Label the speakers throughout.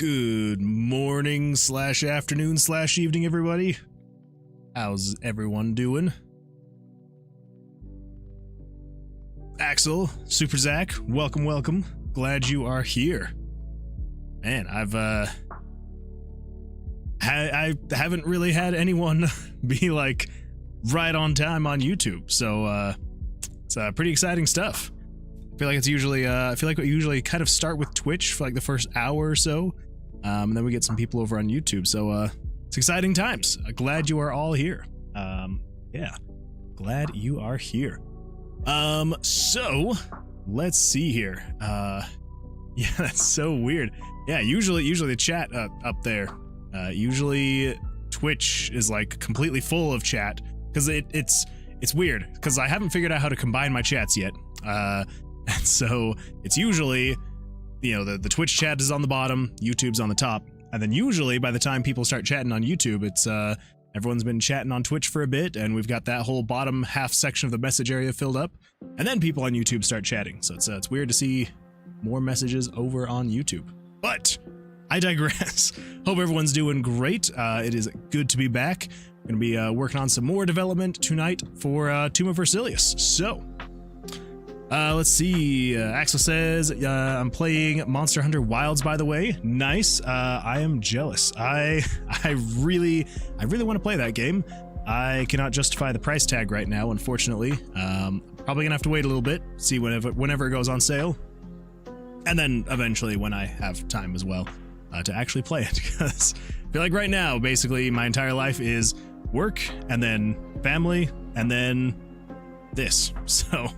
Speaker 1: Good morning slash afternoon slash evening, everybody. How's everyone doing? Axel, Super Zach, welcome, welcome. Glad you are here. Man, I haven't really had anyone be like right on time on YouTube, so it's pretty exciting stuff. I feel like it's usually we usually kind of start with Twitch for like the first hour or so, and then we get some people over on YouTube. So it's exciting times. Glad you are all here. Yeah, glad you are here. So let's see here. Yeah, that's so weird. Yeah, usually the chat up there. Usually Twitch is like completely full of chat because it's weird because I haven't figured out how to combine my chats yet. And so it's usually, you know, the Twitch chat is on the bottom, YouTube's on the top, and then usually by the time people start chatting on YouTube, it's everyone's been chatting on Twitch for a bit, and we've got that whole bottom half section of the message area filled up, and then people on YouTube start chatting. So it's weird to see more messages over on YouTube. But I digress. Hope everyone's doing great. It is good to be back. I'm gonna be working on some more development tonight for Tomb of Versilius. So. Let's see. Axel says, I'm playing Monster Hunter Wilds, by the way. Nice. I am jealous. I really want to play that game. I cannot justify the price tag right now, unfortunately. Probably gonna have to wait a little bit, see whenever it goes on sale. And then eventually when I have time as well, to actually play it. Because I feel like right now, basically, my entire life is work, and then family, and then this. So...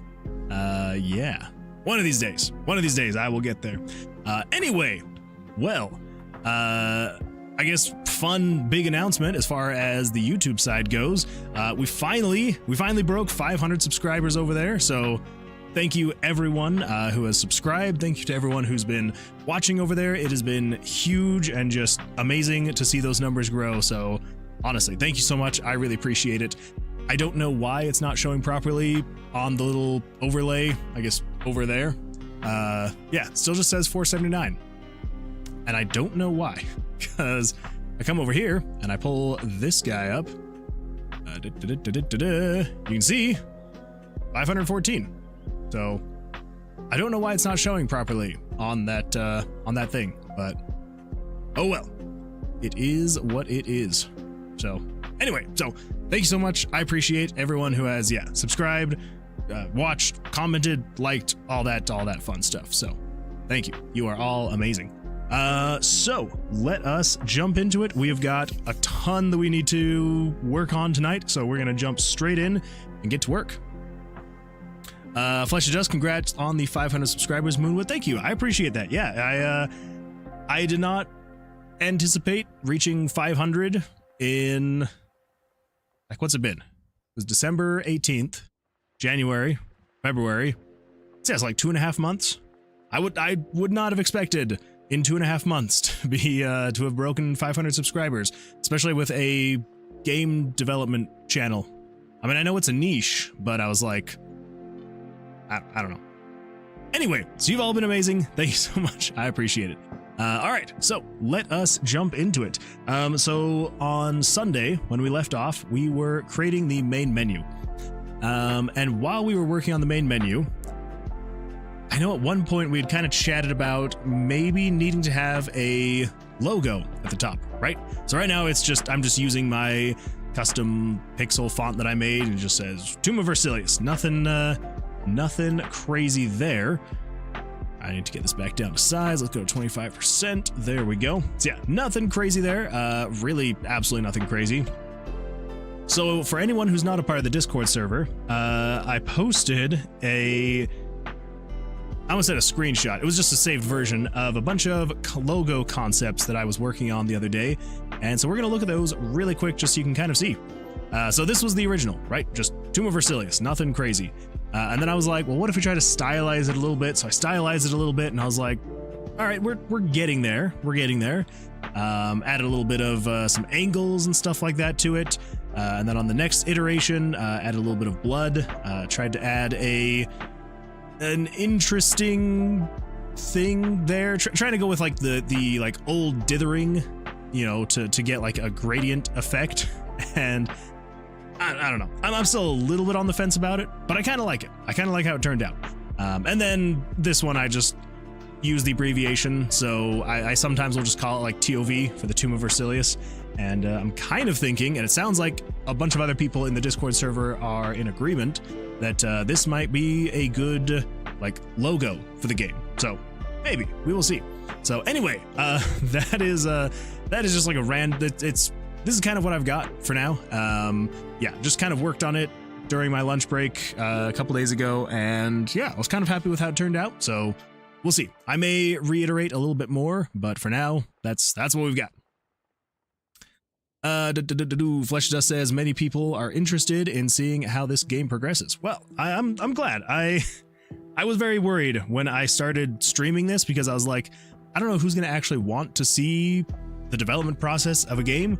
Speaker 1: yeah, one of these days I will get there. Anyway, well, I guess fun big announcement as far as the YouTube side goes. We finally broke 500 subscribers over there. So thank you everyone who has subscribed. Thank you to everyone who's been watching over there. It has been huge and just amazing to see those numbers grow. So honestly, thank you so much. I really appreciate it. I don't know why it's not showing properly on the little overlay, I guess, over there. Yeah, it still just says 479. And I don't know why, because I come over here and I pull this guy up. You can see 514. So I don't know why it's not showing properly on that thing, but oh well, it is what it is. So anyway, so thank you so much. I appreciate everyone who has, subscribed, watched, commented, liked, all that fun stuff. So thank you. You are all amazing. So let us jump into it. We have got a ton that we need to work on tonight. So we're going to jump straight in and get to work. Flesh of Dust, congrats on the 500 subscribers, Moonwood. Thank you. I appreciate that. Yeah, I did not anticipate reaching 500 in... like, what's it been? It was December 18th, January, February. So it's like 2.5 months. I would not have expected in 2.5 months to be to have broken 500 subscribers, especially with a game development channel. I mean, I know it's a niche, but I was like, I don't know. Anyway, so you've all been amazing. Thank you so much. I appreciate it. All right, so let us jump into it. So on Sunday, when we left off, we were creating the main menu. And while we were working on the main menu, I know at one point we had kind of chatted about maybe needing to have a logo at the top, right? So right now I'm just using my custom pixel font that I made, and it just says Tomb of Versilius. Nothing crazy there. I need to get this back down to size. Let's go to 25%. There we go. So yeah, nothing crazy there. Really, absolutely nothing crazy. So for anyone who's not a part of the Discord server, I posted I almost said a screenshot. It was just a saved version of a bunch of logo concepts that I was working on the other day. And so we're going to look at those really quick just so you can kind of see. So this was the original, right? Just Tomb of Versilius, nothing crazy. And then I was like, well, what if we try to stylize it a little bit? So I stylized it a little bit, and I was like, all right, we're getting there. We're getting there. Added a little bit of some angles and stuff like that to it. And then on the next iteration, added a little bit of blood. Tried to add an interesting thing there, trying to go with like the like old dithering, you know, to get like a gradient effect. And I don't know, I'm still a little bit on the fence about it, but I kind of like it. I kind of like how it turned out. And then this one, I just use the abbreviation, so I sometimes will just call it like TOV for the Tomb of Versilius. And I'm kind of thinking, and it sounds like a bunch of other people in the Discord server are in agreement, that this might be a good like logo for the game. So maybe we will see. So anyway, that is just like a this is kind of what I've got for now. Yeah, just kind of worked on it during my lunch break a couple days ago, and yeah, I was kind of happy with how it turned out. So we'll see. I may reiterate a little bit more, but for now, that's what we've got. Flesh Dust says many people are interested in seeing how this game progresses. Well, I'm glad. I was very worried when I started streaming this, because I was like, I don't know who's gonna actually want to see the development process of a game.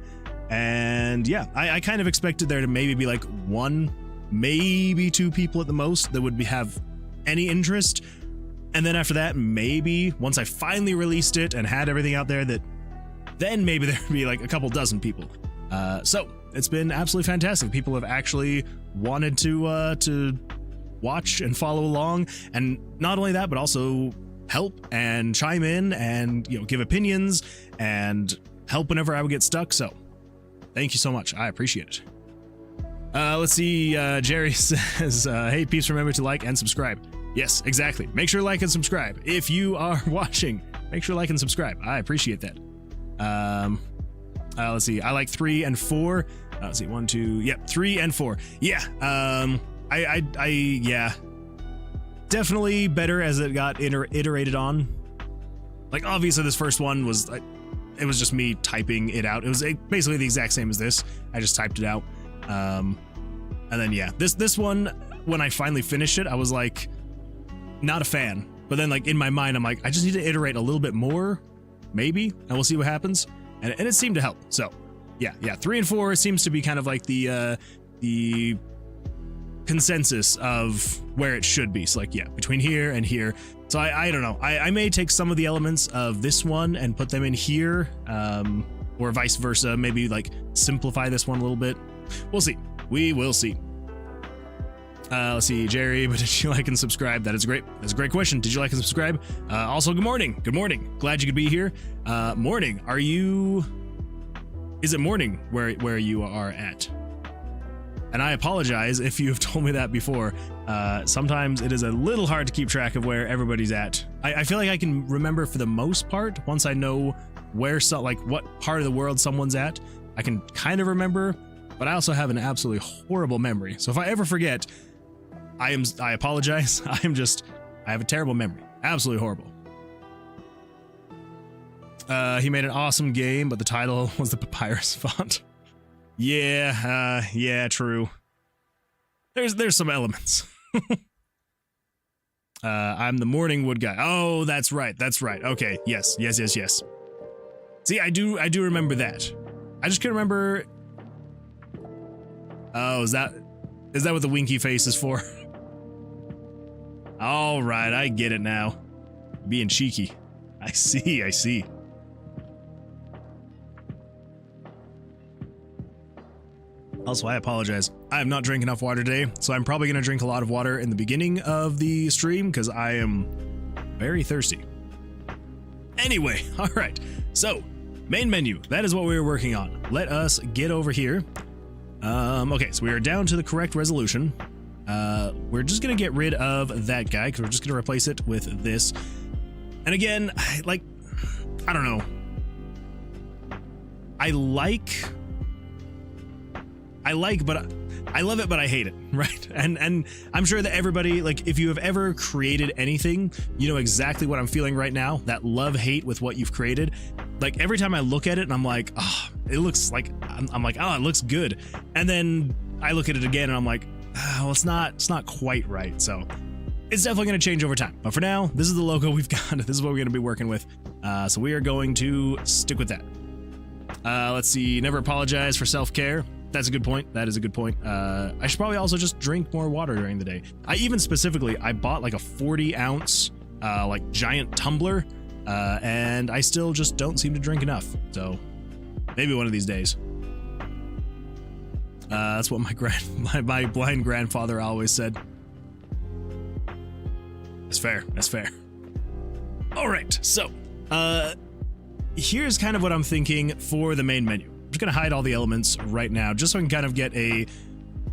Speaker 1: And yeah, I kind of expected there to maybe be like one, maybe two people at the most that would have any interest. And then after that, maybe once I finally released it and had everything out there, that then maybe there'd be like a couple dozen people. So it's been absolutely fantastic. People have actually wanted to watch and follow along, and not only that, but also help and chime in and, you know, give opinions and help whenever I would get stuck. So thank you so much. I appreciate it. Let's see. Jerry says, hey peeps, remember to like and subscribe. Yes, exactly. Make sure to like and subscribe. If you are watching, make sure to like and subscribe. I appreciate that. Let's see. I like 3 and 4. Let's see. 1, 2. Yep. 3 and 4. Yeah. Yeah. Definitely better as it got iterated on. Like, obviously this first one was, it was just me typing it out. It was basically the exact same as this. I just typed it out. And then yeah, this one, when I finally finished it, I was like, not a fan. But then like in my mind, I'm like, I just need to iterate a little bit more, maybe, and we'll see what happens. And it seemed to help. So yeah, 3 and 4 seems to be kind of like the consensus of where it should be. So like, yeah, between here and here. So I don't know. I may take some of the elements of this one and put them in here, or vice versa. Maybe like simplify this one a little bit. We'll see. We will see. Let's see, Jerry, but did you like and subscribe? That is great. That's a great question. Did you like and subscribe? Also, good morning. Good morning. Glad you could be here. Morning. Are you? Is it morning where you are at? And I apologize if you have told me that before. Sometimes it is a little hard to keep track of where everybody's at. I feel like I can remember for the most part once I know where what part of the world someone's at. I can kind of remember. But I also have an absolutely horrible memory. So if I ever forget, I apologize. I have a terrible memory. Absolutely horrible. He made an awesome game, but the title was the papyrus font. Yeah, true. There's some elements. I'm the morning wood guy. Oh, that's right. Okay, yes. See, I do remember that. I just can't remember. Oh, is that what the winky face is for? All right, I get it now. Being cheeky. I see. Also, I apologize. I have not drank enough water today, so I'm probably going to drink a lot of water in the beginning of the stream because I am very thirsty. Anyway, all right. So, main menu. That is what we were working on. Let us get over here. Okay, so we are down to the correct resolution. We're just gonna get rid of that guy because we're just gonna replace it with this. And again, I don't know. I love it, but I hate it, right? And I'm sure that everybody, like, if you have ever created anything, you know exactly what I'm feeling right now. That love-hate with what you've created. Like, every time I look at it and I'm like, oh, it looks like, I'm like, oh, it looks good. And then I look at it again and I'm like, oh, well, it's not quite right. So it's definitely going to change over time. But for now, this is the logo we've got. This is what we're going to be working with. So we are going to stick with that. Let's see. Never apologize for self-care. That's a good point. That is a good point. I should probably also just drink more water during the day. I even specifically, I bought like a 40-ounce like giant tumbler, and I still just don't seem to drink enough. So maybe one of these days. That's what my blind grandfather always said. That's fair. That's fair. All right, so here's kind of what I'm thinking for the main menu. I'm just gonna hide all the elements right now, just so I can kind of get a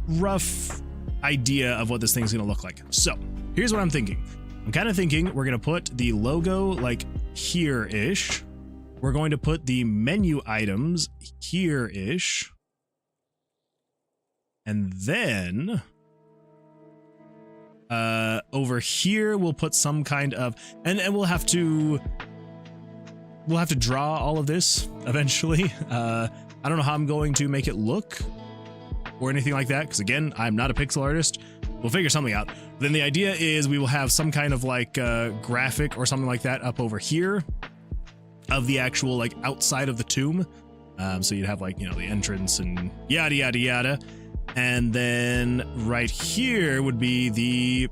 Speaker 1: rough idea of what this thing's gonna look like. So here's what I'm thinking. I'm kind of thinking we're gonna put the logo like here-ish. We're going to put the menu items here-ish. And then over here we'll put some kind of, and we'll have to draw all of this eventually. I don't know how I'm going to make it look or anything like that, because again, I'm not a pixel artist. We'll figure something out. Then the idea is we will have some kind of like graphic or something like that up over here of the actual like outside of the tomb. So you'd have like, you know, the entrance and yada yada yada. And then right here would be the,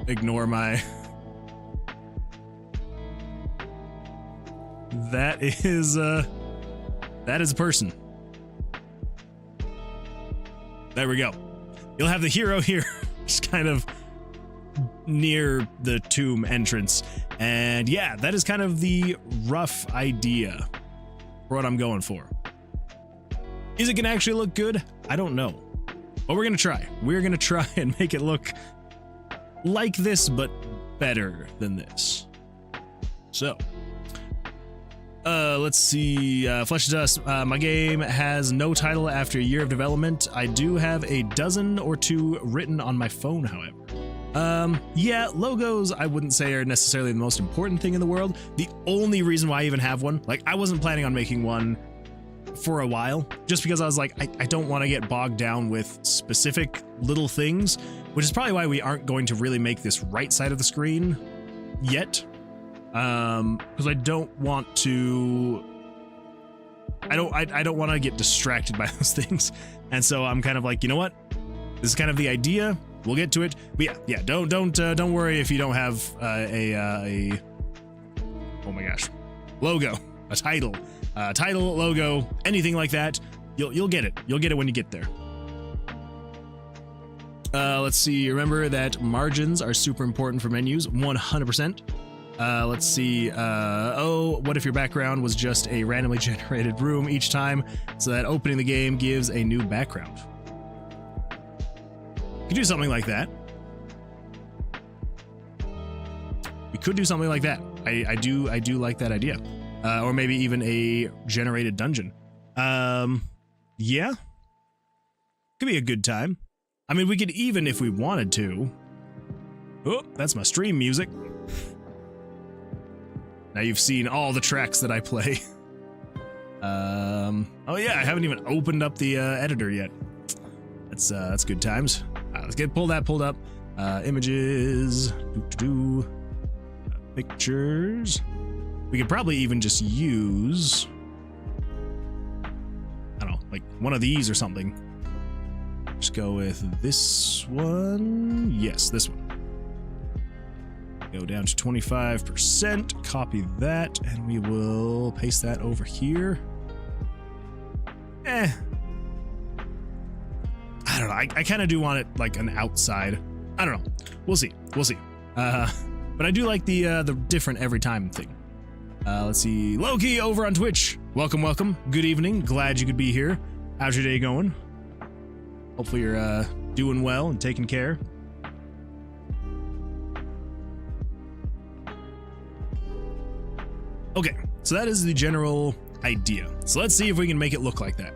Speaker 1: ignore my, that is a person. There we go. You'll have the hero here, just kind of near the tomb entrance. And yeah, that is kind of the rough idea for what I'm going for. Is it gonna actually look good? I don't know. But we're gonna try. We're gonna try and make it look like this, but better than this. So, let's see. Flesh to Dust. My game has no title after a year of development. I do have a dozen or two written on my phone, however. Yeah, logos I wouldn't say are necessarily the most important thing in the world. The only reason why I even have one, like I wasn't planning on making one for a while, just because I was like, I don't want to get bogged down with specific little things, which is probably why we aren't going to really make this right side of the screen yet. Because I don't want to, I don't want to get distracted by those things. And so I'm kind of like, you know what? This is kind of the idea. We'll get to it. But yeah, don't worry if you don't have a oh my gosh, logo, a title, logo, anything like that. You'll get it. You'll get it when you get there. Let's see. Remember that margins are super important for menus. 100%. Let's see. Oh, what if your background was just a randomly generated room each time, so that opening the game gives a new background? We could do something like that. We could do something like that. I do like that idea. Or maybe even a generated dungeon. Yeah. Could be a good time. I mean, we could even, if we wanted to. Oh, that's my stream music. Now you've seen all the tracks that I play. Oh yeah, I haven't even opened up the editor yet. That's good times. Let's pull that pulled up. Images, pictures. We could probably even just use, I don't know, like one of these or something. Just go with this one. Yes, this one. Go down to 25%, copy that, and we will paste that over here. I don't know. I kind of do want it like an outside. I don't know. We'll see. We'll see. But I do like the different every time thing. Let's see. Loki over on Twitch. Welcome, welcome. Good evening. Glad you could be here. How's your day going? Hopefully you're doing well and taking care. Okay, so that is the general idea. So let's see if we can make it look like that.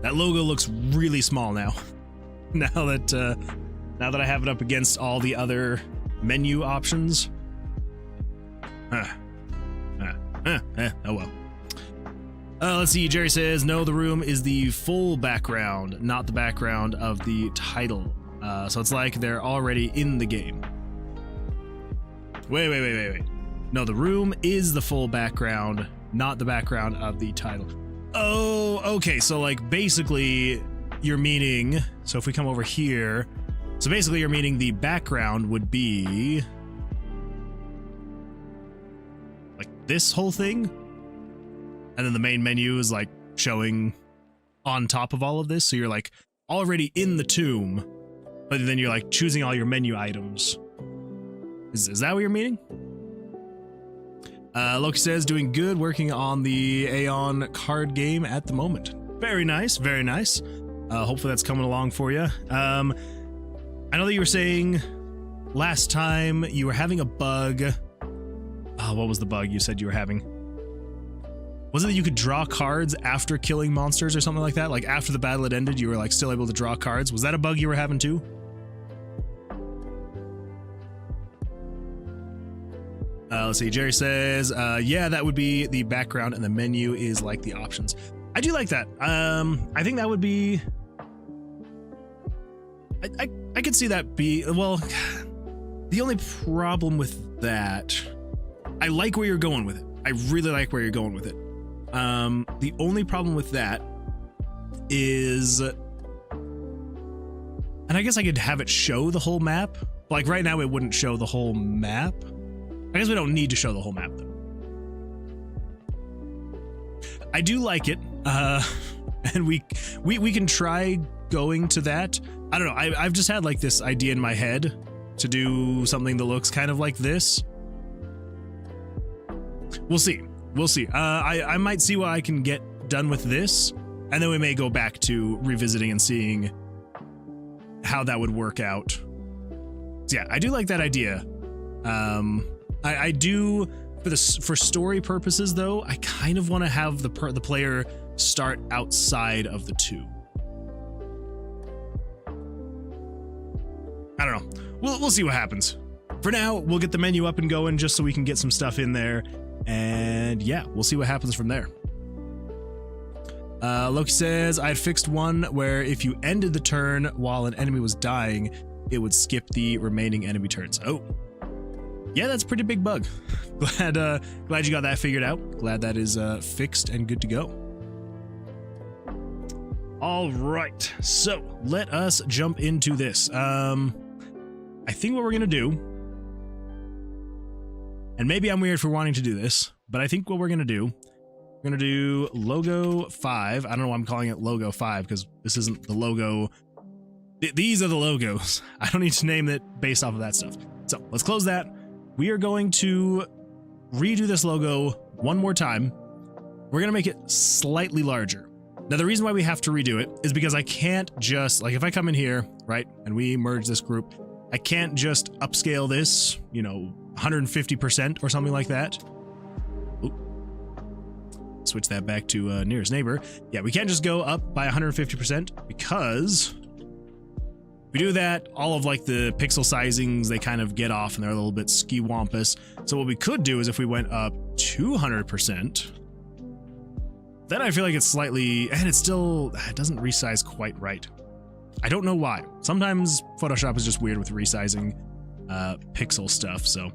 Speaker 1: That logo looks really small now. now that I have it up against all the other menu options. Oh well. Let's see. Jerry says, no, the room is the full background, not the background of the title. So it's like they're already in the game. Wait. No, the room is the full background, not the background of the title. Oh, okay. So like basically you're meaning, so if we come over here, so basically you're meaning the background would be like this whole thing. And then the main menu is like showing on top of all of this. So you're like already in the tomb, but then you're like choosing all your menu items. Is that what you're meaning? Loki says, doing good, working on the Aeon card game at the moment. Very nice, very nice. Hopefully that's coming along for you. I know that you were saying last time you were having a bug. What was the bug you said you were having? Was it that you could draw cards after killing monsters or something like that? Like after the battle had ended, you were like still able to draw cards. Was that a bug you were having too? Let's see. Jerry says, yeah, that would be the background and the menu is like the options. I do like that. I think that would be... I could see that be... Well, the only problem with that... I like where you're going with it. I really like where you're going with it. The only problem with that is... And I guess I could have it show the whole map. Like right now it wouldn't show the whole map. I guess we don't need to show the whole map though. I do like it, and we can try going to that. I don't know. I've just had like this idea in my head to do something that looks kind of like this. We'll see. We'll see. I might see what I can get done with this, and then we may go back to revisiting and seeing how that would work out. So yeah, I do like that idea. I do for story purposes though. I kind of want to have the player start outside of the tube. I don't know. We'll see what happens. For now, we'll get the menu up and going just so we can get some stuff in there, and yeah, we'll see what happens from there. Loki says, I had fixed one where if you ended the turn while an enemy was dying, it would skip the remaining enemy turns. Oh. Yeah, that's a pretty big bug. Glad you got that figured out. Glad that is fixed and good to go. All right, so let us jump into this. I think what we're gonna do, and maybe I'm weird for wanting to do this, but I think what we're gonna do logo 5. I don't know why I'm calling it logo 5 because this isn't the logo. These are the logos. I don't need to name it based off of that stuff. So let's close that. We are going to redo this logo one more time. We're going to make it slightly larger. Now, the reason why we have to redo it is because I can't just, like if I come in here, right, and we merge this group, I can't just upscale this, you know, 150% or something like that. Oop. Switch that back to nearest neighbor. Yeah, we can't just go up by 150% because... we do that, all of like the pixel sizings, they kind of get off and they're a little bit ski-wampus. So what we could do is if we went up 200%, then I feel like it's slightly, and it doesn't resize quite right. I don't know why. Sometimes Photoshop is just weird with resizing pixel stuff. So,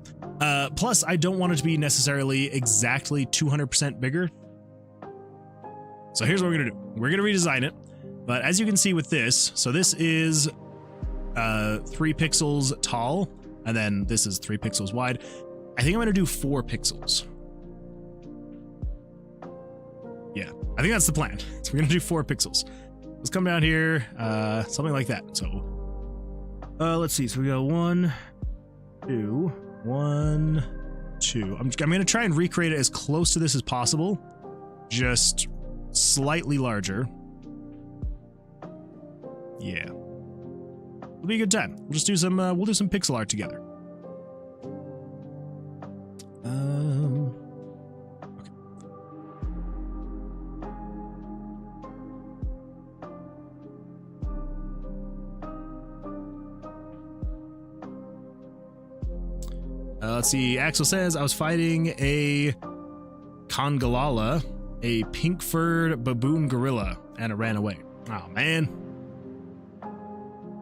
Speaker 1: plus I don't want it to be necessarily exactly 200% bigger. So here's what we're gonna do. We're gonna redesign it. But as you can see with this, so this is 3 pixels tall, and then this is 3 pixels wide. I think I'm gonna do 4 pixels. Yeah, I think that's the plan. So we're gonna do 4 pixels. Let's come down here, something like that. So, let's see. So we go 1, 2, 1, 2. I'm gonna try and recreate it as close to this as possible, just slightly larger. Yeah. It'll be a good time. We'll just do some we'll do some pixel art together. Okay. Let's see. Axel says, I was fighting a Congalala, a pink-furred baboon gorilla, and it ran away. Oh, man.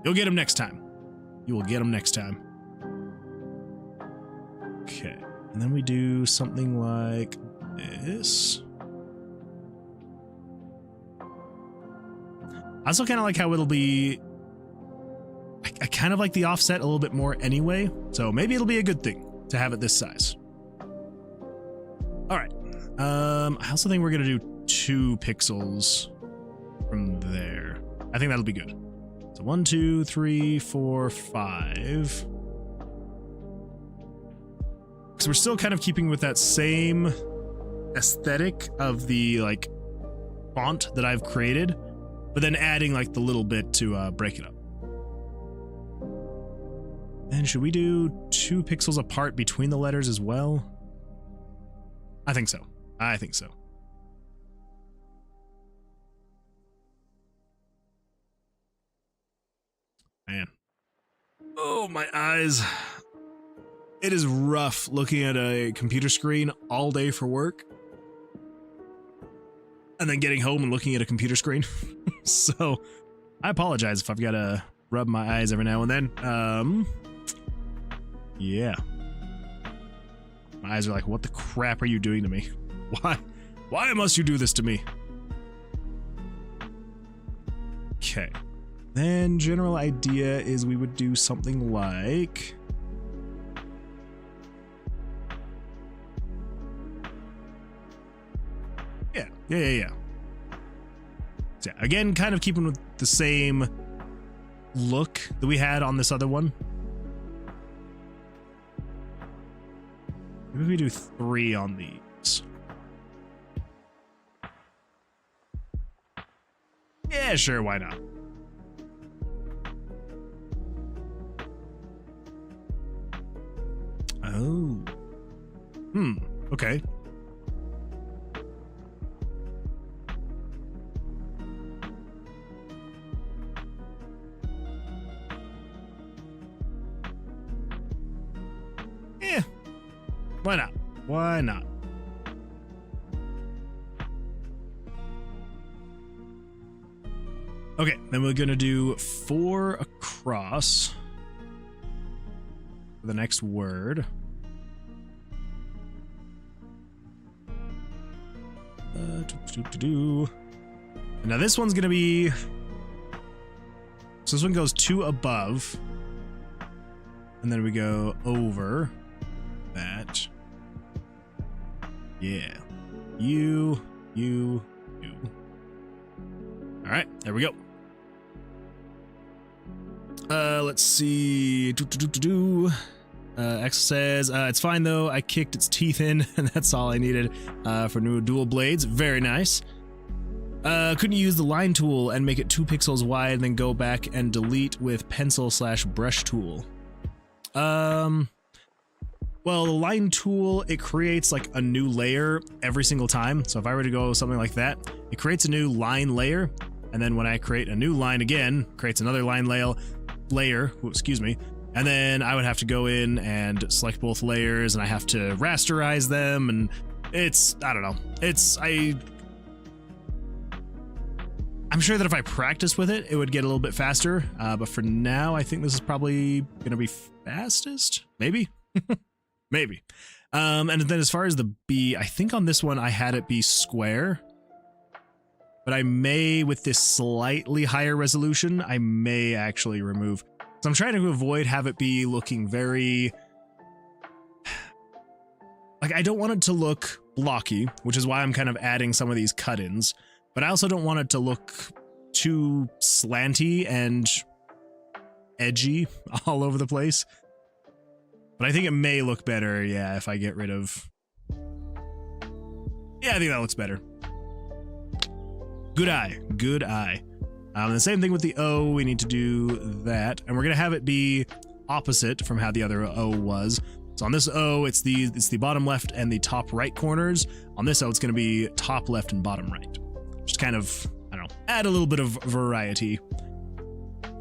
Speaker 1: You'll get him next time. You will get him next time. Okay. And then we do something like this. I also kind of like how it'll be, I kind of like the offset a little bit more anyway, so maybe it'll be a good thing to have it this size. All right. I also think we're going to do 2 pixels from there. I think that'll be good. So 1, 2, 3, 4, 5. So we're still kind of keeping with that same aesthetic of the like font that I've created, but then adding like the little bit to break it up. And should we do 2 pixels apart between the letters as well? I think so. I think so. Man. Oh, my eyes. It is rough looking at a computer screen all day for work. And then getting home and looking at a computer screen. So, I apologize if I've got to rub my eyes every now and then. Yeah. My eyes are like, what the crap are you doing to me? Why must you do this to me? Okay. Then general idea is we would do something like... Yeah. So yeah, again, kind of keeping with the same look that we had on this other one. Maybe we do 3 on these. Yeah, sure, why not? Oh. Okay. Yeah. Why not? Why not? Okay, then we're gonna do 4 across for the next word. Now this one's gonna be, so this one goes 2 above, and then we go over that. Yeah. You. All right, there we go. Let's see. X says, it's fine though. I kicked its teeth in, and that's all I needed for new dual blades. Very nice. Couldn't you use the line tool and make it 2 pixels wide and then go back and delete with pencil/brush tool? Well, the line tool, it creates like a new layer every single time. So if I were to go something like that, it creates a new line layer. And then when I create a new line again, creates another line layer, excuse me. And then I would have to go in and select both layers, and I have to rasterize them, and it's, I don't know. I'm sure that if I practiced with it, it would get a little bit faster. But for now, I think this is probably going to be fastest. Maybe. Maybe. And then as far as the B, I think on this one I had it be square. But I may, with this slightly higher resolution, I may actually remove. So I'm trying to avoid have it be looking very... Like, I don't want it to look blocky, which is why I'm kind of adding some of these cut-ins. But I also don't want it to look too slanty and edgy all over the place. But I think it may look better, yeah, if I get rid of... Yeah, I think that looks better. Good eye, good eye. The same thing with the O, we need to do that. And we're gonna have it be opposite from how the other O was. So on this O, it's the bottom left and the top right corners. On this O, it's gonna be top left and bottom right. Just kind of, I don't know, add a little bit of variety.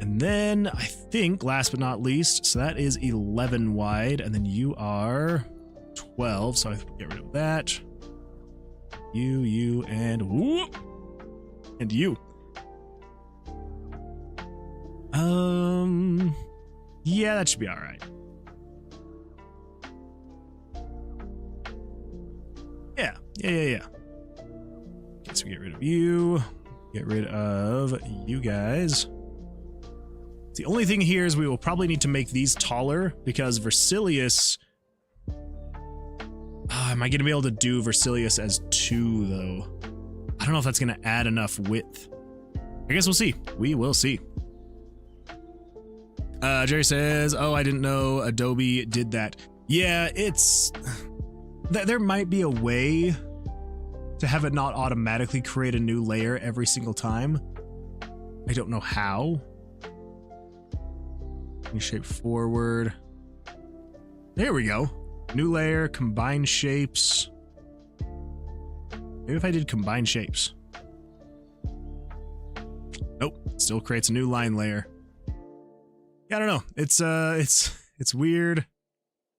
Speaker 1: And then I think, last but not least, so that is 11 wide, and then you are 12, so I get rid of that. You, and whoop! And you. Yeah, that should be all right. Yeah. Okay, so we get rid of you. Get rid of you guys. The only thing here is we will probably need to make these taller because Versilius... am I going to be able to do Versilius as 2, though? I don't know if that's going to add enough width. I guess we'll see. We will see. Jerry says, oh, I didn't know Adobe did that. Yeah, it's... There might be a way to have it not automatically create a new layer every single time. I don't know how. New shape forward. There we go. New layer, combine shapes. Maybe if I did combine shapes. Nope, still creates a new line layer. Yeah, I don't know. It's weird.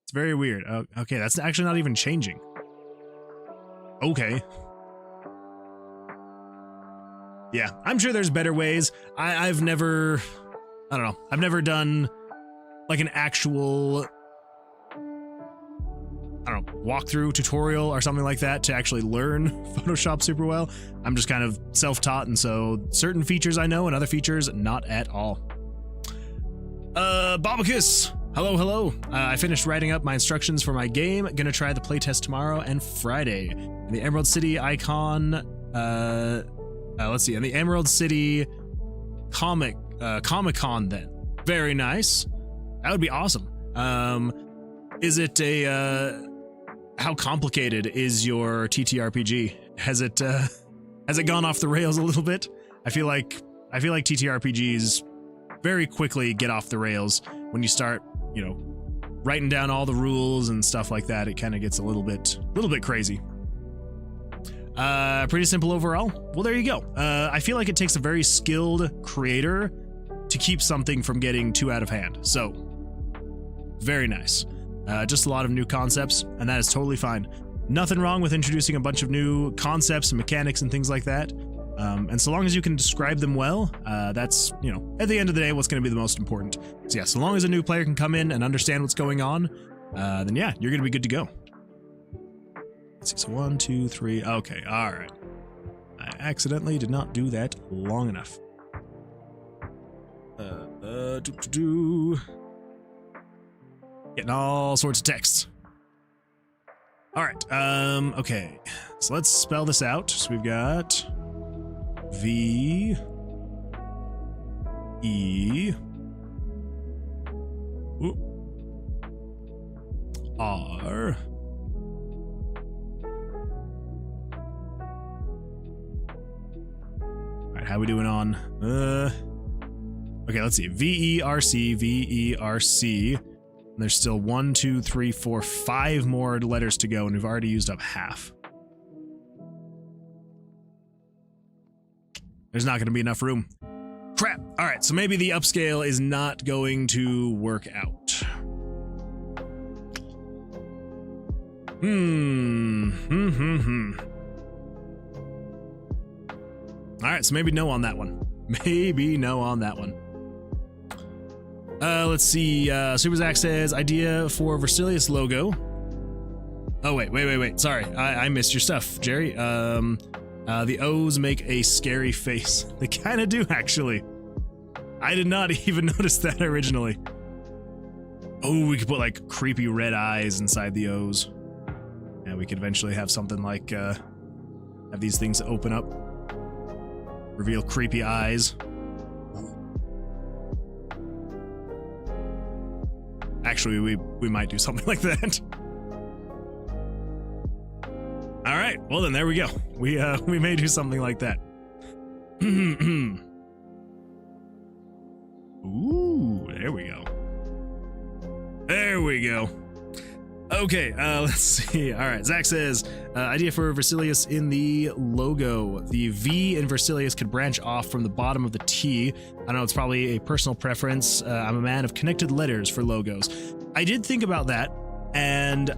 Speaker 1: It's very weird. Oh, okay, that's actually not even changing. Okay. Yeah, I'm sure there's better ways. I've never... I don't know. I've never done like an actual... I don't know, walkthrough tutorial or something like that to actually learn Photoshop super well. I'm just kind of self-taught, and so certain features I know and other features not at all. Bobicus! Hello, hello. I finished writing up my instructions for my game. Gonna try the playtest tomorrow and Friday. And the Emerald City icon, let's see, and the Emerald City Comic-Con then. Very nice. That would be awesome. Is it a, how complicated is your TTRPG? Has it gone off the rails a little bit? I feel like TTRPGs very quickly get off the rails when you start, you know, writing down all the rules and stuff like that. It kind of gets a little bit crazy. Pretty simple overall. Well, there you go. I feel like it takes a very skilled creator to keep something from getting too out of hand. So, very nice. Just a lot of new concepts, and that is totally fine. Nothing wrong with introducing a bunch of new concepts and mechanics and things like that. And so long as you can describe them well, that's, you know, at the end of the day, what's going to be the most important. So yeah, so long as a new player can come in and understand what's going on, then yeah, you're going to be good to go. Let's see, so 1, 2, 3, okay, all right. I accidentally did not do that long enough. Getting all sorts of texts. All right, okay, so let's spell this out. So we've got V E R all right, how we doing on okay, let's see, VERC, VERC, and there's still 1, 2, 3, 4, 5 more letters to go, and we've already used up half. There's not going to be enough room. Crap. All right, so maybe the upscale is not going to work out. All right, so maybe no on that one. Maybe no on that one. Let's see. Superzac says, idea for Versilius logo. Oh, wait. Sorry, I missed your stuff, Jerry. The O's make a scary face. They kind of do, actually. I did not even notice that originally. Oh, we could put like creepy red eyes inside the O's. Yeah, we could eventually have something like, have these things open up. Reveal creepy eyes. Actually, we might do something like that. All right, well then, there we go. We may do something like that. Ooh, there we go. There we go. Okay, let's see. All right, Zach says, idea for Versilius in the logo. The V in Versilius could branch off from the bottom of the T. I don't know, it's probably a personal preference. I'm a man of connected letters for logos. I did think about that, and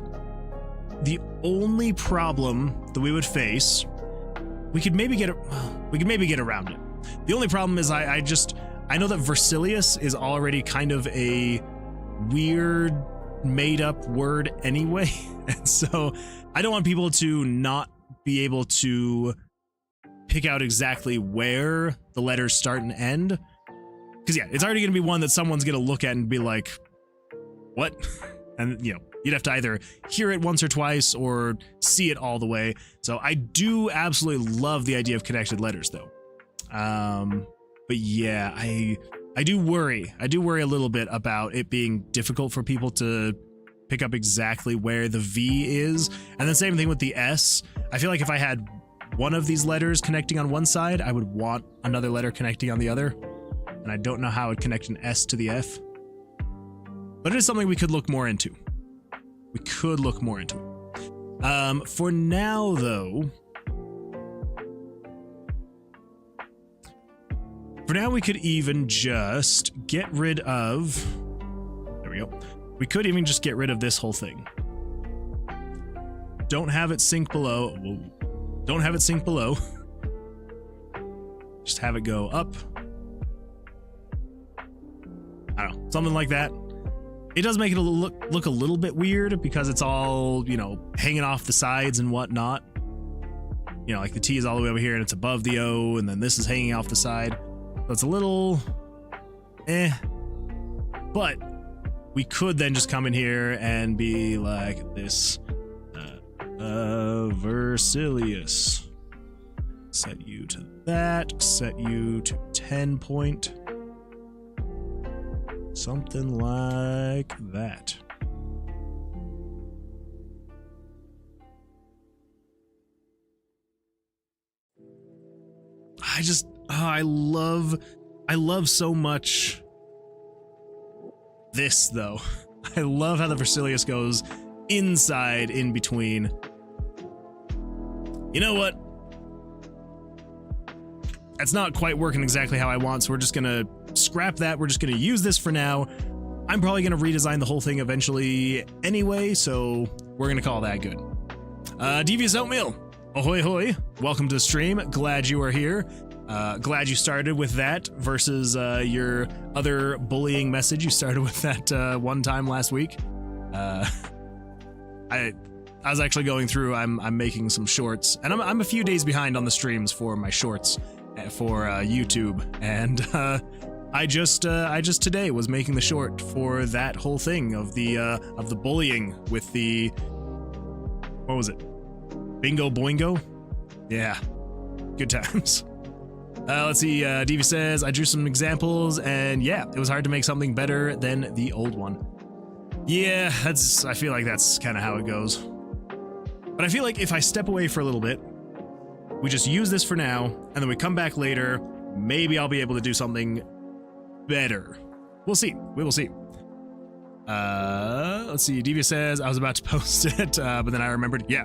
Speaker 1: the only problem that we would face, we could maybe get around it. The only problem is I know that Versilius is already kind of a weird made up word anyway, and so I don't want people to not be able to pick out exactly where the letters start and end. Because yeah, it's already going to be one that someone's going to look at and be like, what? And you know, you'd have to either hear it once or twice or see it all the way. So I do absolutely love the idea of connected letters though. But yeah, I do worry. I do worry a little bit about it being difficult for people to pick up exactly where the V is. And the same thing with the S. I feel like if I had one of these letters connecting on one side, I would want another letter connecting on the other. And I don't know how I would connect an S to the F. But it is something we could look more into. We could look more into it. For now, though, we could even just get rid of... There we go. We could even just get rid of this whole thing. Don't have it sink below. Whoa. Don't have it sink below. Just have it go up. I don't know, something like that. It does make it look a little bit weird because it's all, you know, hanging off the sides and whatnot. You know, like the T is all the way over here and it's above the O, and then this is hanging off the side. So it's a little but we could then just come in here and be like this, Versilius. Set you to that, set you to 10 point. Something like that. I love so much this though. I love how the Versilius goes inside in between. You know what? That's not quite working exactly how I want, so we're just gonna scrap that. We're just gonna use this for now. I'm probably gonna redesign the whole thing eventually anyway, so we're gonna call that good. Devious Oatmeal, ahoy hoy, welcome to the stream. Glad you are here. Glad you started with that versus your other bullying message you started with that one time last week. I was actually going through, I'm making some shorts, and I'm a few days behind on the streams for my shorts for YouTube, and I just today was making the short for that whole thing of the bullying with the, what was it, Bingo Boingo? Yeah, good times. Let's see, Devi says, I drew some examples, and yeah, it was hard to make something better than the old one. Yeah, I feel like that's kind of how it goes. But I feel like if I step away for a little bit, we just use this for now, and then we come back later, maybe I'll be able to do something better. We'll see. We will see. Let's see, Devi says, I was about to post it, but then I remembered, yeah.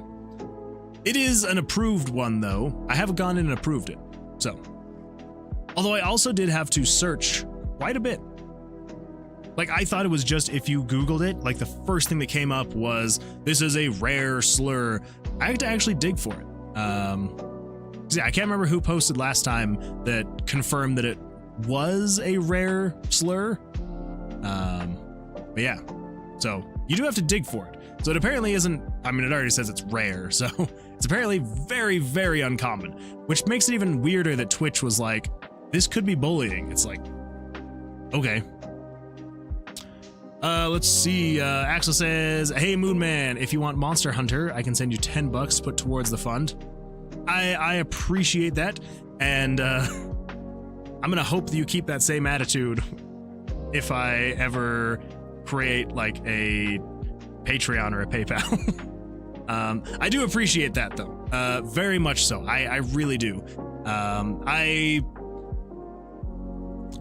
Speaker 1: It is an approved one, though. I haven't gone in and approved it, so. Although I also did have to search quite a bit. Like, I thought it was just if you Googled it, like the first thing that came up was, this is a rare slur. I had to actually dig for it. Yeah, I can't remember who posted last time that confirmed that it was a rare slur. But yeah, so you do have to dig for it. So it apparently isn't, I mean, it already says it's rare, so it's apparently very, very uncommon, which makes it even weirder that Twitch was like, this could be bullying. It's like, okay. Let's see, Axel says, hey Moonman, if you want Monster Hunter, I can send you $10 to put towards the fund. I appreciate that, and I'm gonna hope that you keep that same attitude if I ever create like a Patreon or a PayPal. I do appreciate that though, very much so. I really do.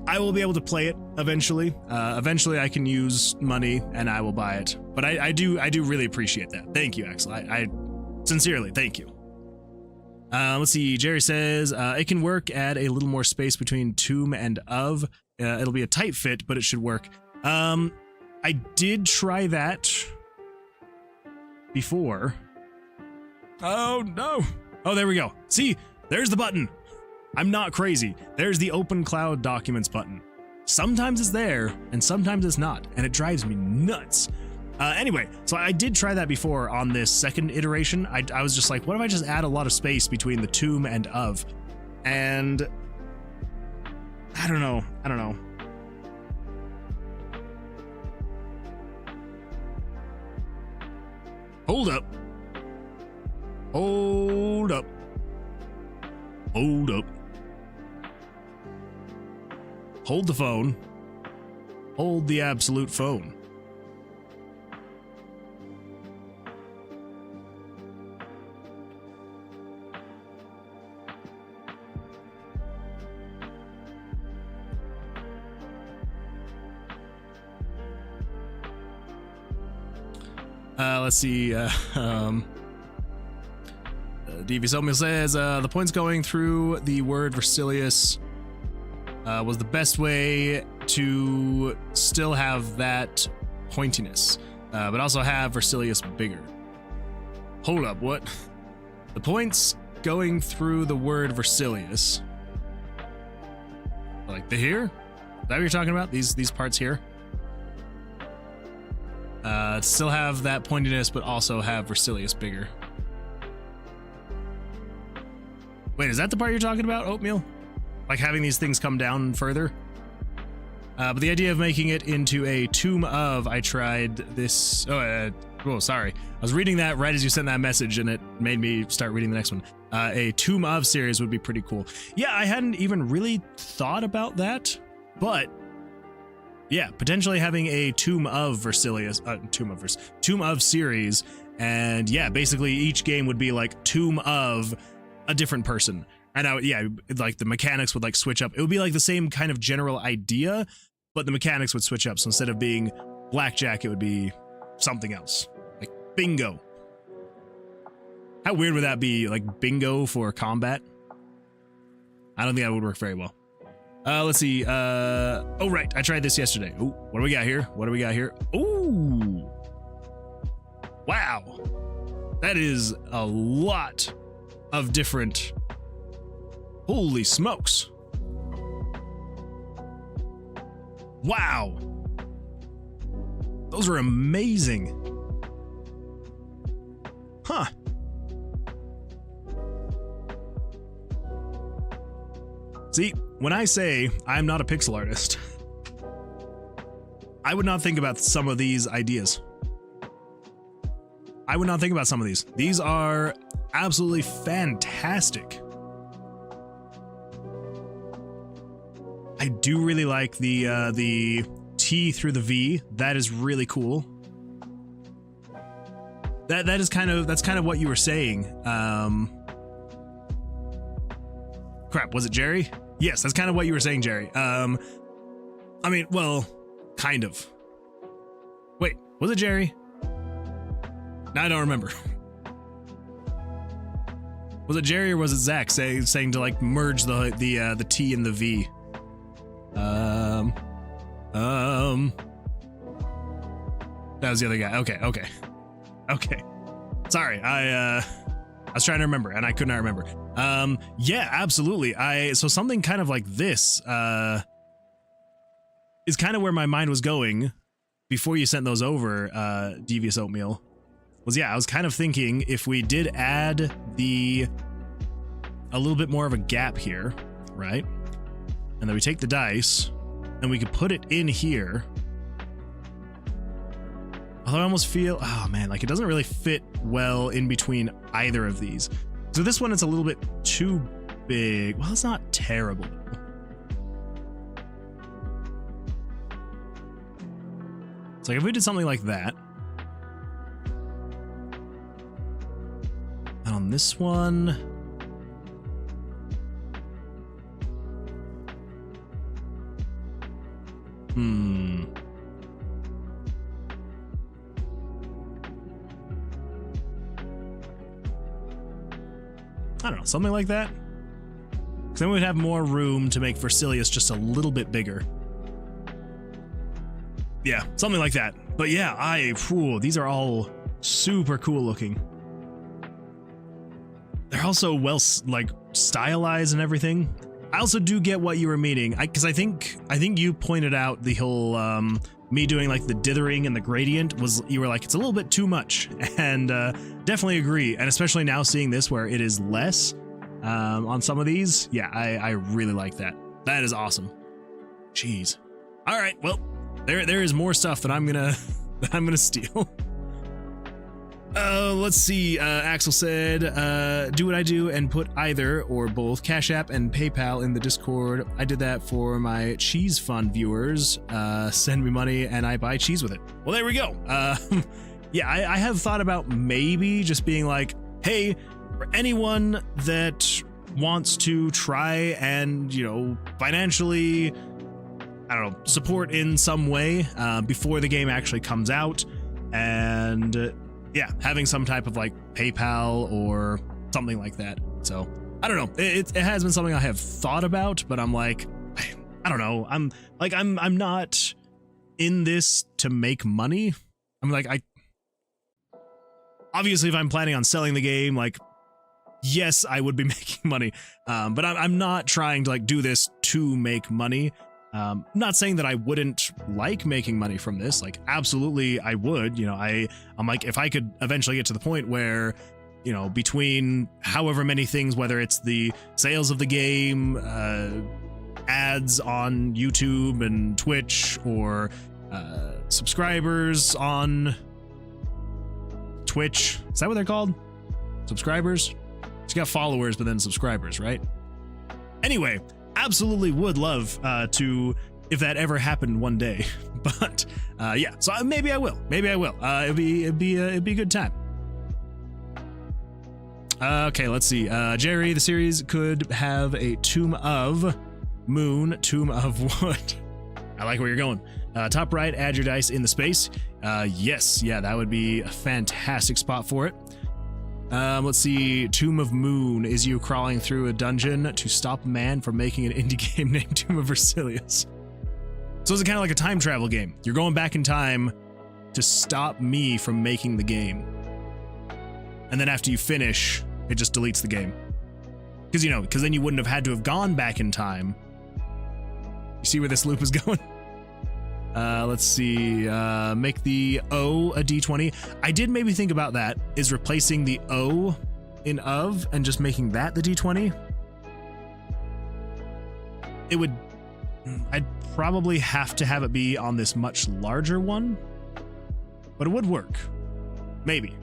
Speaker 1: I will be able to play it eventually. Eventually I can use money and I will buy it. But I do really appreciate that. Thank you, Axel. I sincerely, thank you. Let's see, Jerry says, it can work, add a little more space between tomb and of. It'll be a tight fit, but it should work. I did try that before. Oh no. Oh, there we go. See, there's the button. I'm not crazy. There's the open cloud documents button. Sometimes it's there and sometimes it's not, and it drives me nuts. Anyway, so I did try that before on this second iteration. I was just like, what if I just add a lot of space between the tomb and of? And I don't know. Hold up. Hold up. Hold up. Hold the phone. Hold the absolute phone. Let's see. Devious Oatmeal says the points going through the word Versilius was the best way to still have that pointiness, but also have Versilius bigger. Hold up, what? The points going through the word Versilius, like the here? Is that what you're talking about? These parts here? Still have that pointiness, but also have Versilius bigger. Wait, is that the part you're talking about, Oatmeal? Like having these things come down further? But the idea of making it into a tomb of, I tried this. Oh, sorry. I was reading that right as you sent that message, and it made me start reading the next one. A tomb of series would be pretty cool. Yeah, I hadn't even really thought about that, but yeah, potentially having a tomb of Versilius, tomb of series, and yeah, basically each game would be like tomb of a different person. And yeah, like the mechanics would like switch up. It would be like the same kind of general idea, but the mechanics would switch up. So instead of being Blackjack, it would be something else, like bingo. How weird would that be? Like bingo for combat? I don't think that would work very well. Let's see. Oh, right. I tried this yesterday. Oh, what do we got here? What do we got here? Ooh. Wow. That is a lot of different. Holy smokes. Wow. Those are amazing. Huh. See, when I say I'm not a pixel artist, I would not think about some of these ideas. I would not think about some of these. These are absolutely fantastic. I do really like the T through the V. That is really cool. That's kind of what you were saying. Crap, was it Jerry? Yes, that's kind of what you were saying, Jerry. I mean, well, kind of. Wait, was it Jerry? No, I don't remember. Was it Jerry or was it Zach saying to like merge the T and the V? That was the other guy. Okay. Sorry, I was trying to remember and I could not remember. Yeah, absolutely. So something kind of like this is kind of where my mind was going before you sent those over, Devious Oatmeal. Yeah, I was kind of thinking if we did add a little bit more of a gap here, right? And then we take the dice and we could put it in here. Although I almost feel, oh man, like it doesn't really fit well in between either of these. So this one is a little bit too big. Well, it's not terrible. It's like if we did something like that. And on this one. I don't know, something like that. Because then we'd have more room to make Versilius just a little bit bigger. Yeah, something like that. But yeah, these are all super cool looking. They're also well, like, stylized and everything. I also do get what you were meaning, because I think you pointed out the whole me doing like the dithering and the gradient was, you were like, it's a little bit too much, and definitely agree. And especially now seeing this where it is less, on some of these. Yeah, I really like that. That is awesome. Jeez. All right, well, there is more stuff that I'm gonna steal. Let's see. Axel said, do what I do and put either or both Cash App and PayPal in the Discord. I did that for my cheese fund viewers. Send me money and I buy cheese with it. Well, there we go. Yeah, I have thought about maybe just being like, hey, for anyone that wants to try and, you know, financially, I don't know, support in some way before the game actually comes out, and yeah, having some type of like PayPal or something like that. So I don't know. It has been something I have thought about, but I'm like, I don't know. I'm not in this to make money. I'm like, obviously if I'm planning on selling the game, like, yes, I would be making money. But I'm not trying to like do this to make money. Not saying that I wouldn't like making money from this, like absolutely I would, you know, I'm like, if I could eventually get to the point where, you know, between however many things, whether it's the sales of the game, ads on YouTube and Twitch, or subscribers on Twitch, is that what they're called? Subscribers? You got followers, but then subscribers, right? Anyway, absolutely would love to, if that ever happened one day. But yeah, so maybe I will. Maybe I will. It'd be a good time. Okay, let's see. Jerry, the series could have a Tomb of Moon, Tomb of Wood. I like where you're going. Top right, add your dice in the space. Yes, yeah, that would be a fantastic spot for it. Let's see. Tomb of Moon is you crawling through a dungeon to stop a man from making an indie game named Tomb of Versilius. So is it kind of like a time travel game? You're going back in time to stop me from making the game. And then after you finish, it just deletes the game. Because, you know, because then you wouldn't have had to have gone back in time. You see where this loop is going? Let's see, make the O a D20. I did maybe think about that, is replacing the O in of and just making that the D20. It would, I'd probably have to have it be on this much larger one, but it would work. Maybe.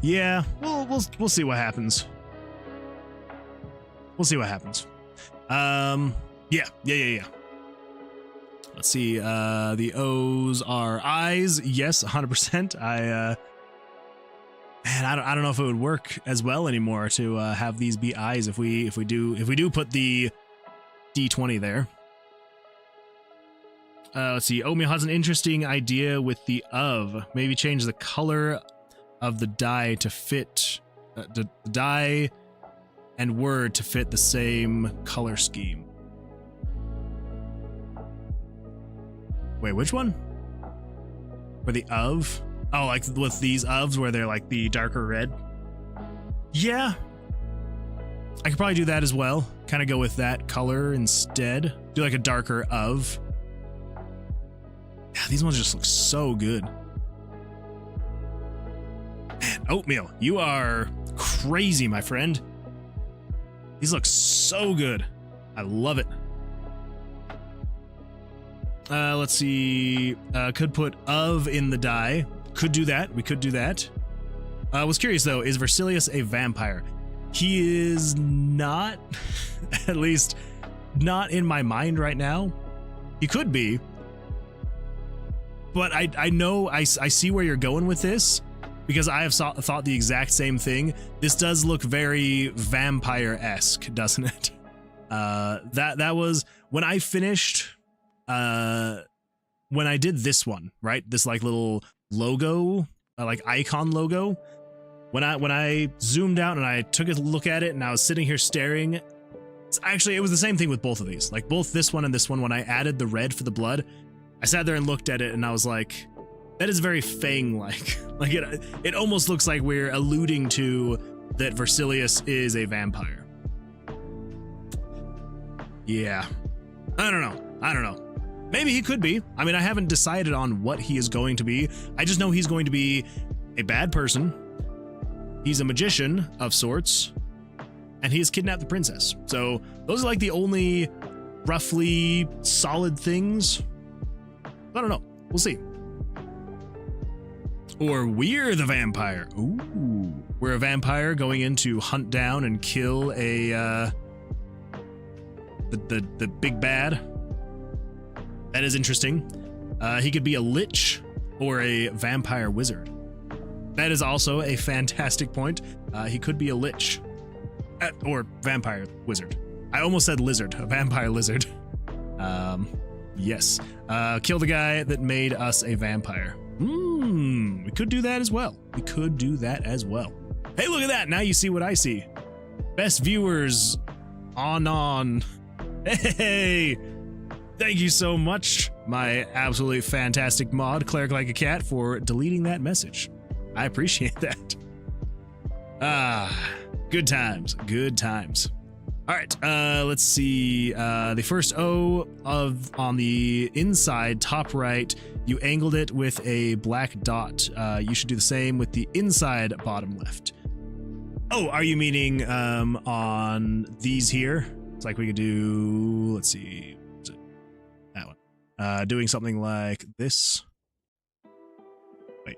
Speaker 1: Yeah, we'll see what happens. We'll see what happens. Yeah. Let's see. The O's are eyes. Yes, 100%. Man, I don't know if it would work as well anymore to have these be eyes if we do put the D20 there. Let's see. Oatmeal has an interesting idea with the of. Maybe change the color of the die to fit the die and word to fit the same color scheme. Wait, which one? For the of? Oh, like with these ofs where they're like the darker red? Yeah. I could probably do that as well. Kind of go with that color instead. Do like a darker of. Yeah, these ones just look so good. Man, Oatmeal, you are crazy, my friend. These look so good. I love it. Let's see. Could put of in the die. Could do that. We could do that. I was curious, though. Is Versilius a vampire? He is not. At least not in my mind right now. He could be. But I know, I see where you're going with this. Because I have thought the exact same thing. This does look very vampire-esque, doesn't it? That was when I finished. When I did this one, right? This like little logo, like icon logo. When I zoomed out and I took a look at it, and I was sitting here staring. It was the same thing with both of these. Like both this one and this one. When I added the red for the blood, I sat there and looked at it, and I was like, that is very Fang-like. Like it almost looks like we're alluding to that Versilius is a vampire. Yeah. I don't know. Maybe he could be. I mean, I haven't decided on what he is going to be. I just know he's going to be a bad person. He's a magician of sorts. And he has kidnapped the princess. So those are like the only roughly solid things. I don't know. We'll see. Or we're the vampire. Ooh. We're a vampire going in to hunt down and kill a the big bad. That is interesting. He could be a lich or a vampire wizard. That is also a fantastic point. He could be a lich or vampire wizard. I almost said lizard, a vampire lizard. Yes. Kill the guy that made us a vampire. We could do that as well. Hey, look at that. Now you see what I see. Best viewers on. Hey, thank you so much, my absolutely fantastic mod, Cleric Like a Cat, for deleting that message. I appreciate that. Good times. All right, let's see. The first O on the inside top right, you angled it with a black dot. You should do the same with the inside bottom left. Oh, are you meaning on these here? It's like we could do, let's see, what's it? That one. Doing something like this. Wait.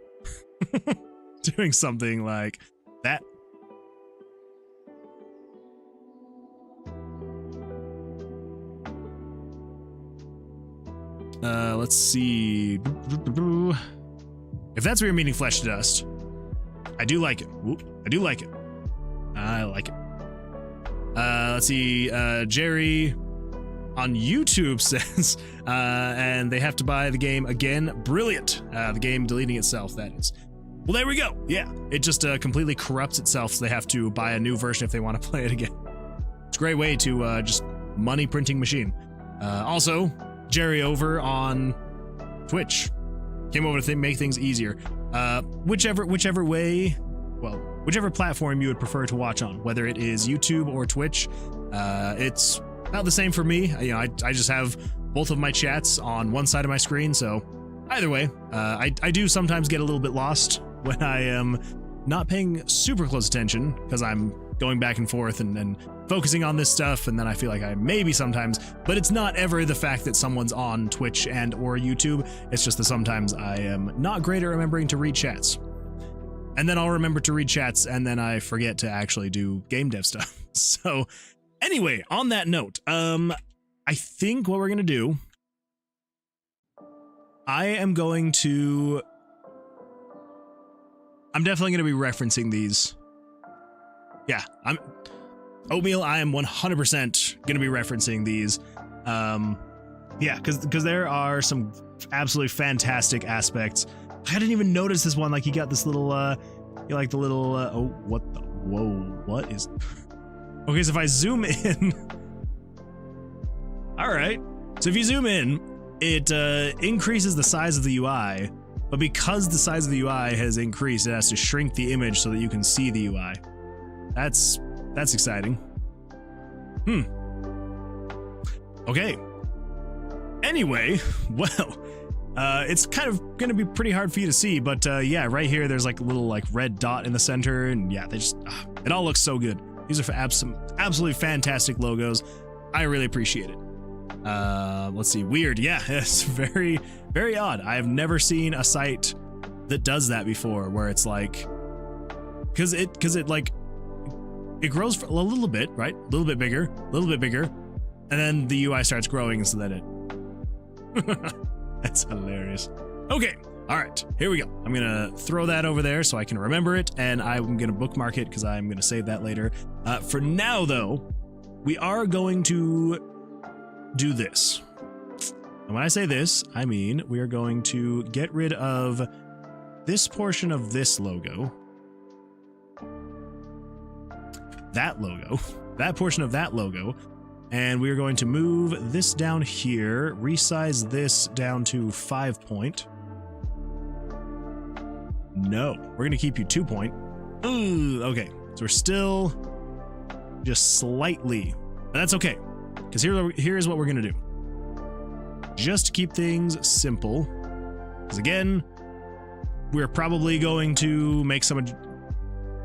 Speaker 1: Doing something like that. Let's see. If that's what you're meaning, flesh to dust, I do like it. I like it. Let's see. Jerry on YouTube says, and they have to buy the game again. Brilliant. The game deleting itself, that is. Well, there we go. Yeah, it just completely corrupts itself, so they have to buy a new version if they want to play it again. It's a great way to just money printing machine. Also, Jerry over on Twitch came over to make things easier. Whichever way, well, whichever platform you would prefer to watch on, whether it is YouTube or Twitch, it's about the same for me. You know, I just have both of my chats on one side of my screen, so either way, I do sometimes get a little bit lost when I am not paying super close attention because I'm going back and forth and focusing on this stuff, and then I feel like I maybe sometimes, but it's not ever the fact that someone's on Twitch and or YouTube. It's just that sometimes I am not great at remembering to read chats. And then I'll remember to read chats, and then I forget to actually do game dev stuff. So anyway, on that note, I think what we're going to do, I'm definitely going to be referencing these. Yeah, Oatmeal, I am 100% going to be referencing these. Yeah, because there are some absolutely fantastic aspects. I didn't even notice this one. Like, you got this little, like the little, oh, what the, whoa, what is, okay, so if I zoom in, all right, so if you zoom in, it increases the size of the UI, but because the size of the UI has increased, it has to shrink the image so that you can see the UI. That's exciting. Okay. Anyway, well, it's kind of going to be pretty hard for you to see, but yeah, right here, there's like a little like red dot in the center, and yeah, they just, it all looks so good. These are for absolutely fantastic logos. I really appreciate it. Let's see, weird. Yeah, it's very, very odd. I have never seen a site that does that before, where it's like, because it like, it grows for a little bit, right? A little bit bigger, and then the UI starts growing so that it, that's hilarious. Okay, all right, here we go. I'm gonna throw that over there so I can remember it, and I'm gonna bookmark it because I'm gonna save that later. For now, though, we are going to do this. And when I say this, I mean we are going to get rid of this portion of this logo, that logo, that portion of that logo, and we are going to move this down here, resize this down to 5 point. No, we're going to keep you 2 point. Ooh, okay, so we're still just slightly, and that's okay, Because here's what we're going to do. Just to keep things simple. Because again, we're probably going to make some...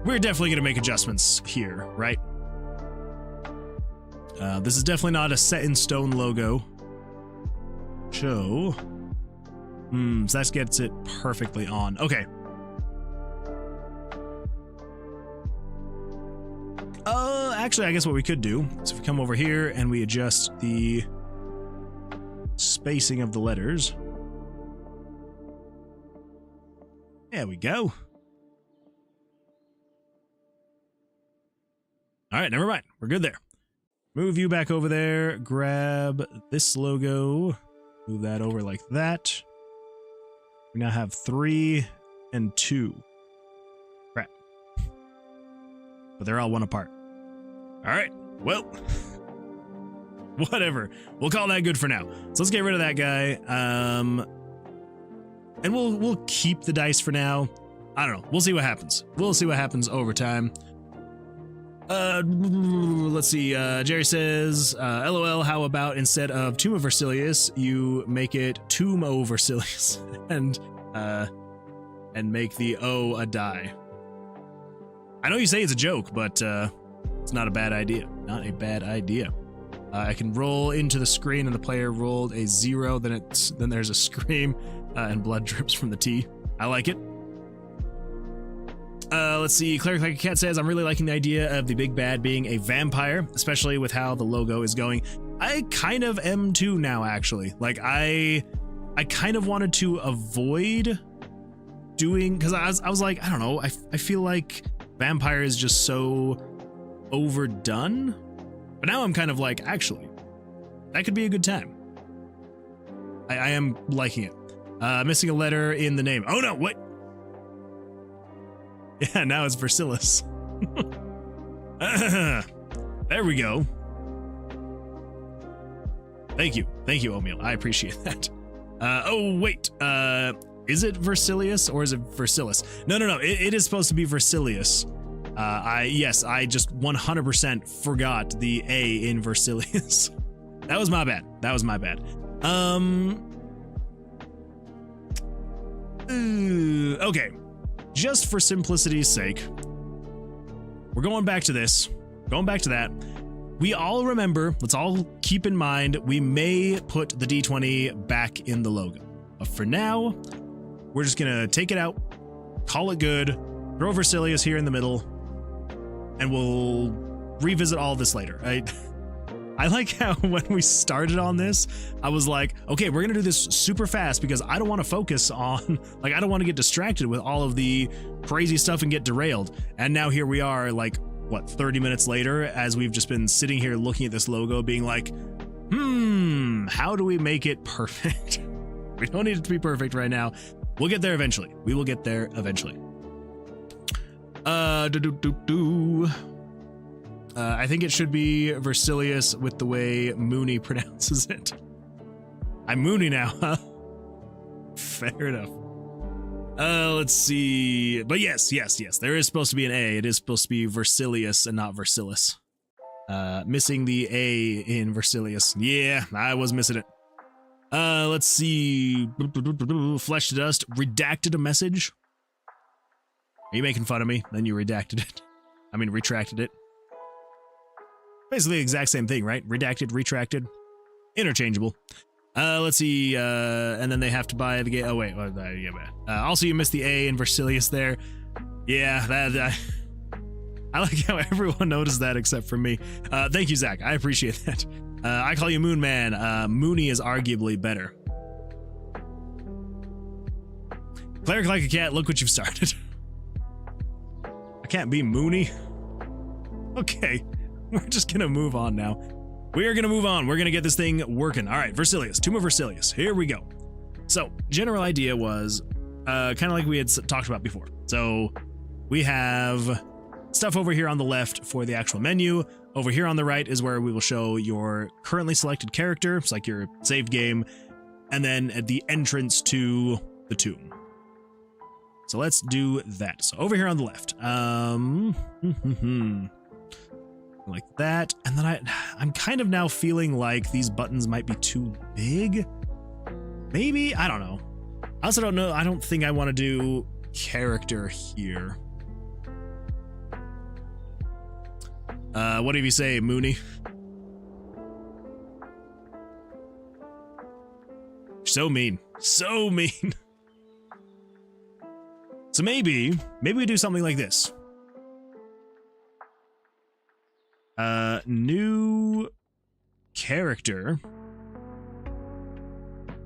Speaker 1: We're definitely going to make adjustments here, right? This is definitely not a set-in-stone logo. So that gets it perfectly on. Okay. Actually, I guess what we could do is if we come over here and we adjust the spacing of the letters. There we go. All right, never mind. We're good there. Move you back over there. Grab this logo. Move that over like that. We now have 3 and 2. Crap. But they're all one apart. All right, well, whatever. We'll call that good for now. So let's get rid of that guy. And we'll keep the dice for now. I don't know. We'll see what happens. We'll see what happens over time. Let's see. Jerry says, LOL, how about instead of Tomb of Versilius, you make it Tomb o' Versilius and make the O a die. I know you say it's a joke, but it's not a bad idea. Not a bad idea. I can roll into the screen and the player rolled a 0, then there's a scream and blood drips from the T. I like it. Let's see. Cleric Like a Cat says, I'm really liking the idea of the big bad being a vampire, especially with how the logo is going. I kind of am too now, actually. Like, I kind of wanted to avoid doing, because I was like, I don't know, I feel like vampire is just so overdone. But now I'm kind of like, actually, that could be a good time. I am liking it. Missing a letter in the name. Oh no, what? Yeah, now it's Versilis. There we go. Thank you, Oatmeal. I appreciate that. Oh wait, is it Versilius or is it Versilis? No, it is supposed to be Versilius. Yes, I just 100% forgot the A in Versilius. That was my bad. Okay. Just for simplicity's sake, we're going back to this, going back to that. We all remember, let's all keep in mind, we may put the D20 back in the logo. But for now, we're just gonna take it out, call it good, throw Versilius here in the middle, and we'll revisit all this later. I like how when we started on this, I was like, okay, we're gonna do this super fast because I don't want to focus on, like, I don't want to get distracted with all of the crazy stuff and get derailed. And now here we are, like, what, 30 minutes later, as we've just been sitting here looking at this logo being like, how do we make it perfect? We don't need it to be perfect right now. We'll get there eventually. We will get there eventually. I think it should be Versilius with the way Mooney pronounces it. I'm Mooney now, huh? Fair enough. Let's see. But yes. There is supposed to be an A. It is supposed to be Versilius and not Versilis. Missing the A in Versilius. Yeah, I was missing it. Let's see. Flesh to Dust redacted a message. Are you making fun of me? Then you redacted it. I mean, retracted it. Basically the exact same thing, right? Redacted, retracted, interchangeable. Let's see, and then they have to buy the game. Oh wait, also you missed the A in Versilius there. Yeah, I like how everyone noticed that except for me. Thank you, Zach. I appreciate that. I call you Moon Man. Mooney is arguably better. Cleric Like a Cat, look what you've started. I can't be Mooney. Okay. We're just gonna move on now. We are gonna move on. We're gonna get this thing working. All right, Versilius, Tomb of Versilius. Here we go. So, general idea was kind of like we had talked about before. So, we have stuff over here on the left for the actual menu. Over here on the right is where we will show your currently selected character. It's like your saved game. And then at the entrance to the tomb. So let's do that. So over here on the left. like that. And then I'm kind of now feeling like these buttons might be too big. Maybe, I don't know. I also don't know. I don't think I want to do character here. What do you say, Mooney? So mean. So mean. So maybe we do something like this. New character.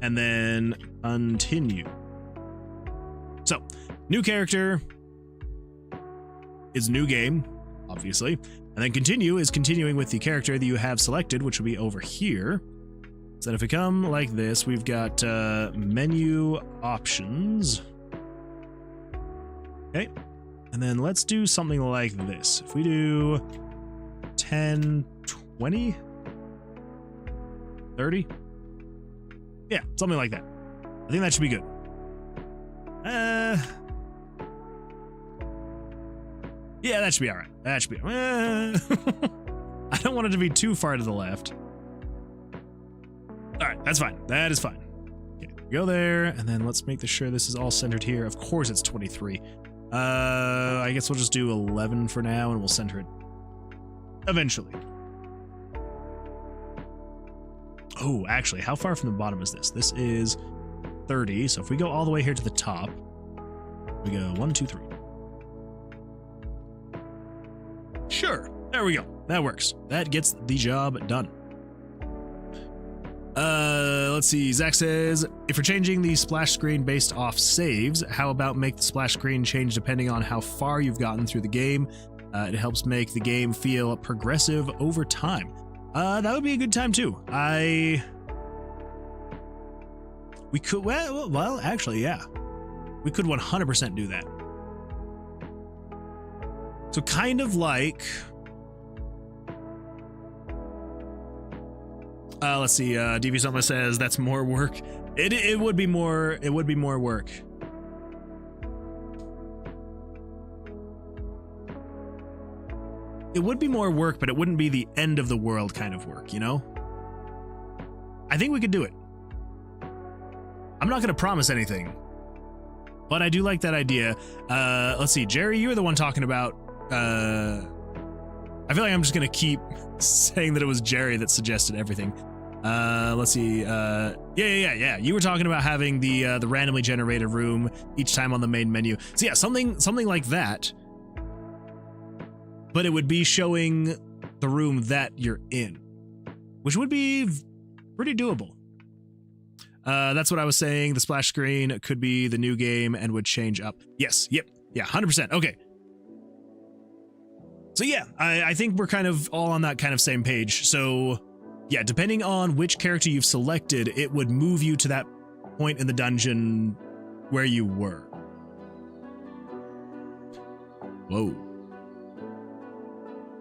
Speaker 1: And then continue. So, new character is new game, obviously. And then continue is continuing with the character that you have selected, which will be over here. So if we come like this, we've got menu options. Okay. And then let's do something like this. If we do 10, 20, 30. Yeah, something like that. I think that should be good. Yeah, that should be all right. That should be. I don't want it to be too far to the left. All right, that's fine. That is fine. Okay, go there, and then let's make sure this is all centered here. Of course, it's 23. I guess we'll just do 11 for now, and we'll center it eventually. Oh, actually, how far from the bottom is this? This is 30. So if we go all the way here to the top, we go 1, 2, 3. Sure. There we go. That works. That gets the job done. Let's see. Zach says, if you're changing the splash screen based off saves, how about make the splash screen change depending on how far you've gotten through the game? It helps make the game feel progressive over time. That would be a good time too. We could, well, actually, yeah. We could 100% do that. So kind of like, let's see, DV Soma says that's more work. It would be more work. It would be more work, but it wouldn't be the end of the world kind of work, you know? I think we could do it. I'm not going to promise anything, but I do like that idea. Let's see, Jerry, you were the one talking about, I feel like I'm just going to keep saying that it was Jerry that suggested everything. Let's see, yeah. You were talking about having the randomly generated room each time on the main menu. So yeah, something like that. But it would be showing the room that you're in, which would be pretty doable. That's what I was saying. The splash screen could be the new game and would change up. Yes, yep, yeah, 100%. Okay. So yeah, I think we're kind of all on that kind of same page. So yeah, depending on which character you've selected, it would move you to that point in the dungeon where you were. Whoa.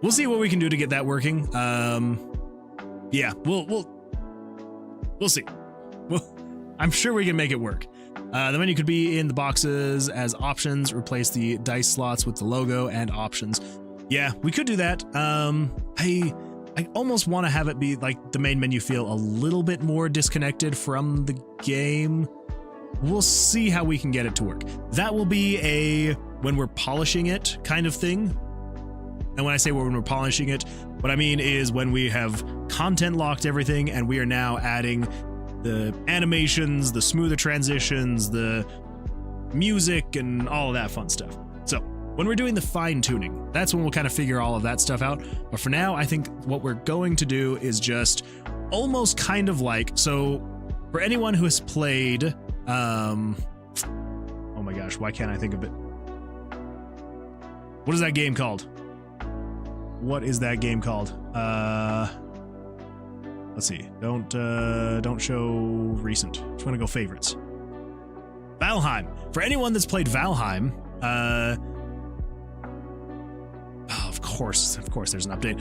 Speaker 1: We'll see what we can do to get that working. Yeah, we'll see. Well, I'm sure we can make it work. The menu could be in the boxes as options, replace the dice slots with the logo and options. Yeah, we could do that. I almost want to have it be like the main menu feel a little bit more disconnected from the game. We'll see how we can get it to work. That will be a when we're polishing it kind of thing. And when I say when we're polishing it, what I mean is when we have content locked everything and we are now adding the animations, the smoother transitions, the music, and all of that fun stuff. So when we're doing the fine tuning, that's when we'll kind of figure all of that stuff out. But for now, I think what we're going to do is just almost kind of like, so for anyone who has played, oh my gosh, why can't I think of it? What is that game called? What is that game called? Let's see. Don't show recent. Just want to go favorites. Valheim. For anyone that's played Valheim, of course there's an update.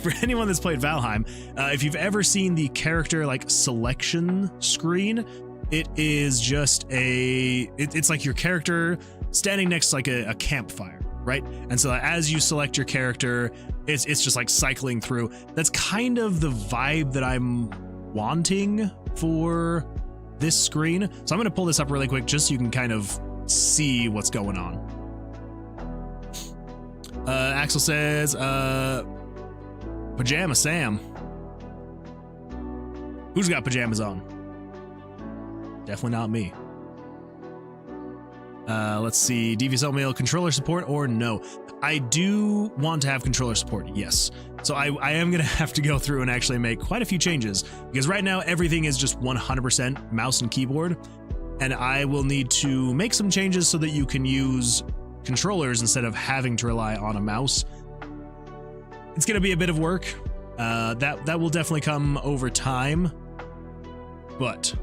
Speaker 1: For anyone that's played Valheim, if you've ever seen the character like selection screen, it is just it's like your character standing next to like a campfire. right? And so as you select your character, it's just like cycling through. That's kind of the vibe that I'm wanting for this screen. So I'm going to pull this up really quick just so you can kind of see what's going on. Axel says, Pajama Sam. Who's got pajamas on? Definitely not me. Let's see. Devious Oatmeal, controller support or no? I do want to have controller support, yes. So I am going to have to go through and actually make quite a few changes, because right now everything is just 100% mouse and keyboard, and I will need to make some changes so that you can use controllers instead of having to rely on a mouse. It's going to be a bit of work. That will definitely come over time, but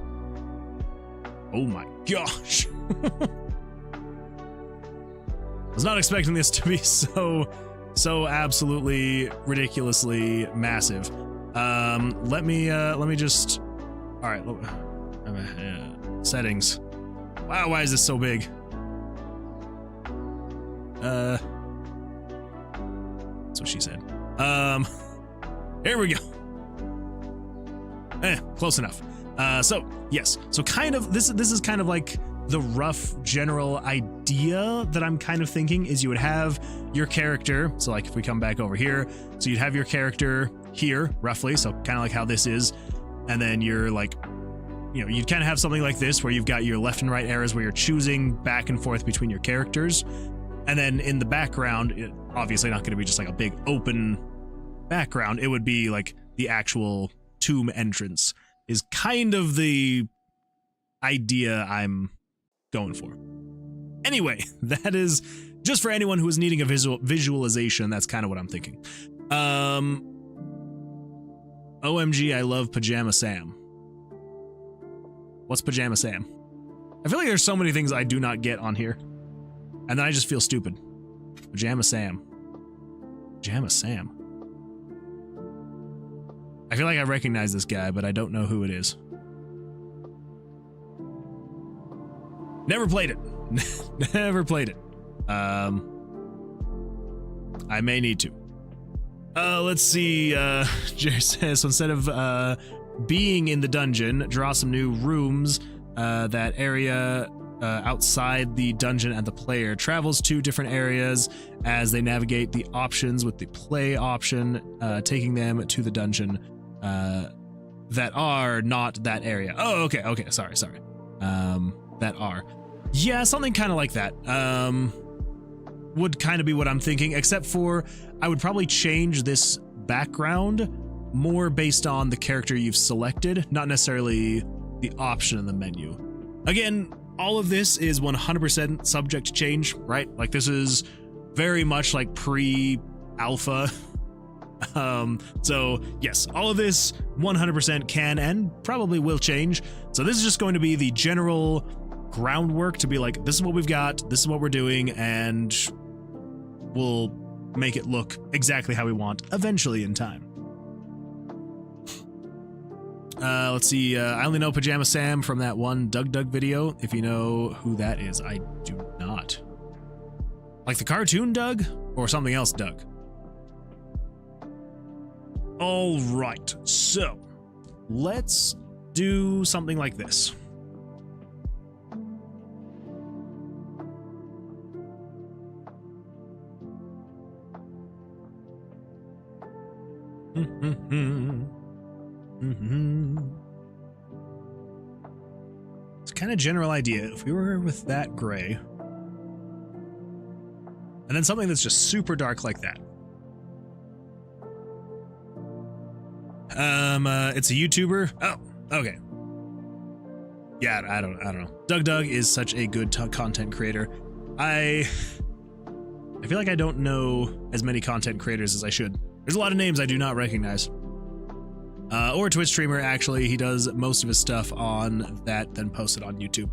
Speaker 1: oh my gosh. I was not expecting this to be so absolutely ridiculously massive. Let me just, all right, settings. Wow, why is this so big? That's what she said. Here we go. Close enough. So yes, so kind of this is kind of like the rough general idea that I'm kind of thinking is you would have your character. So like if we come back over here, so you'd have your character here roughly. So kind of like how this is. And then you're like, you know, you'd kind of have something like this where you've got your left and right arrows where you're choosing back and forth between your characters. And then in the background, it, obviously not going to be just like a big open background. It would be like the actual tomb entrance is kind of the idea I'm going for. Anyway, that is just for anyone who is needing a visualization. That's kind of what I'm thinking. OMG, I love Pajama Sam. What's Pajama Sam? I feel like there's so many things I do not get on here, and then I just feel stupid. Pajama Sam. Pajama Sam. I feel like I recognize this guy, but I don't know who it is. Never played it. Never played it. I may need to. Let's see. Jerry says, so instead of being in the dungeon, draw some new rooms. That area outside the dungeon and the player travels to different areas as they navigate the options with the play option, taking them to the dungeon that are not that area. Oh, okay. Okay. Sorry. That are. Yeah, something kind of like that. Would kind of be what I'm thinking, except for I would probably change this background more based on the character you've selected, not necessarily the option in the menu. Again, all of this is 100% subject to change, right? Like this is very much like pre-alpha. So yes, all of this 100% can and probably will change. So this is just going to be the general groundwork to be like, this is what we've got, this is what we're doing, and we'll make it look exactly how we want eventually in time. Let's see. I only know Pajama Sam from that one Doug video. If you know who that is, I do not. Like the cartoon Doug or something else Doug? All right, so let's do something like this. It's kind of general idea. If we were with that gray, and then something that's just super dark like that. It's a YouTuber. Oh, okay. Yeah, I don't know. Doug is such a good content creator. I feel like I don't know as many content creators as I should. There's a lot of names I do not recognize. Or a Twitch streamer, actually. He does most of his stuff on that, then posts it on YouTube.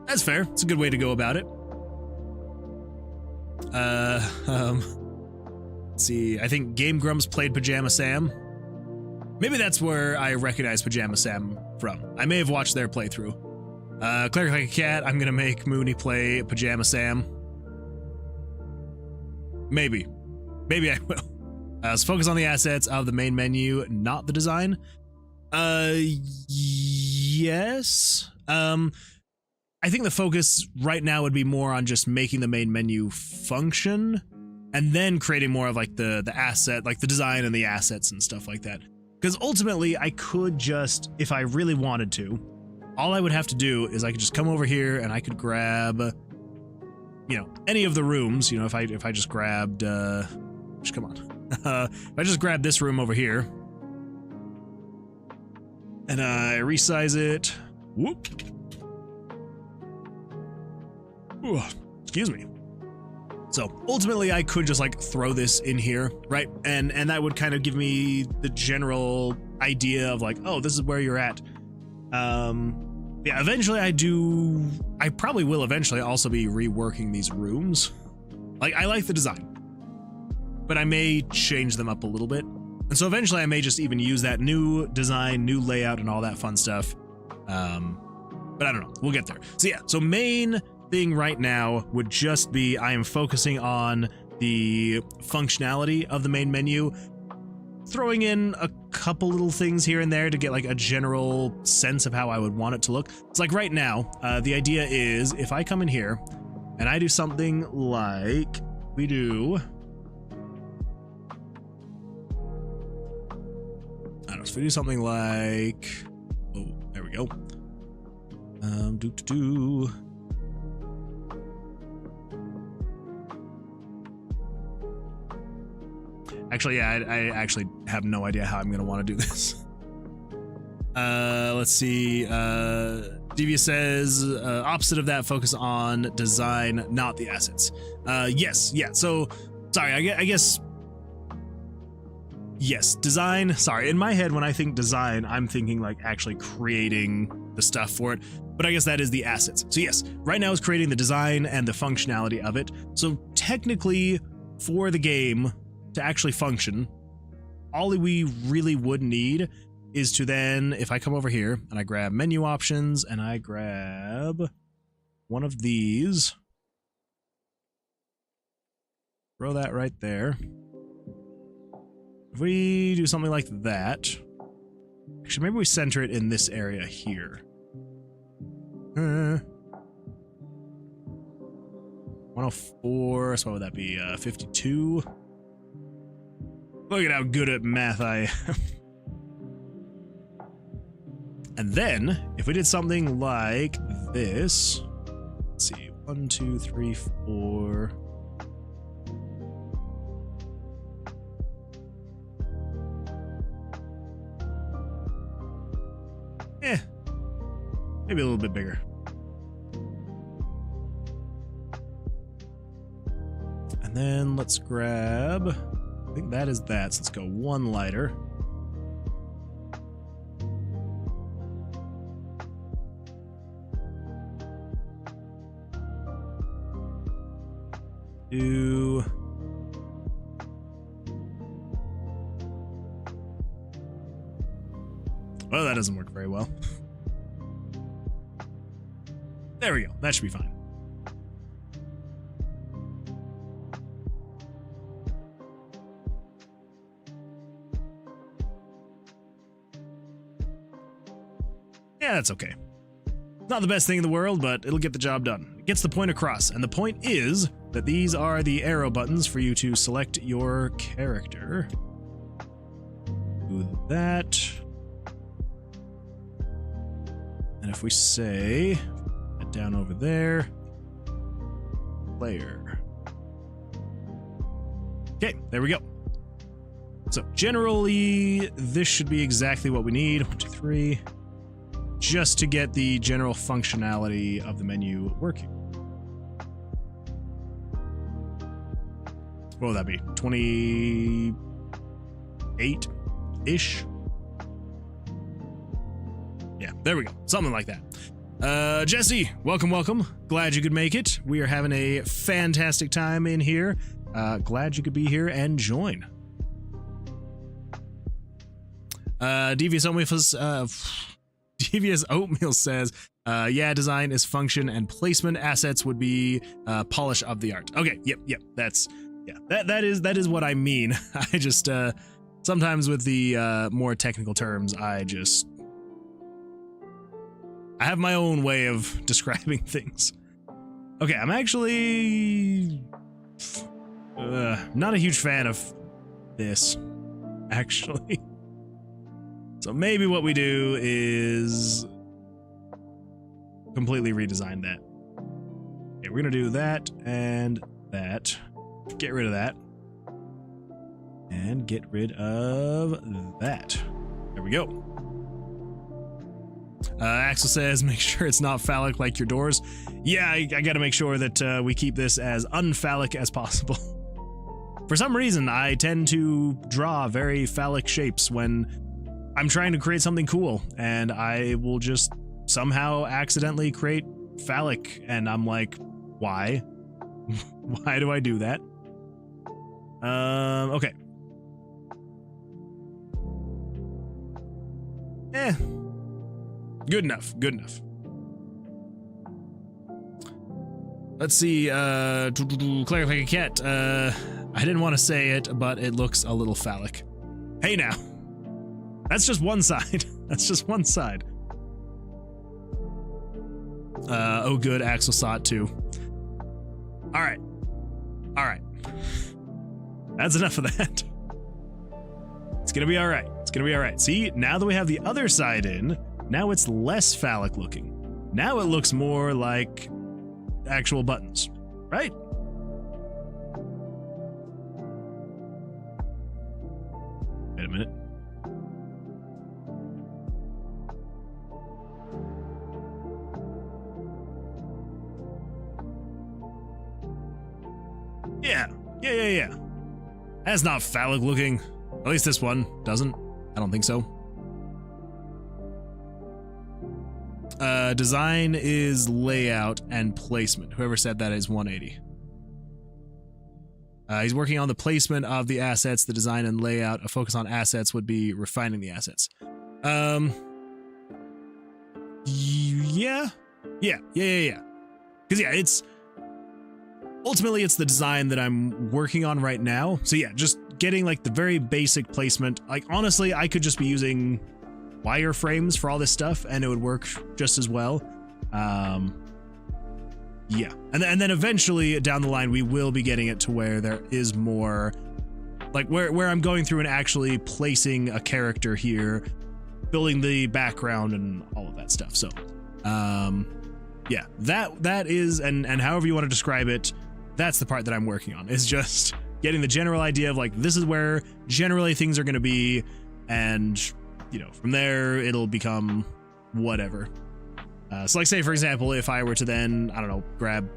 Speaker 1: That's fair. It's a good way to go about it. Let's see. I think Game Grumps played Pajama Sam. Maybe that's where I recognize Pajama Sam from. I may have watched their playthrough. Cleric Like a Cat, I'm gonna make Mooney play Pajama Sam. Maybe I will. So focus on the assets of the main menu, not the design. Yes. I think the focus right now would be more on just making the main menu function, and then creating more of like the asset, like the design and the assets and stuff like that. Because ultimately, I could just, if I really wanted to, all I would have to do is I could just come over here and I could grab, you know, any of the rooms. You know, if I just grabbed, just come on. If I just grab this room over here and I resize it, whoop. Ooh, excuse me. So ultimately I could just like throw this in here, right? And that would kind of give me the general idea of like, oh, this is where you're at. Yeah, eventually I probably will eventually also be reworking these rooms. Like, I like the design, but I may change them up a little bit. And so eventually I may just even use that new design, new layout, and all that fun stuff. But I don't know, we'll get there. So yeah, so main thing right now would just be I am focusing on the functionality of the main menu, throwing in a couple little things here and there to get like a general sense of how I would want it to look. It's like right now, the idea is if I come in here and I do something like we do, I don't know, so if we do something like, oh, there we go. Actually, yeah, I actually have no idea how I'm going to want to do this. Let's see. Devious says, opposite of that, focus on design, not the assets. Yes, yeah, so, sorry, I guess, yes, design, sorry, in my head, when I think design, I'm thinking like actually creating the stuff for it, but I guess that is the assets. So yes, right now is creating the design and the functionality of it. So technically, for the game to actually function, all we really would need is to then, if I come over here and I grab menu options and I grab one of these, throw that right there. If we do something like that, actually maybe we center it in this area here. 104, so what would that be, 52? Look at how good at math I am. And then, if we did something like this, let's see, 1, 2, 3, 4. Maybe a little bit bigger. And then let's grab, I think that is that, so let's go one lighter. Do well, that doesn't work very well. There we go. That should be fine. Yeah, that's okay. Not the best thing in the world, but it'll get the job done. It gets the point across, and the point is that these are the arrow buttons for you to select your character. Do that. And if we say, head down over there, player. Okay, there we go. So generally, this should be exactly what we need. 1, 2, 3. Just to get the general functionality of the menu working. What would that be? 28-ish? Yeah, there we go. Something like that. Jesse, welcome, welcome. Glad you could make it. We are having a fantastic time in here. Glad you could be here and join. Devious Oatmeal says, yeah, design is function and placement. Assets would be polish of the art. Okay, yep, that's Yeah, that is what I mean. I just sometimes with the more technical terms, I have my own way of describing things. Okay, I'm actually not a huge fan of this, actually. So maybe what we do is completely redesign that. Okay, we're gonna do that and that. Get rid of that. And get rid of that. There we go. Axel says, make sure it's not phallic like your doors. Yeah, I gotta make sure that we keep this as unphallic as possible. For some reason, I tend to draw very phallic shapes when I'm trying to create something cool, and I will just somehow accidentally create phallic, and I'm like, why? Why do I do that? Okay. Good enough, good enough. Let's see, clarify a cat. I didn't want to say it, but it looks a little phallic. Hey now. That's just one side. That's just one side. Oh good, Axel saw it too. Alright. Alright. That's enough of that. It's gonna be alright. It's gonna be alright. See, now that we have the other side in, now it's less phallic looking. Now it looks more like actual buttons, right? Wait a minute. Yeah. That's not phallic looking. At least this one doesn't. I don't think so. Design is layout and placement. Whoever said that is 180. He's working on the placement of the assets, the design and layout. A focus on assets would be refining the assets. Yeah. Because yeah, it's ultimately it's the design that I'm working on right now. So yeah, just getting like the very basic placement. Like honestly, I could just be using wireframes for all this stuff and it would work just as well. Yeah, and then eventually down the line we will be getting it to where there is more like where I'm going through and actually placing a character here, building the background and all of that stuff. So yeah, that is and however you want to describe it, that's the part that I'm working on, is just getting the general idea of like this is where generally things are going to be, and you know, from there it'll become whatever. So like say for example, if I were to then, I don't know, grab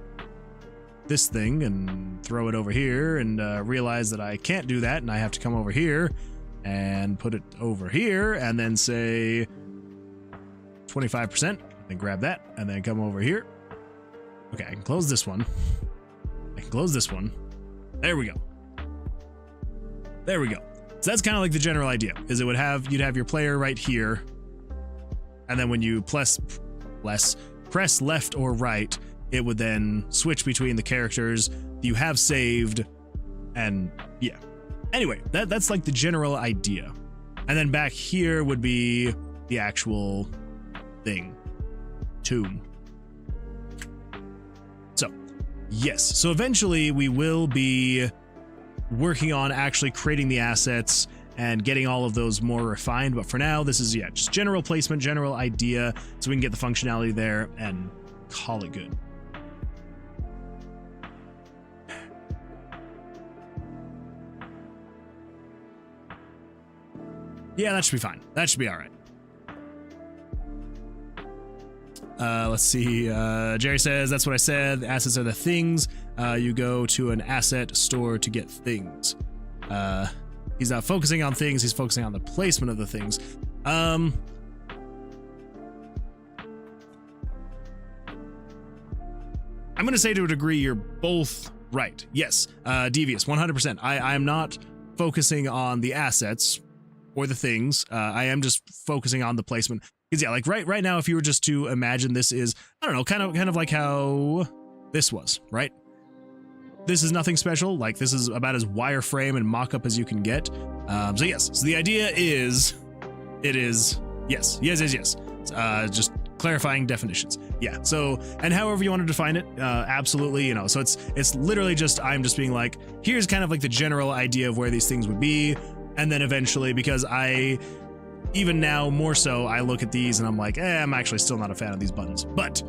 Speaker 1: this thing and throw it over here and realize that I can't do that and I have to come over here and put it over here and then say 25%, then grab that and then come over here. Okay, I can close this one. I can close this one. There we go. There we go. So that's kind of like the general idea, is you'd have your player right here, and then when you press left or right, it would then switch between the characters you have saved, and yeah. Anyway, that's like the general idea. And then back here would be the actual thing. Tomb. So, yes. So eventually we will be working on actually creating the assets and getting all of those more refined, but for now this is just general placement, general idea, so we can get the functionality there and call it good. Yeah, that should be fine. That should be all right. Let's see. Jerry says, that's what I said. The assets are the things. You go to an asset store to get things. He's not focusing on things. He's focusing on the placement of the things. I'm going to say to a degree, you're both right. Yes. Devious, 100%. I'm not focusing on the assets or the things. I am just focusing on the placement. Because yeah, like right now, if you were just to imagine this is, I don't know, kind of like how this was, right? this is nothing special. Like, this is about as wireframe and mock-up as you can get. So yes, so the idea is, yes. Just clarifying definitions. Yeah, so, and however you want to define it, absolutely, you know, so it's literally just, I'm just being like, here's kind of like the general idea of where these things would be, and then eventually, because even now more so, I look at these and I'm like, I'm actually still not a fan of these buttons, but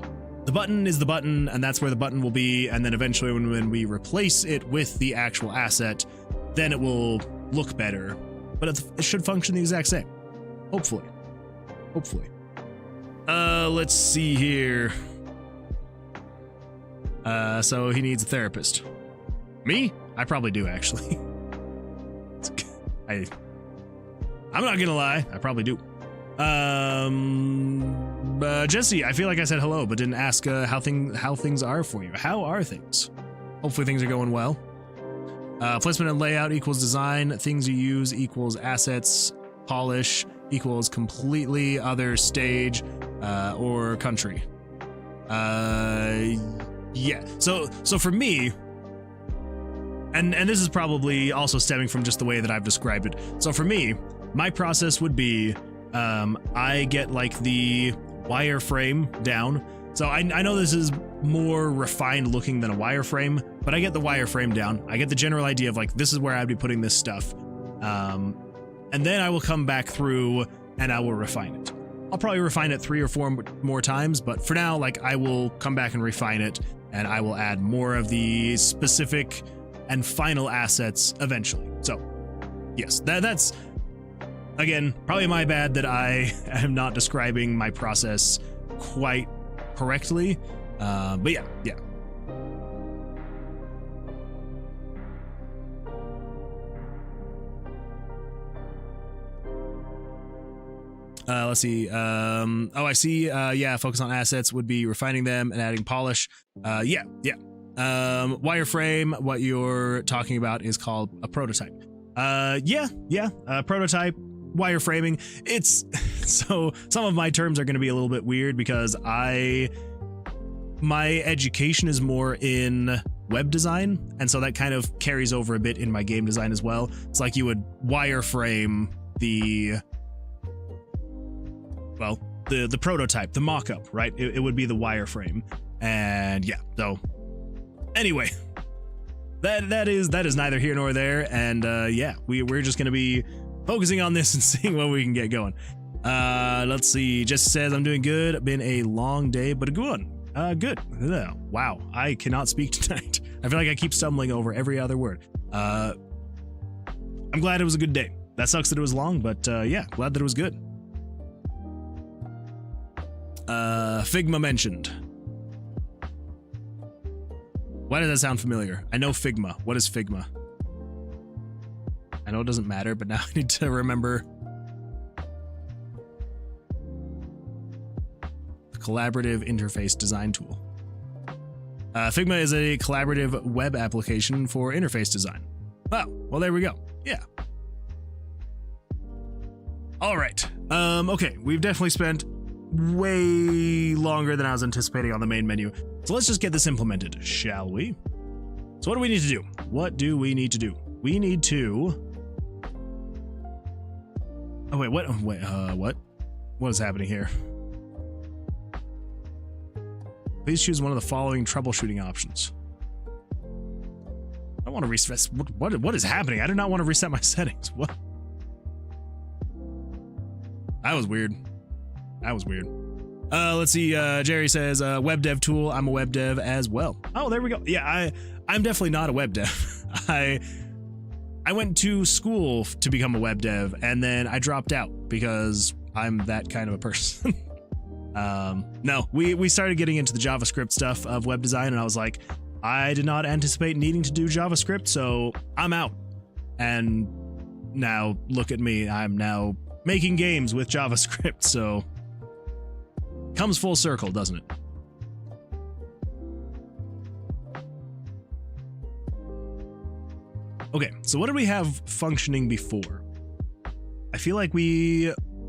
Speaker 1: the button is the button, and that's where the button will be, and then eventually when we replace it with the actual asset, then it will look better, but it should function the exact same. Hopefully. Let's see here. So he needs a therapist. Me? I probably do, actually. I'm not gonna lie, I probably do. Jesse, I feel like I said hello, but didn't ask how things are for you. How are things? Hopefully things are going well. Placement and layout equals design. Things you use equals assets. Polish equals completely other stage or country. Yeah. So for me, and this is probably also stemming from just the way that I've described it. So for me, my process would be, I get like the wireframe down. So I know this is more refined looking than a wireframe, but I get the wireframe down. I get the general idea of like, this is where I'd be putting this stuff. And then I will come back through and I will refine it. I'll probably refine it 3 or 4 more times, but for now, like, I will come back and refine it, and I will add more of the specific and final assets eventually. So yes, that's, again, probably my bad that I am not describing my process quite correctly. But yeah. Let's see. Oh, I see. Yeah, focus on assets would be refining them and adding polish. Yeah. Wireframe, what you're talking about is called a prototype. Prototype, wireframing. It's so some of my terms are going to be a little bit weird because my education is more in web design, and so that kind of carries over a bit in my game design as well. It's like you would wireframe the prototype, the mock-up, right? It would be the wireframe. And yeah, so anyway, that is neither here nor there. And yeah, we're just gonna be focusing on this and seeing what we can get going. Let's see. Jesse says, I'm doing good. Been a long day, but a good one. Good. Wow, I cannot speak tonight. I feel like I keep stumbling over every other word. I'm glad it was a good day. That sucks that it was long, but yeah, glad that it was good. Figma mentioned. Why does that sound familiar? I know Figma. What is Figma? I know it doesn't matter, but now I need to remember. The collaborative interface design tool. Figma is a collaborative web application for interface design. Oh, well, there we go. Yeah. All right. Okay, we've definitely spent way longer than I was anticipating on the main menu. So let's just get this implemented, shall we? So what do we need to do? What do we need to do? We need to... Oh, wait, what? What? What is happening here? Please choose one of the following troubleshooting options. I don't want to reset. What is happening? I do not want to reset my settings. What? That was weird. That was weird. Let's see. Jerry says, web dev tool. I'm a web dev as well. Oh, there we go. Yeah, I'm definitely not a web dev. I went to school to become a web dev, and then I dropped out because I'm that kind of a person. No, we started getting into the JavaScript stuff of web design, and I was like, I did not anticipate needing to do JavaScript, so I'm out. And now look at me. I'm now making games with JavaScript, so comes full circle, doesn't it? Okay, so what did we have functioning before? I feel like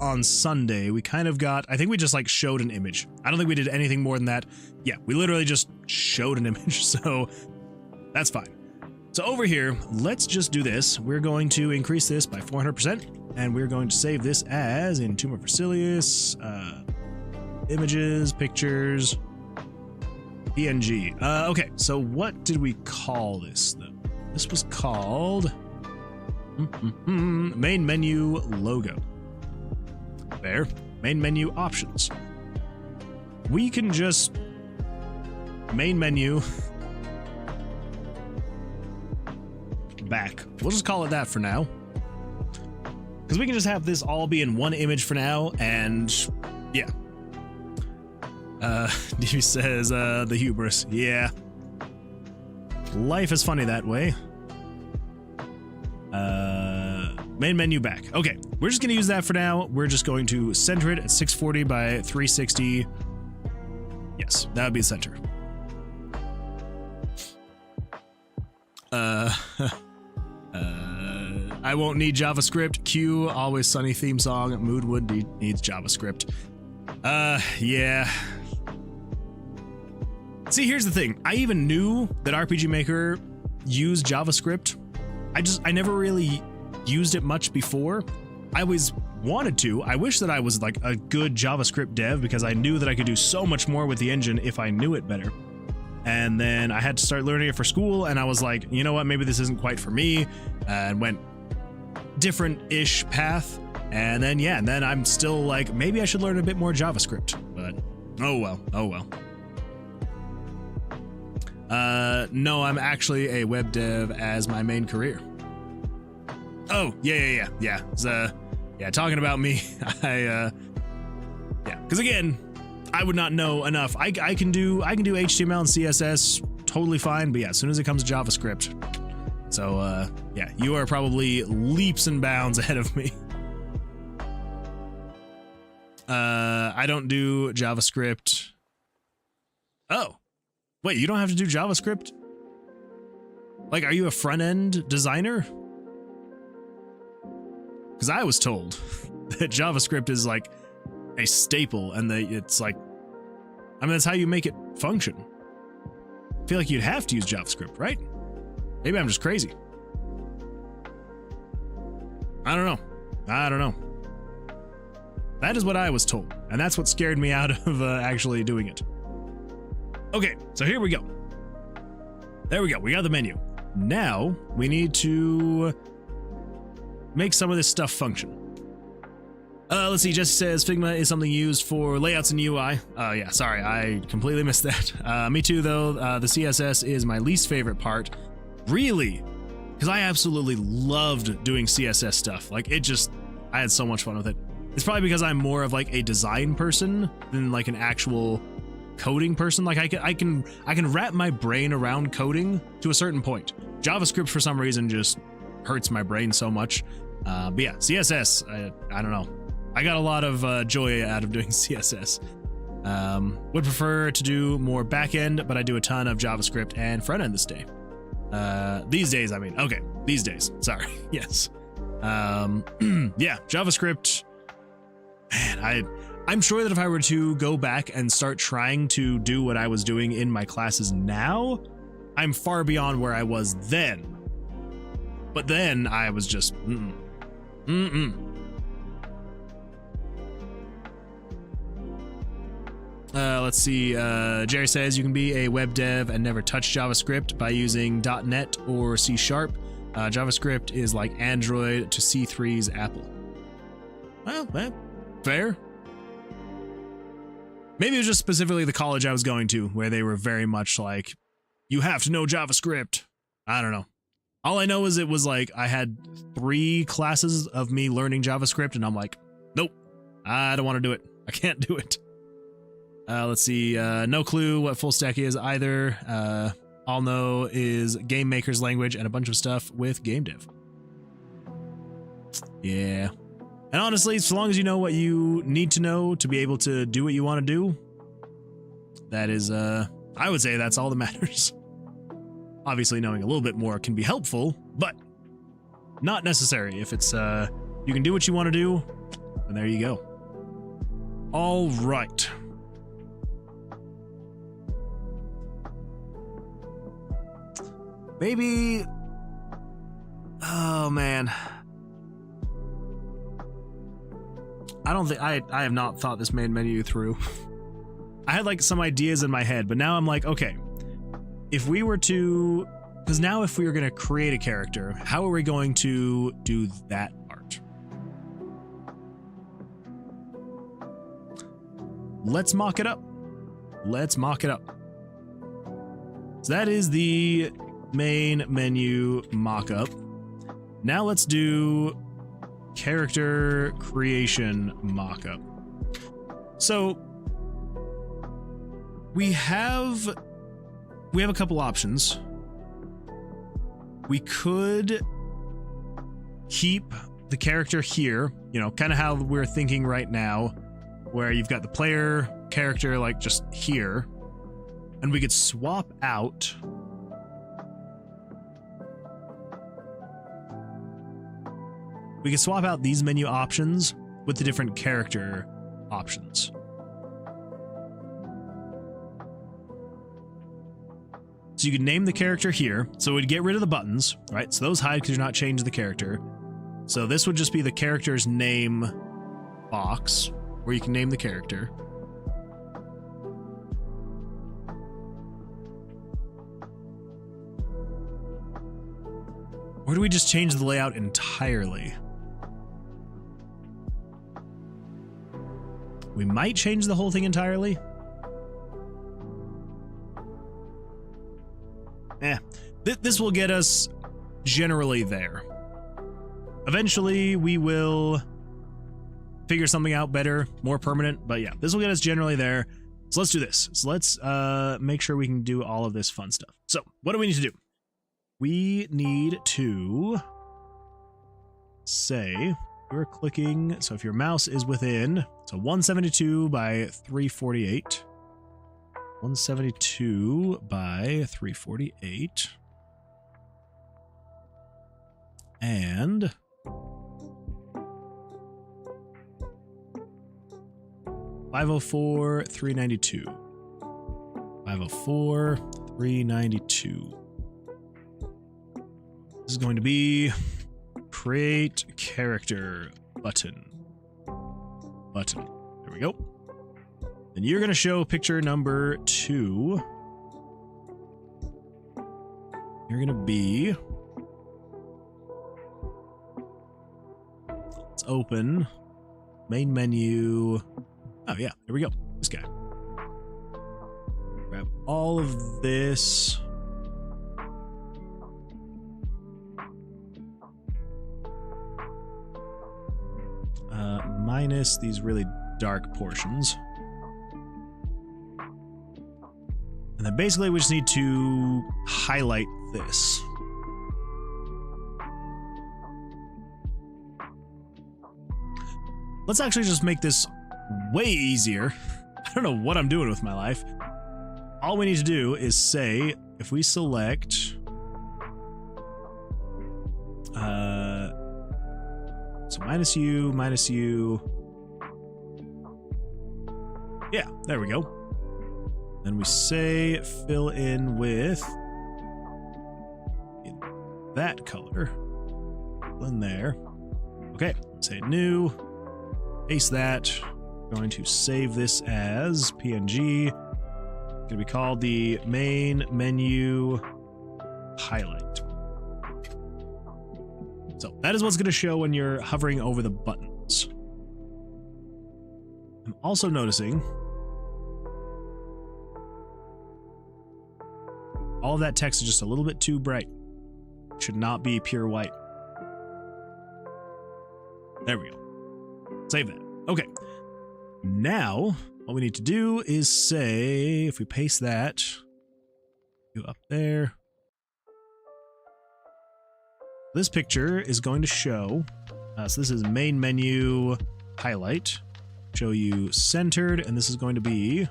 Speaker 1: on Sunday, we kind of got, I think we just like showed an image. I don't think we did anything more than that. Yeah, we literally just showed an image, so that's fine. So over here, let's just do this. We're going to increase this by 400%, and we're going to save this as in Tomb of Versilius, images, pictures, PNG. Okay, so what did we call this though? This was called main menu logo. There, main menu options. We can just main menu back. We'll just call it that for now, because we can just have this all be in one image for now. And yeah, he says the hubris. Yeah, life is funny that way. Main menu back. Okay, we're just gonna use that for now. We're just going to center it at 640 by 360. Yes, that would be the center. I won't need JavaScript. Q, Always Sunny theme song. Moodwood needs JavaScript. Yeah. See, here's the thing. I even knew that RPG Maker used JavaScript. I never really used it much before. I always wanted to. I wish that I was like a good JavaScript dev, because I knew that I could do so much more with the engine if I knew it better. And then I had to start learning it for school, and I was like, you know what, maybe this isn't quite for me, and went different-ish path. And then, yeah, and then I'm still like, maybe I should learn a bit more JavaScript, but oh well, oh well. No, I'm actually a web dev as my main career. Oh, yeah. Yeah, talking about me, yeah, because again, I would not know enough. I can do HTML and CSS totally fine, but yeah, as soon as it comes to JavaScript, so yeah, you are probably leaps and bounds ahead of me. I don't do JavaScript. Oh, wait, you don't have to do JavaScript? Like, are you a front-end designer? Because I was told that JavaScript is like a staple, and that it's like, I mean, that's how you make it function. I feel like you'd have to use JavaScript, right? Maybe I'm just crazy. I don't know. That is what I was told, and that's what scared me out of actually doing it. Okay, so here we go. There we go. We got the menu. Now we need to make some of this stuff function. Let's see, Jesse says Figma is something used for layouts and UI. Yeah, sorry, I completely missed that. Me too, though. The CSS is my least favorite part. Really? Because I absolutely loved doing CSS stuff. Like, I had so much fun with it. It's probably because I'm more of like a design person than like an actual coding person. Like, I can wrap my brain around coding to a certain point. JavaScript, for some reason, just hurts my brain so much. But yeah, CSS, I don't know. I got a lot of joy out of doing CSS. Would prefer to do more back-end, but I do a ton of JavaScript and front-end this day. These days, I mean. Okay, these days. Sorry. Yes. Yeah, JavaScript. Man, I'm sure that if I were to go back and start trying to do what I was doing in my classes now, I'm far beyond where I was then. But then I was just, let's see, Jerry says you can be a web dev and never touch JavaScript by using .NET or C#. JavaScript is like Android to C3's Apple. Well, fair. Maybe it was just specifically the college I was going to, where they were very much like, you have to know JavaScript. I don't know. All I know is it was like, I had 3 classes of me learning JavaScript, and I'm like, nope, I don't want to do it. I can't do it. Let's see, no clue what full stack is either. All know is game maker's language and a bunch of stuff with game dev. Yeah. And honestly, so long as you know what you need to know to be able to do what you want to do, that is, I would say that's all that matters. Obviously, knowing a little bit more can be helpful, but not necessary. If it's, you can do what you want to do, and there you go. All right. Maybe Oh man. I don't think I have not thought this main menu through. I had like some ideas in my head, but now I'm like, okay, if we were to, because now if we were going to create a character, how are we going to do that part? Let's mock it up. Let's mock it up. So that is the main menu mock-up. Now let's do character creation mock-up. So we have a couple options. We could keep the character here, you know, kind of how we're thinking right now, where you've got the player character like just here, and we could swap out these menu options with the different character options. So you can name the character here. So we'd get rid of the buttons, right? So those hide because you're not changing the character. So this would just be the character's name box where you can name the character. Or do we just change the layout entirely? We might change the whole thing entirely. This will get us generally there. Eventually, we will figure something out better, more permanent, but yeah, this will get us generally there. So let's do this. So let's make sure we can do all of this fun stuff. So what do we need to do? We need to say we're clicking. So if your mouse is within, so 172 by 348. 172 by 348. And 504, 392. 504, 392. This is going to be create character button. There we go. And you're going to show picture number 2. You're going to be, let's open main menu. Oh yeah, here we go. This guy. Grab all of this. Minus these really dark portions. And then basically we just need to highlight this. Let's actually just make this way easier. I don't know what I'm doing with my life. All we need to do is say, if we select so minus you. Yeah, there we go. Then we say fill in with that color. Fill in there. Okay, say new. Paste that. We're going to save this as PNG. It's going to be called the main menu highlight. So that is what's going to show when you're hovering over the buttons. I'm also noticing all of that text is just a little bit too bright. It should not be pure white. There we go. Save that. Okay. Now, what we need to do is say, if we paste that, go up there. This picture is going to show, so this is main menu highlight, show you centered, and this is going to be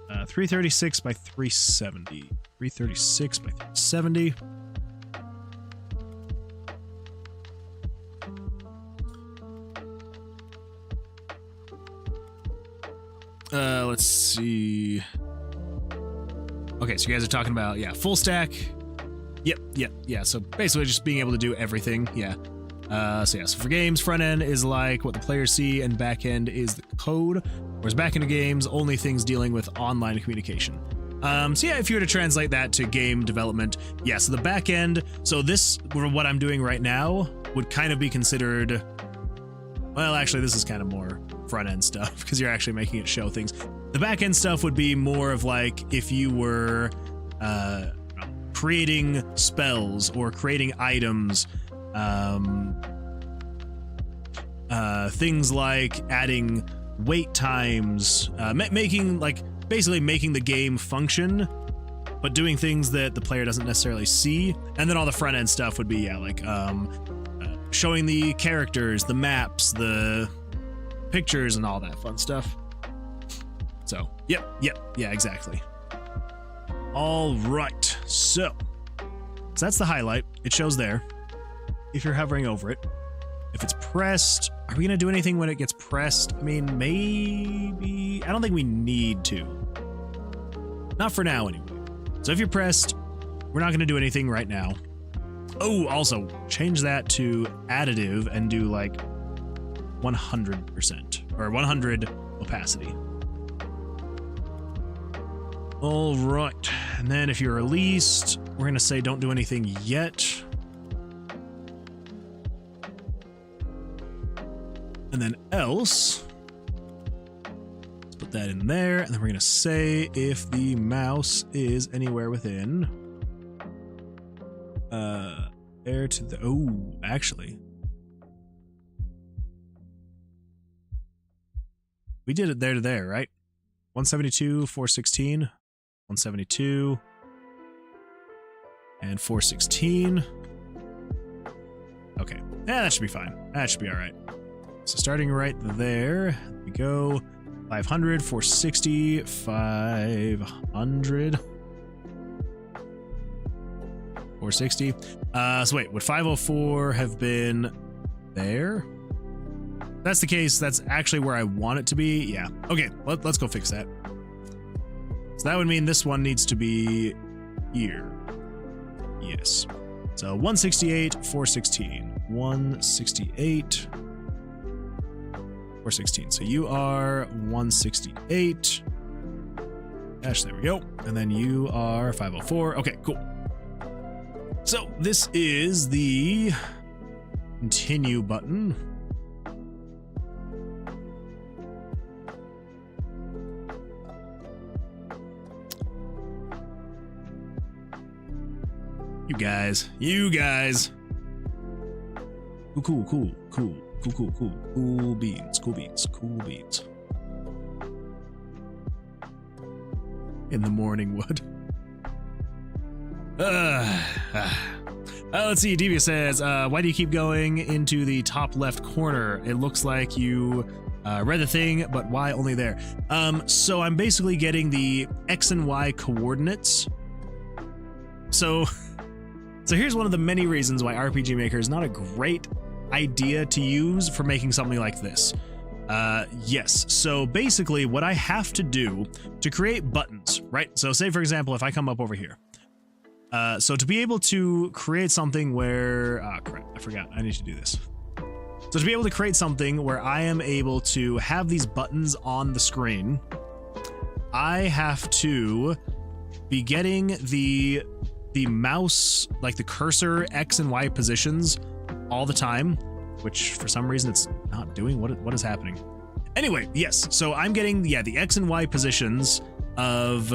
Speaker 1: 336 by 370. 336 by 370. Let's see. Okay, so you guys are talking about, yeah, full stack. Yeah. So basically just being able to do everything. Yeah. So for games, front end is like what the players see, and back end is the code. Whereas back end of games, only things dealing with online communication. So yeah, if you were to translate that to game development, yeah, so the back end, so this, what I'm doing right now, would kind of be considered, well, actually, this is kind of more front end stuff, because you're actually making it show things. The back end stuff would be more of like if you were creating spells or creating items, things like adding wait times, making like basically making the game function, but doing things that the player doesn't necessarily see. And then all the front end stuff would be, yeah, like showing the characters, the maps, the pictures, and all that fun stuff. So, yep, yeah, exactly. All right, so that's the highlight. It shows there if you're hovering over it. If it's pressed, are we gonna do anything when it gets pressed? I mean, maybe. I don't think we need to. Not for now, anyway. So if you're pressed, we're not gonna do anything right now. Oh, also, change that to additive and do like 100% or 100 opacity. All right, and then if you're released, we're gonna say don't do anything yet. And then else, let's put that in there, and then we're gonna say if the mouse is anywhere within there to the, oh, actually we did it there to there, right? 172, 416, 172, and 416. Okay, yeah, that should be fine. That should be all right. So starting right there, we go 500, 460, 500, 460. So wait, would 504 have been there? If that's the case, that's actually where I want it to be. Yeah. Okay, let's go fix that. So that would mean this one needs to be here. Yes. So 168, 416, 168. 416. So you are 168. Dash, there we go. And then you are 504. Okay, cool. So this is the continue button. You guys. Cool. Cool beans. In the morning wood. Let's see. Devious says, why do you keep going into the top left corner? It looks like you read the thing, but why only there? So I'm basically getting the X and Y coordinates. So here's one of the many reasons why RPG Maker is not a great idea to use for making something like this. Yes, so basically what I have to do to create buttons, right? So say for example, if I come up over here, so to be able to create something where, crap, I forgot, I need to do this. So to be able to create something where I am able to have these buttons on the screen, I have to be getting the mouse, like the cursor X and Y positions all the time, which for some reason it's not doing. What is happening? Anyway, yes, so I'm getting, yeah, the X and Y positions of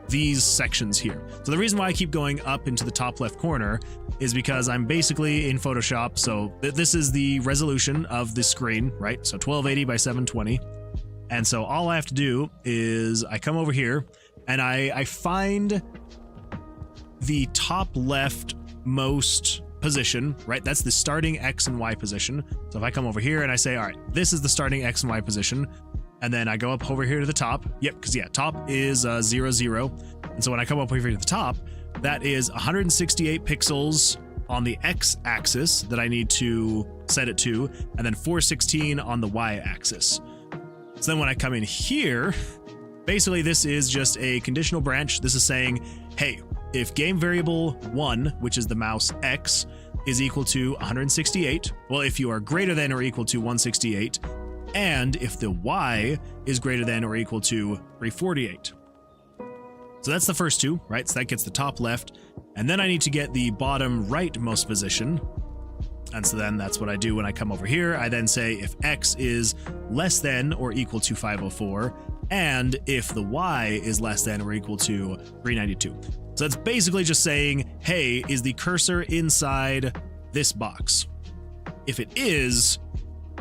Speaker 1: these sections here. So the reason why I keep going up into the top left corner is because I'm basically in Photoshop. So this is the resolution of the screen, right? So 1280 by 720. And so all I have to do is I come over here and I find the top left most position, right? That's the starting X and Y position. So if I come over here and I say, all right, this is the starting X and Y position, and then I go up over here to the top. Yep, because yeah, top is 0, 0. And so when I come up over here to the top, that is 168 pixels on the X axis that I need to set it to, and then 416 on the Y axis. So then when I come in here, basically this is just a conditional branch. This is saying, hey, if game variable 1, which is the mouse X, is equal to 168, well, if you are greater than or equal to 168, and if the Y is greater than or equal to 348. So that's the first two, right? So that gets the top left. And then I need to get the bottom rightmost position. And so then that's what I do when I come over here. I then say if X is less than or equal to 504, and if the Y is less than or equal to 392. So that's basically just saying, hey, is the cursor inside this box? If it is,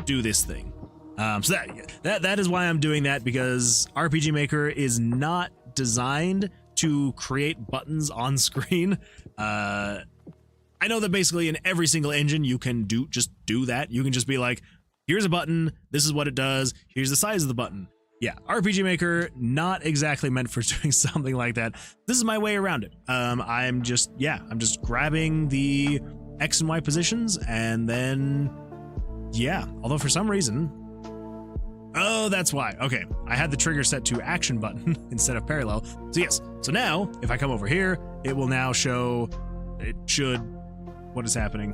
Speaker 1: do this thing. So that is why I'm doing that, because RPG Maker is not designed to create buttons on screen. I know that basically in every single engine you can just do that. You can just be like, here's a button, this is what it does, here's the size of the button. Yeah, RPG Maker, not exactly meant for doing something like that. This is my way around it. I'm just grabbing the X and Y positions, and then, yeah, although for some reason, oh, that's why. Okay, I had the trigger set to action button instead of parallel. So yes, so now if I come over here, it will now show, it should, what is happening?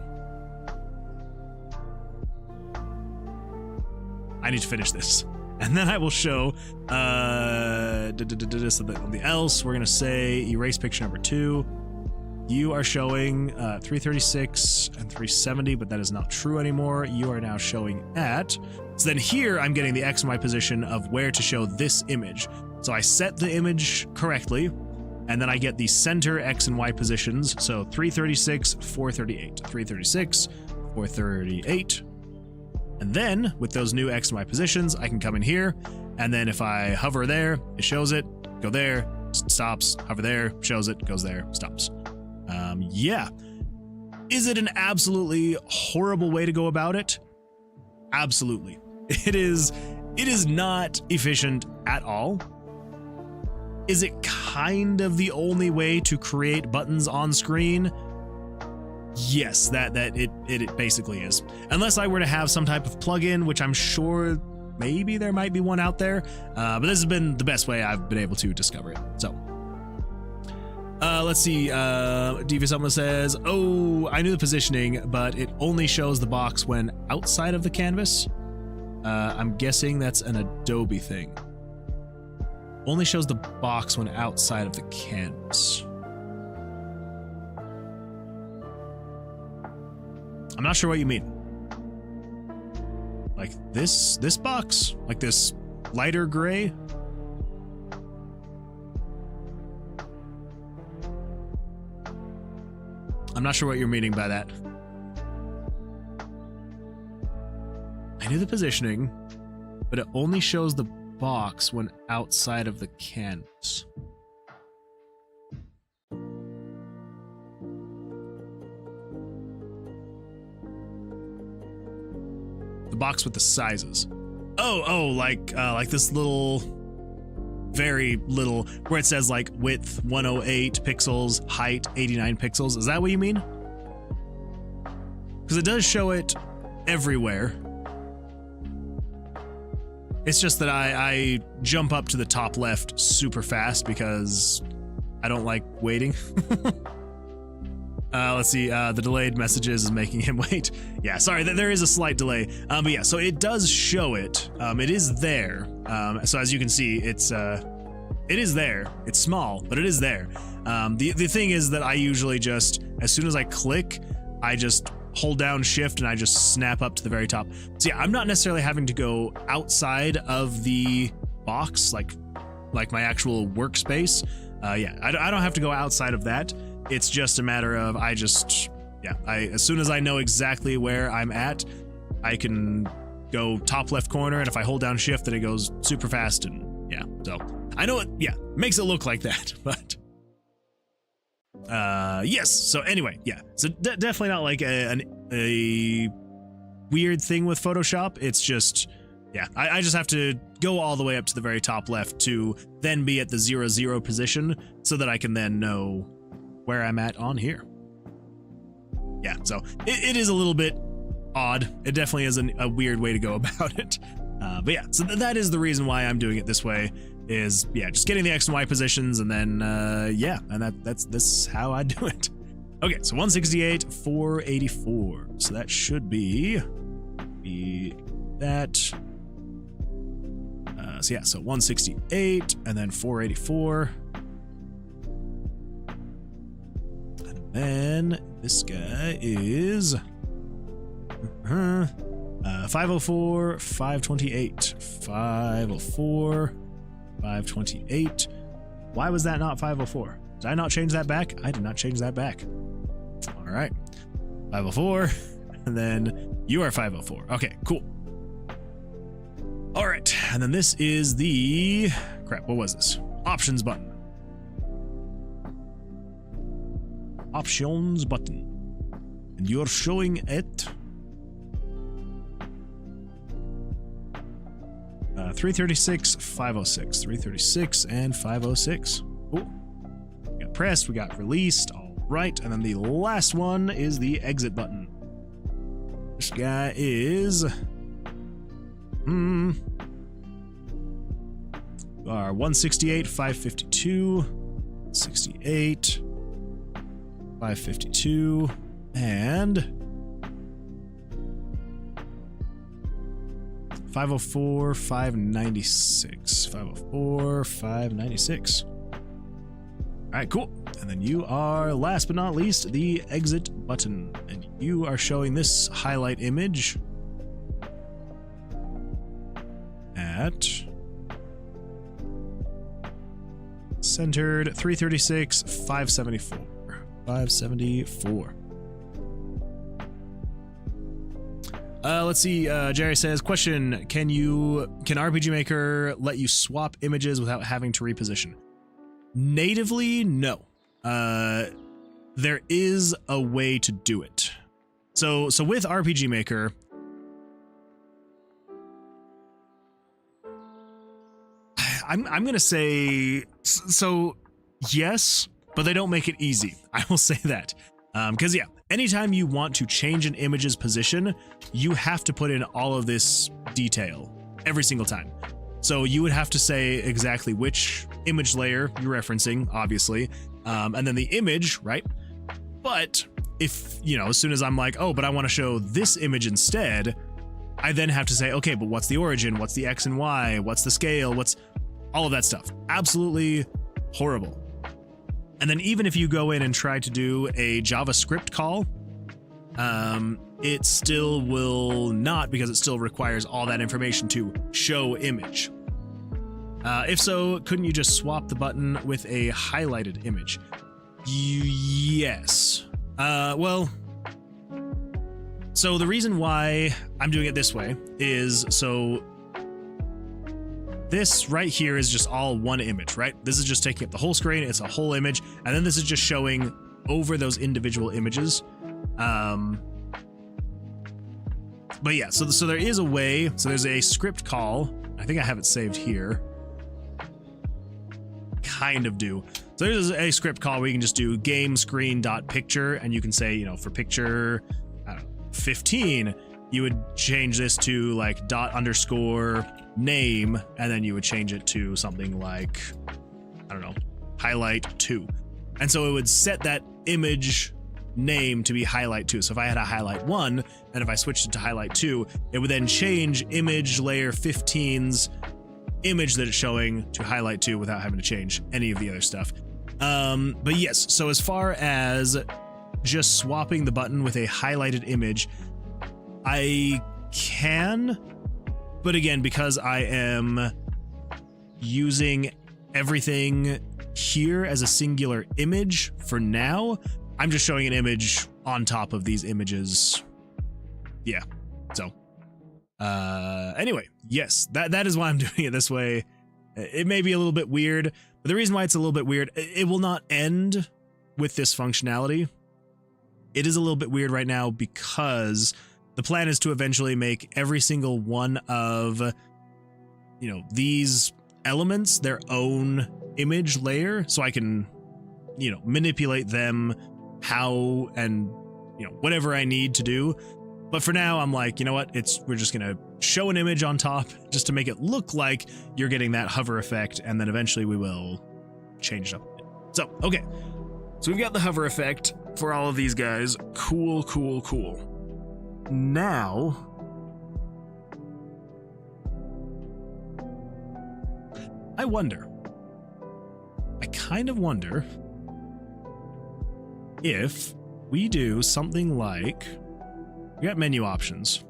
Speaker 1: I need to finish this. And then I will show, so on the else, we're going to say erase picture number 2. You are showing 336 and 370, but that is not true anymore. You are now showing at. So then here I'm getting the X and Y position of where to show this image. So I set the image correctly, and then I get the center X and Y positions. So 336, 438, 336, 438. And then with those new X and Y positions, I can come in here, and then if I hover there, it shows it, go there, stops, hover there, shows it, goes there, stops. Yeah. Is it an absolutely horrible way to go about it? Absolutely. It is not efficient at all. Is it kind of the only way to create buttons on screen? Yes, that it basically is. Unless I were to have some type of plugin, which I'm sure maybe there might be one out there, but this has been the best way I've been able to discover it. So let's see. Devious Someone says, oh, I knew the positioning, but it only shows the box when outside of the canvas. I'm guessing that's an Adobe thing. Only shows the box when outside of the canvas. I'm not sure what you mean. Like this box? Like this lighter gray? I'm not sure what you're meaning by that. I knew the positioning, but it only shows the box when outside of the canvas. The box with the sizes. Oh, like this little, very little, where it says like width 108 pixels, height 89 pixels. Is that what you mean? Because it does show it everywhere. It's just that I jump up to the top left super fast because I don't like waiting. Let's see, the delayed messages is making him wait. Yeah, sorry, there is a slight delay. But yeah, so it does show it. It is there. So as you can see, it is there. It's small, but it is there. The thing is that I usually just, as soon as I click, I just hold down shift and I just snap up to the very top. So yeah, I'm not necessarily having to go outside of the box, like my actual workspace. Yeah, I don't have to go outside of that. It's just a matter of as soon as I know exactly where I'm at, I can go top left corner, and if I hold down shift, then it goes super fast, and yeah. So I know it, yeah, makes it look like that, but yes. So anyway, yeah. So definitely not like a weird thing with Photoshop. It's just, yeah, I just have to go all the way up to the very top left to then be at the 0, 0 position so that I can then know where I'm at on here. Yeah, so it is a little bit odd. It definitely is a weird way to go about it. But yeah, so that is the reason why I'm doing it this way. is, yeah, just getting the X and Y positions, and then, yeah, and that's how I do it. Okay, so 168, 484. So that should be that. So yeah, so 168, and then 484. And then this guy is 504, 528, 504, 528. Why was that not 504? Did I not change that back? I did not change that back. All right, 504, and then you are 504. Okay, cool. All right, and then this is the, crap, what was this? Options button. Options button. And you're showing it 336, 506, 336, and 506. Cool. We got pressed, we got released. All right, and then the last one is the exit button. This guy is are 168, 552, 68, 552, and 504, 596, 504, 596. All right, cool. And then you are, last but not least, the exit button, and you are showing this highlight image at centered 336, 574, 574. Let's see. Jerry says, question: Can RPG Maker let you swap images without having to reposition? Natively, no. There is a way to do it. So with RPG Maker, I'm gonna say so. Yes, but they don't make it easy. I will say that. Because yeah, anytime you want to change an image's position, you have to put in all of this detail every single time. So you would have to say exactly which image layer you're referencing, obviously, and then the image, right? But if, you know, as soon as I'm like, oh, but I want to show this image instead, I then have to say, okay, but what's the origin? What's the X and Y? What's the scale? What's all of that stuff? Absolutely horrible. And then even if you go in and try to do a JavaScript call, it still will not, because it still requires all that information to show image. If so, couldn't you just swap the button with a highlighted image? Yes. Well, so the reason why I'm doing it this way is so this right here is just all one image, right? This is just taking up the whole screen. It's a whole image. And then this is just showing over those individual images. But yeah, so there is a way. So there's a script call. I think I have it saved here. Kind of do. So there's a script call where you can just do game screen.picture, and you can say, you know, for picture, I don't know, 15, you would change this to like ._name, and then you would change it to something like, I don't know, highlight 2. And so it would set that image name to be highlight 2. So if I had a highlight 1, and if I switched it to highlight 2, it would then change image layer 15's image that it's showing to highlight 2 without having to change any of the other stuff. But yes, so as far as just swapping the button with a highlighted image, I can, but again, because I am using everything here as a singular image for now, I'm just showing an image on top of these images. Yeah, so anyway, yes, that is why I'm doing it this way. It may be a little bit weird, but the reason why it's a little bit weird, it will not end with this functionality. It is a little bit weird right now because the plan is to eventually make every single one of, you know, these elements their own image layer, so I can, you know, manipulate them how and, you know, whatever I need to do. But for now, I'm like, you know what? We're just gonna show an image on top just to make it look like you're getting that hover effect, and then eventually we will change it up a bit. So, okay. So we've got the hover effect for all of these guys. Cool, cool, cool. Now, I kind of wonder if we do something like, we got menu options.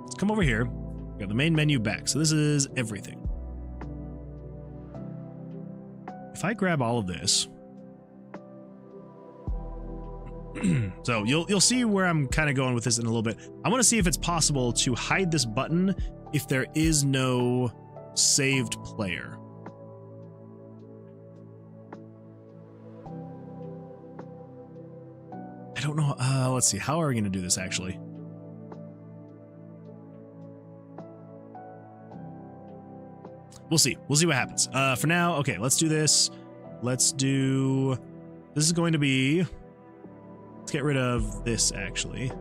Speaker 1: Let's come over here. We got the main menu back. So this is everything. If I grab all of this, so you'll see where I'm kind of going with this in a little bit. I want to see if it's possible to hide this button if there is no saved player. I don't know. Let's see. How are we going to do this actually? We'll see. We'll see what happens. For now, okay, let's do this. This is going to be, let's get rid of this actually.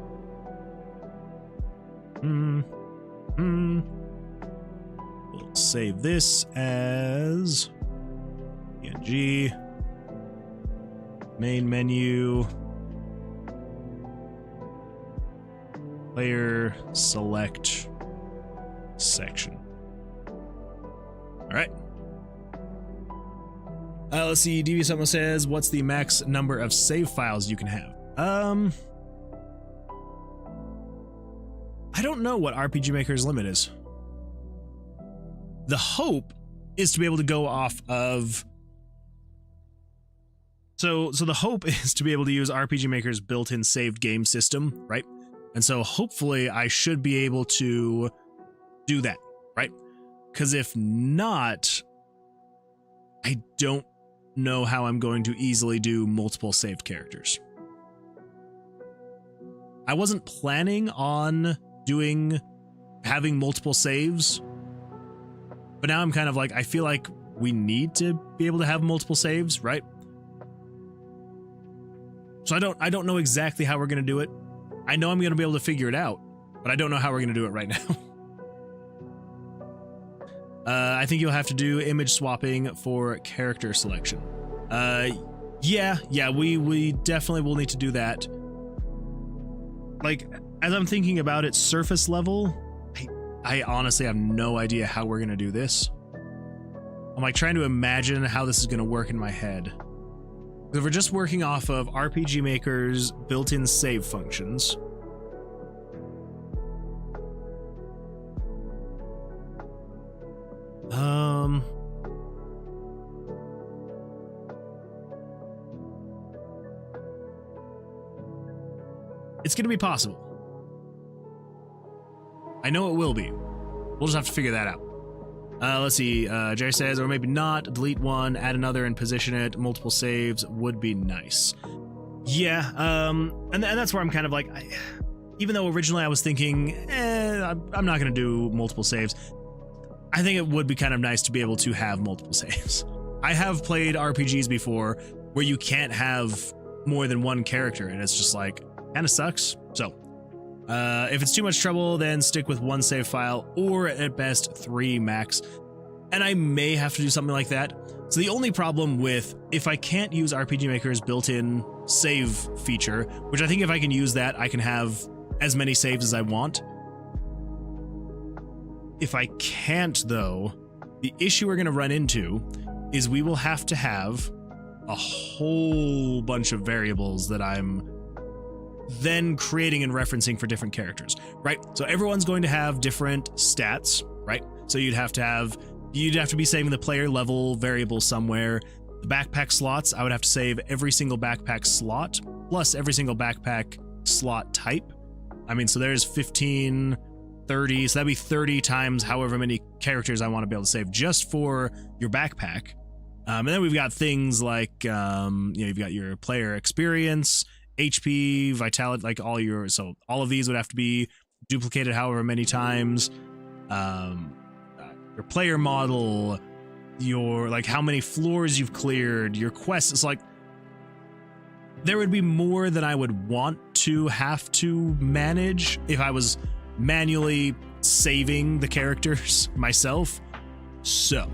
Speaker 1: We'll save this as PNG, main menu, player select section. All right. Let's see. DV someone says, what's the max number of save files you can have? I don't know what RPG Maker's limit is. The hope is to be able to go off of, so the hope is to be able to use RPG Maker's built-in saved game system, right? And so hopefully I should be able to do that, right? Because if not, I don't know how I'm going to easily do multiple saved characters. I wasn't planning on having multiple saves, but now I'm kind of like, I feel like we need to be able to have multiple saves, right? So I don't know exactly how we're going to do it. I know I'm going to be able to figure it out, but I don't know how we're going to do it right now. I think you'll have to do image swapping for character selection. Yeah, we definitely will need to do that. Like, as I'm thinking about it surface level, I honestly have no idea how we're going to do this. I'm like trying to imagine how this is going to work in my head. If we're just working off of RPG Maker's built-in save functions, it's going to be possible. I know it will be. We'll just have to figure that out. Let's see. Jerry says, or maybe not, delete one, add another, and position it. Multiple saves would be nice. Yeah, and that's where I'm kind of like, even though originally I was thinking, I'm not going to do multiple saves, I think it would be kind of nice to be able to have multiple saves. I have played RPGs before where you can't have more than one character, and it's just like, kind of sucks. So, if it's too much trouble, then stick with one save file, or at best 3 max. And I may have to do something like that. So the only problem with, if I can't use RPG Maker's built-in save feature, which I think if I can use that, I can have as many saves as I want. If I can't, though, the issue we're going to run into is we will have to have a whole bunch of variables that I'm then creating and referencing for different characters, right? So everyone's going to have different stats, right? So you'd have to be saving the player level variable somewhere. The backpack slots, I would have to save every single backpack slot plus every single backpack slot type. I mean, so there's 15, 30, so that'd be 30 times however many characters I want to be able to save just for your backpack. And then we've got things like, you've got your player experience, HP, vitality, like so all of these would have to be duplicated however many times. Your player model, your, like, how many floors you've cleared, your quests. It's like, there would be more than I would want to have to manage if I was manually saving the characters myself. So,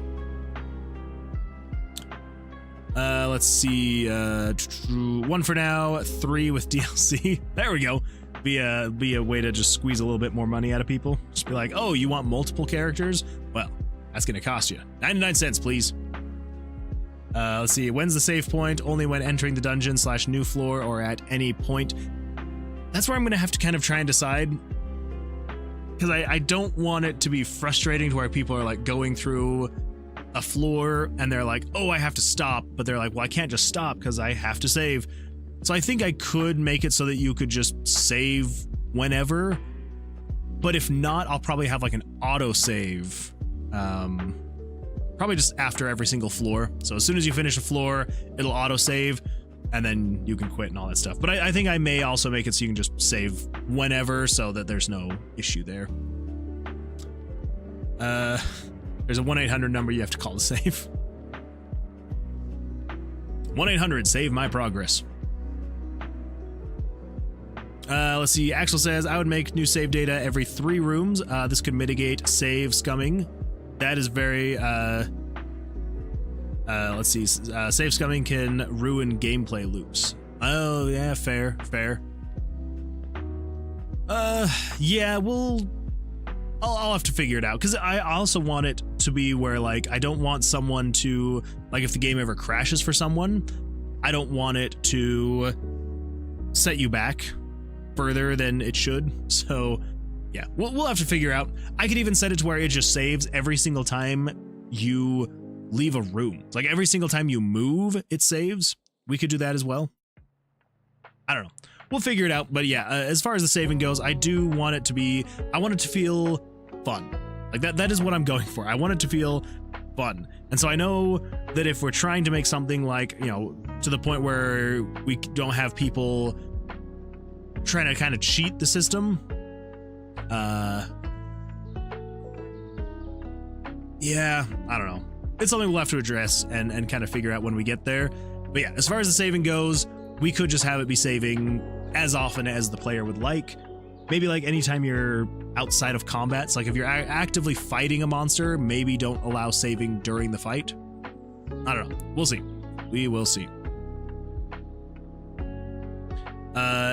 Speaker 1: let's see, 1 for now, 3 with DLC. There we go. Be a way to just squeeze a little bit more money out of people. Just be like, oh, you want multiple characters? Well, that's gonna cost you 99 cents, please. Let's see, when's the save point? Only when entering the dungeon / new floor or at any point. That's where I'm gonna have to kind of try and decide, because I don't want it to be frustrating to where people are like going through a floor and they're like, oh, I have to stop, but they're like, well, I can't just stop because I have to save. So I think I could make it so that you could just save whenever, but if not, I'll probably have like an auto save, probably just after every single floor. So as soon as you finish a floor, it'll auto save, and then you can quit and all that stuff. But I think I may also make it so you can just save whenever, so that there's no issue there. There's a 1-800 number you have to call to save. 1-800 save my progress. Let's see, Axel says, I would make new save data every 3 rooms. This could mitigate save scumming. That is very, let's see, save scumming can ruin gameplay loops. Oh, yeah, fair. Yeah, I'll have to figure it out, because I also want it to be where, like, I don't want someone to, like, if the game ever crashes for someone, I don't want it to set you back further than it should. So yeah, we'll have to figure out. I could even set it to where it just saves every single time you leave a room. Like every single time you move, it saves. We could do that as well. I don't know. We'll figure it out. But yeah, as far as the saving goes, I do want it to be, I want it to feel fun. Like that is what I'm going for. I want it to feel fun. And so I know that if we're trying to make something like, you know, to the point where we don't have people trying to kind of cheat the system, yeah, I don't know. It's something we'll have to address and kind of figure out when we get there. But yeah, as far as the saving goes, we could just have it be saving as often as the player would like. Maybe like anytime you're outside of combat. So like if you're actively fighting a monster, maybe don't allow saving during the fight. I don't know. We'll see. We will see.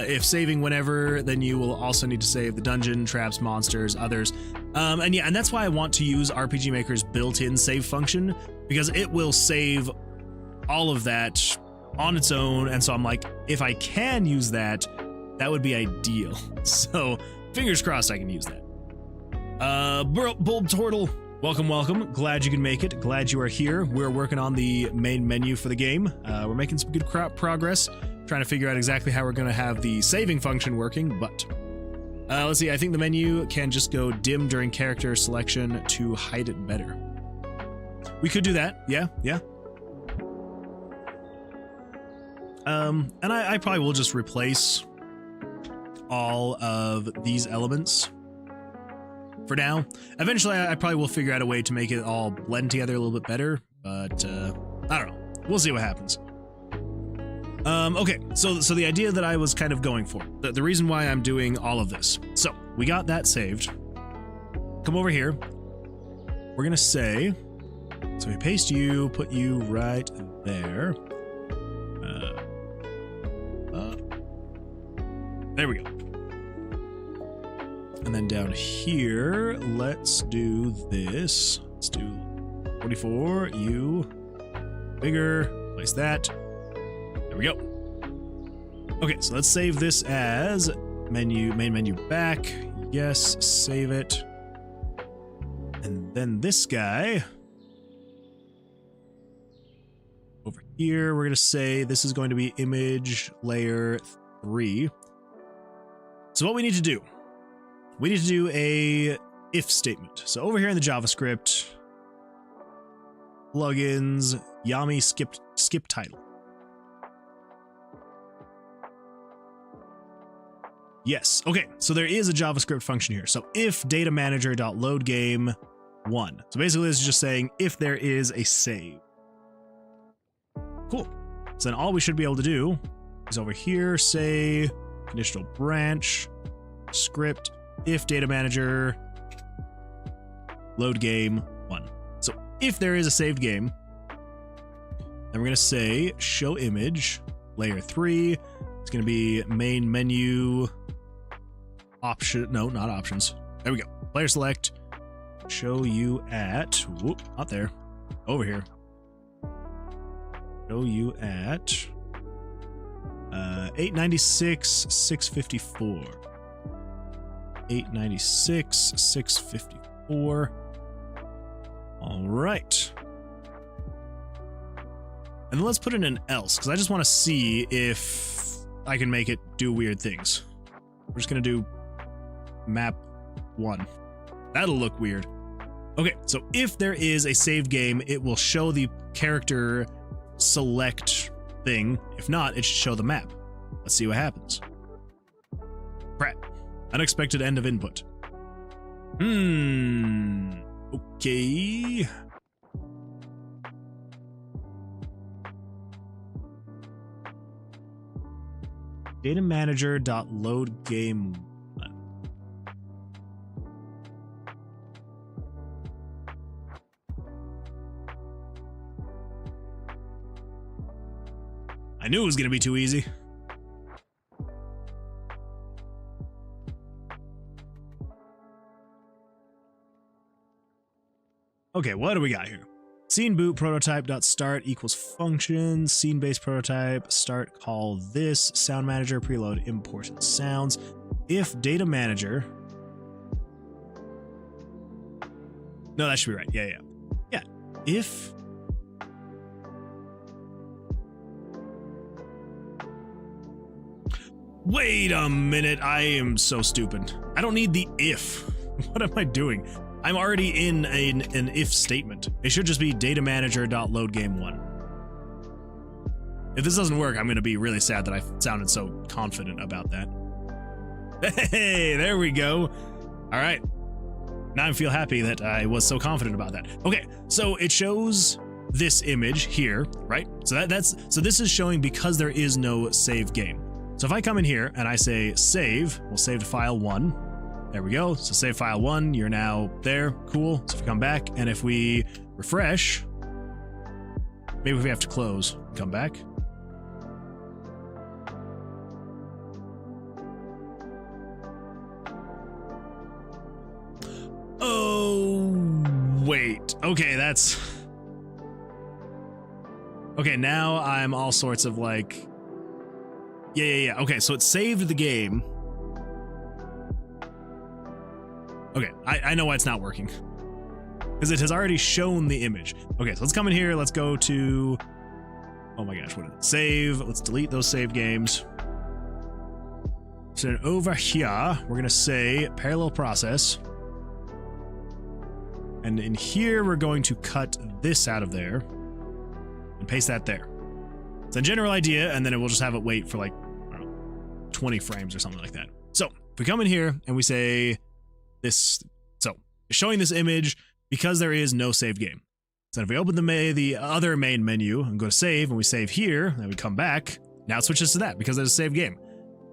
Speaker 1: If saving whenever, then you will also need to save the dungeon, traps, monsters, others. And yeah, and that's why I want to use RPG Maker's built-in save function, because it will save all of that on its own. And so I'm like, if I can use that, that would be ideal. So fingers crossed I can use that. Bulb Turtle, welcome. Glad you can make it. Glad you are here. We're working on the main menu for the game. We're making some good progress, trying to figure out exactly how we're going to have the saving function working, but let's see. I think the menu can just go dim during character selection to hide it better. We could do that. Yeah. And I probably will just replace all of these elements for now. Eventually, I probably will figure out a way to make it all blend together a little bit better, but I don't know. We'll see what happens. Okay, so the idea that I was kind of going for, the reason why I'm doing all of this. So we got that saved. Come over here. We're gonna say, so we paste you, put you right there. There we go. And then down here, let's do this. Let's do 44, you, bigger, place that. There we go. Okay, so let's save this as menu, main menu back. Yes, save it. And then this guy over here, we're going to say this is going to be image layer 3. So what we need to do, we need to do a if statement. So over here in the JavaScript, plugins, Yami skip title. Yes. Okay. So there is a JavaScript function here. So if data manager.loadGame 1. So basically this is just saying if there is a save. Cool. So then all we should be able to do is over here say conditional branch, script, if data manager, load game 1. So if there is a saved game, then we're going to say show image, layer 3. It's going to be main menu, option, no, not options. There we go. Player select, show you at, whoop, not there, over here. Show you at 896, 654. 896, 654. All right. And then let's put in an else, because I just want to see if I can make it do weird things. We're just going to do map 1. That'll look weird. Okay, so if there is a saved game, it will show the character select thing. If not, it should show the map. Let's see what happens. Crap. Unexpected end of input. Okay. Data manager dot load game 1. I knew it was going to be too easy. Okay, what do we got here? Scene boot prototype dot start equals function, scene based prototype, start call this, sound manager, preload important sounds. If data manager. No, that should be right. Yeah. If wait a minute, I am so stupid. I don't need the if. What am I doing? I'm already in an if statement. It should just be data manager dot load game 1. If this doesn't work, I'm going to be really sad that I sounded so confident about that. Hey, there we go. All right. Now I feel happy that I was so confident about that. Okay, so it shows this image here, right? So so this is showing because there is no save game. So if I come in here and I say save, we'll save to file 1. There we go. So save file 1, you're now there. Cool. So if we come back and if we refresh, maybe if we have to close, come back. Oh, wait. Okay, that's... Okay, now I'm all sorts of like... Yeah. Okay, so it saved the game. Okay, I know why it's not working. Because it has already shown the image. Okay, so let's come in here. Let's go to... Oh my gosh, what is it? Save. Let's delete those save games. So then over here, we're going to say parallel process. And in here, we're going to cut this out of there. And paste that there. It's a general idea, and then it will just have it wait for like, I don't know, 20 frames or something like that. So if we come in here and we say... this, so it's showing this image because there is no save game. So if we open the other main menu and go to save and we save here, then we come back, now it switches to that because there's a save game.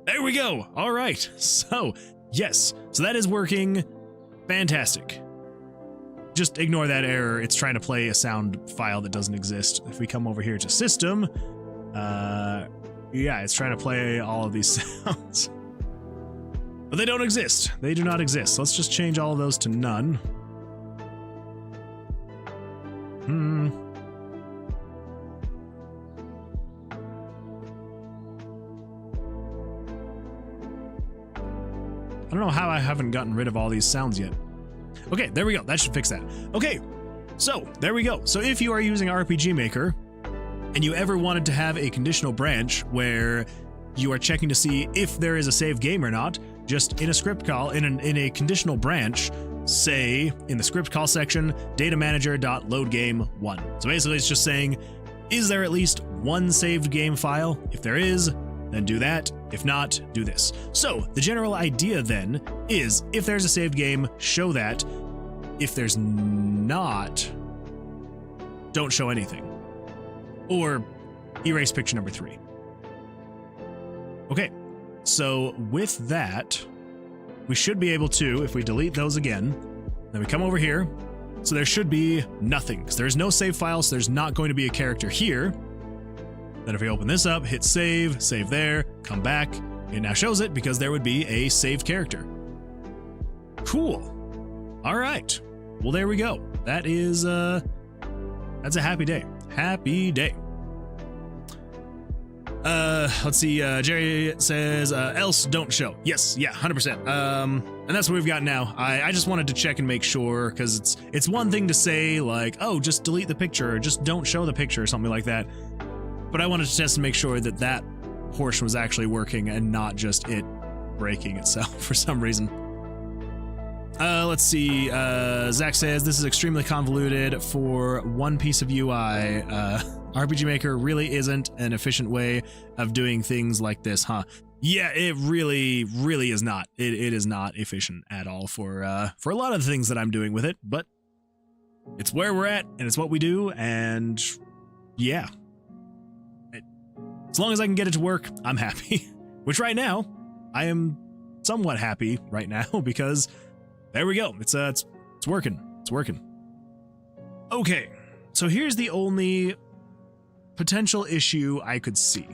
Speaker 1: There we go. All right. So yes, so that is working. Fantastic. Just ignore that error. It's trying to play a sound file that doesn't exist. If we come over here to system, yeah, it's trying to play all of these sounds. But they don't exist. They do not exist. So let's just change all of those to none. I don't know how I haven't gotten rid of all these sounds yet. Okay, there we go. That should fix that. Okay, so there we go. So if you are using RPG Maker and you ever wanted to have a conditional branch where you are checking to see if there is a save game or not, just in a script call, in a conditional branch, say in the script call section, data manager.load game 1. So basically it's just saying, is there at least one saved game file? If there is, then do that. If not, do this. So the general idea then is if there's a saved game, show that. If there's not, don't show anything. Or erase picture number 3. Okay, so with that, we should be able to, if we delete those again, then we come over here. So there should be nothing, because there's no save file, so there's not going to be a character here. Then if we open this up, hit save, save there, come back, it now shows it because there would be a saved character. Cool. All right. Well, there we go. That is, that's a happy day. Happy day. Let's see, Jerry says, else don't show. Yes, yeah, 100%. And that's what we've got now. I just wanted to check and make sure, because it's one thing to say, like, oh, just delete the picture, or just don't show the picture, or something like that. But I wanted to test and make sure that that portion was actually working and not just it breaking itself for some reason. Let's see, Zach says, this is extremely convoluted for one piece of UI. RPG Maker really isn't an efficient way of doing things like this, huh? Yeah, it really is not. It is not efficient at all for a lot of the things that I'm doing with it, but it's where we're at, and it's what we do, and yeah. As long as I can get it to work, I'm happy. Which right now, I am somewhat happy right now, because there we go. It's working. It's working. Okay, so here's the only potential issue I could see.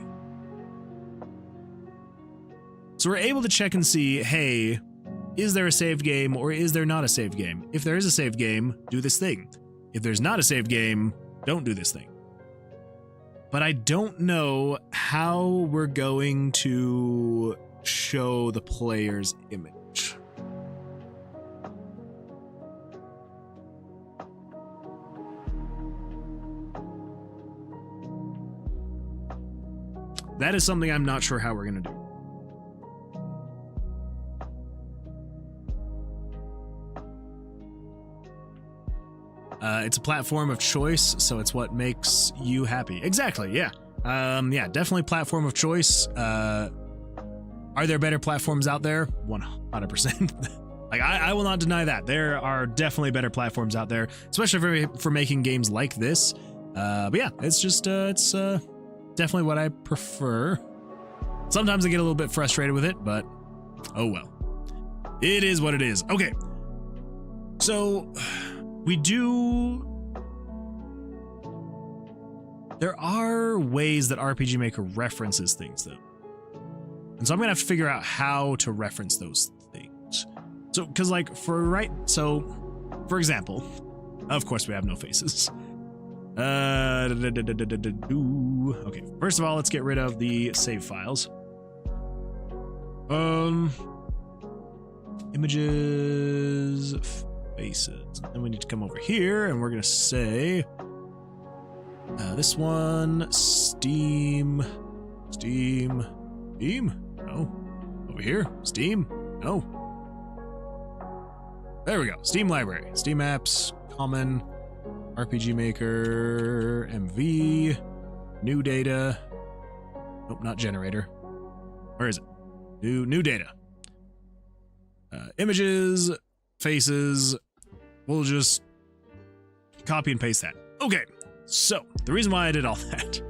Speaker 1: So we're able to check and see, hey, is there a saved game or is there not a saved game? If there is a saved game, do this thing. If there's not a saved game, don't do this thing. But I don't know how we're going to show the player's image. That is something I'm not sure how we're going to do. It's a platform of choice, so it's what makes you happy. Exactly, yeah. Yeah, definitely platform of choice. Are there better platforms out there? 100%. Like, I will not deny that. There are definitely better platforms out there, especially for making games like this. But yeah, it's just, it's definitely what I prefer. Sometimes I get a little bit frustrated with it, but oh well. It is what it is. Okay. So there are ways that RPG Maker references things, though. And so I'm gonna have to figure out how to reference those things. So, because like for example, of course we have no faces. Okay, first of all, let's get rid of the save files. Images, faces. Then we need to come over here and we're gonna say this one, Steam. No. Over here, Steam. No. There we go. Steam library, Steam apps, common, RPG Maker, MV, new data. Nope, not generator. Where is it? New data. Images, faces. We'll just copy and paste that. Okay, so the reason why I did all that.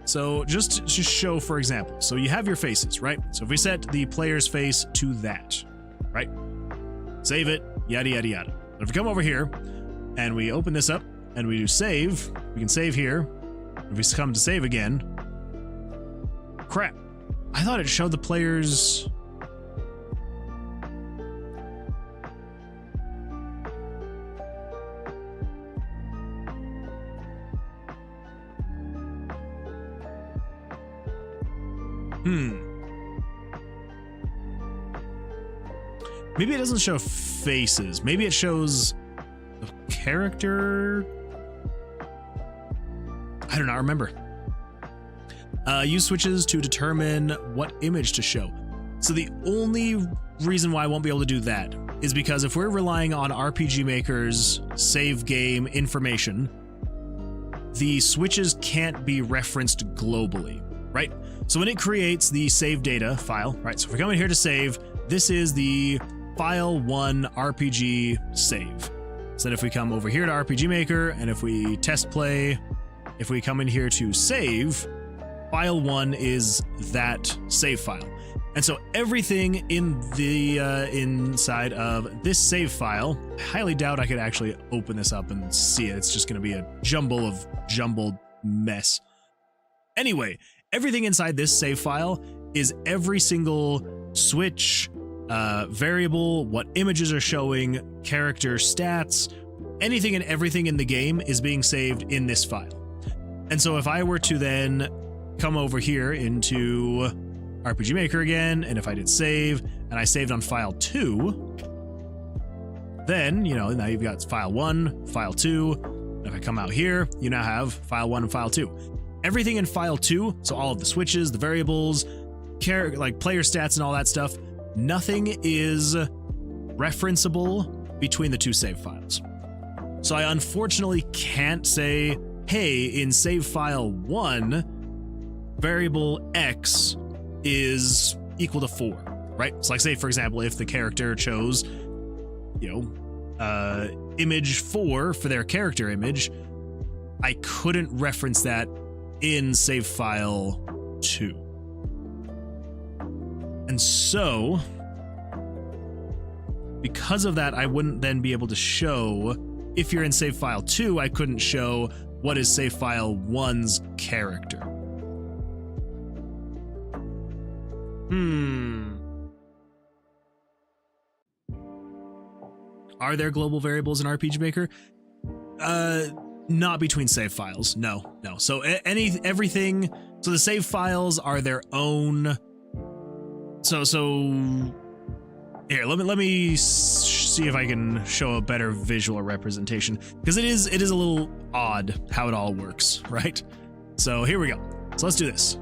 Speaker 1: So just to show, for example, so you have your faces, right? So if we set the player's face to that, right? Save it, yada, yada, yada. But if we come over here and we open this up and we do save, we can save here. If we come to save again, crap. I thought it showed the player's... Maybe it doesn't show faces. Maybe it shows the character. I do not remember. Use switches to determine what image to show. So the only reason why I won't be able to do that is because if we're relying on RPG Maker's save game information, the switches can't be referenced globally, right? So when it creates the save data file, right? So if we come in here to save, this is the file 1 RPG save. So then if we come over here to RPG Maker, and if we test play, if we come in here to save, file 1 is that save file. And so everything in the inside of this save file, I highly doubt I could actually open this up and see it. It's just going to be a jumble of jumbled mess. Anyway, everything inside this save file is every single switch, variable, what images are showing, character stats, anything and everything in the game is being saved in this file. And so if I were to then come over here into RPG Maker again, and if I did save, and I saved on file 2, then, you know, now you've got file 1, file 2, and if I come out here, you now have file 1 and file 2. Everything in file 2, so all of the switches, the variables, like player stats and all that stuff, nothing is referenceable between the two save files. So I unfortunately can't say, hey, in save file 1, variable X is equal to 4, right? So like say, for example, if the character chose, you know, image 4 for their character image, I couldn't reference that in save file 2. And so, because of that, I wouldn't then be able to show, if you're in save file 2, I couldn't show what is save file 1's character. Are there global variables in RPG Maker? Not between save files. No. So everything. So the save files are their own. So here, let me see if I can show a better visual representation, because it is a little odd how it all works, right? So here we go. So let's do this.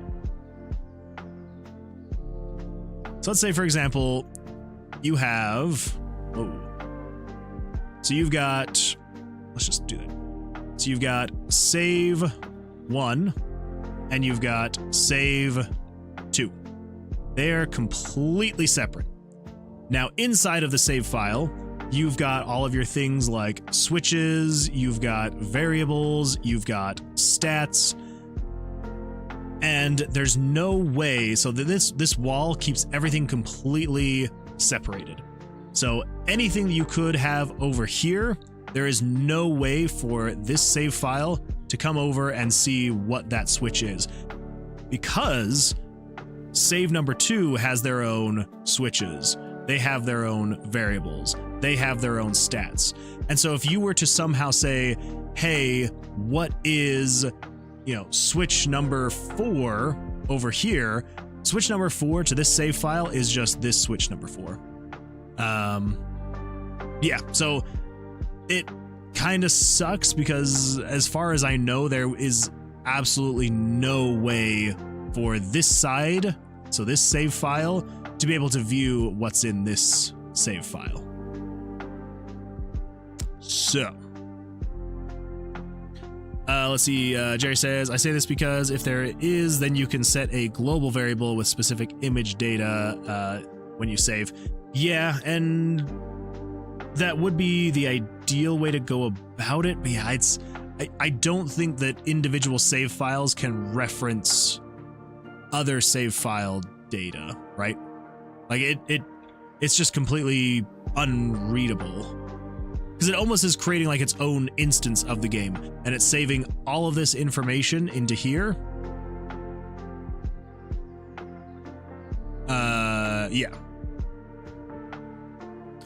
Speaker 1: So let's say, for example, you have, so you've got, let's just do that. So you've got save 1 and you've got save 2. They are completely separate. Now, inside of the save file, you've got all of your things like switches, you've got variables, you've got stats, and there's no way, so this wall keeps everything completely separated. So anything that you could have over here, there is no way for this save file to come over and see what that switch is, because save number 2 has their own switches. They have their own variables. They have their own stats. And so if you were to somehow say, hey, what is, you know, switch number 4 over here, switch number 4 to this save file is just this switch number 4. Yeah, so it kind of sucks, because as far as I know, there is absolutely no way for this side, so this save file, to be able to view what's in this save file. So, let's see, Jerry says, I say this because if there is, then you can set a global variable with specific image data when you save. Yeah, and that would be the ideal way to go about it, but yeah, I don't think that individual save files can reference other save file data, right? Like it's just completely unreadable, because it almost is creating like its own instance of the game, and it's saving all of this information into here. Yeah.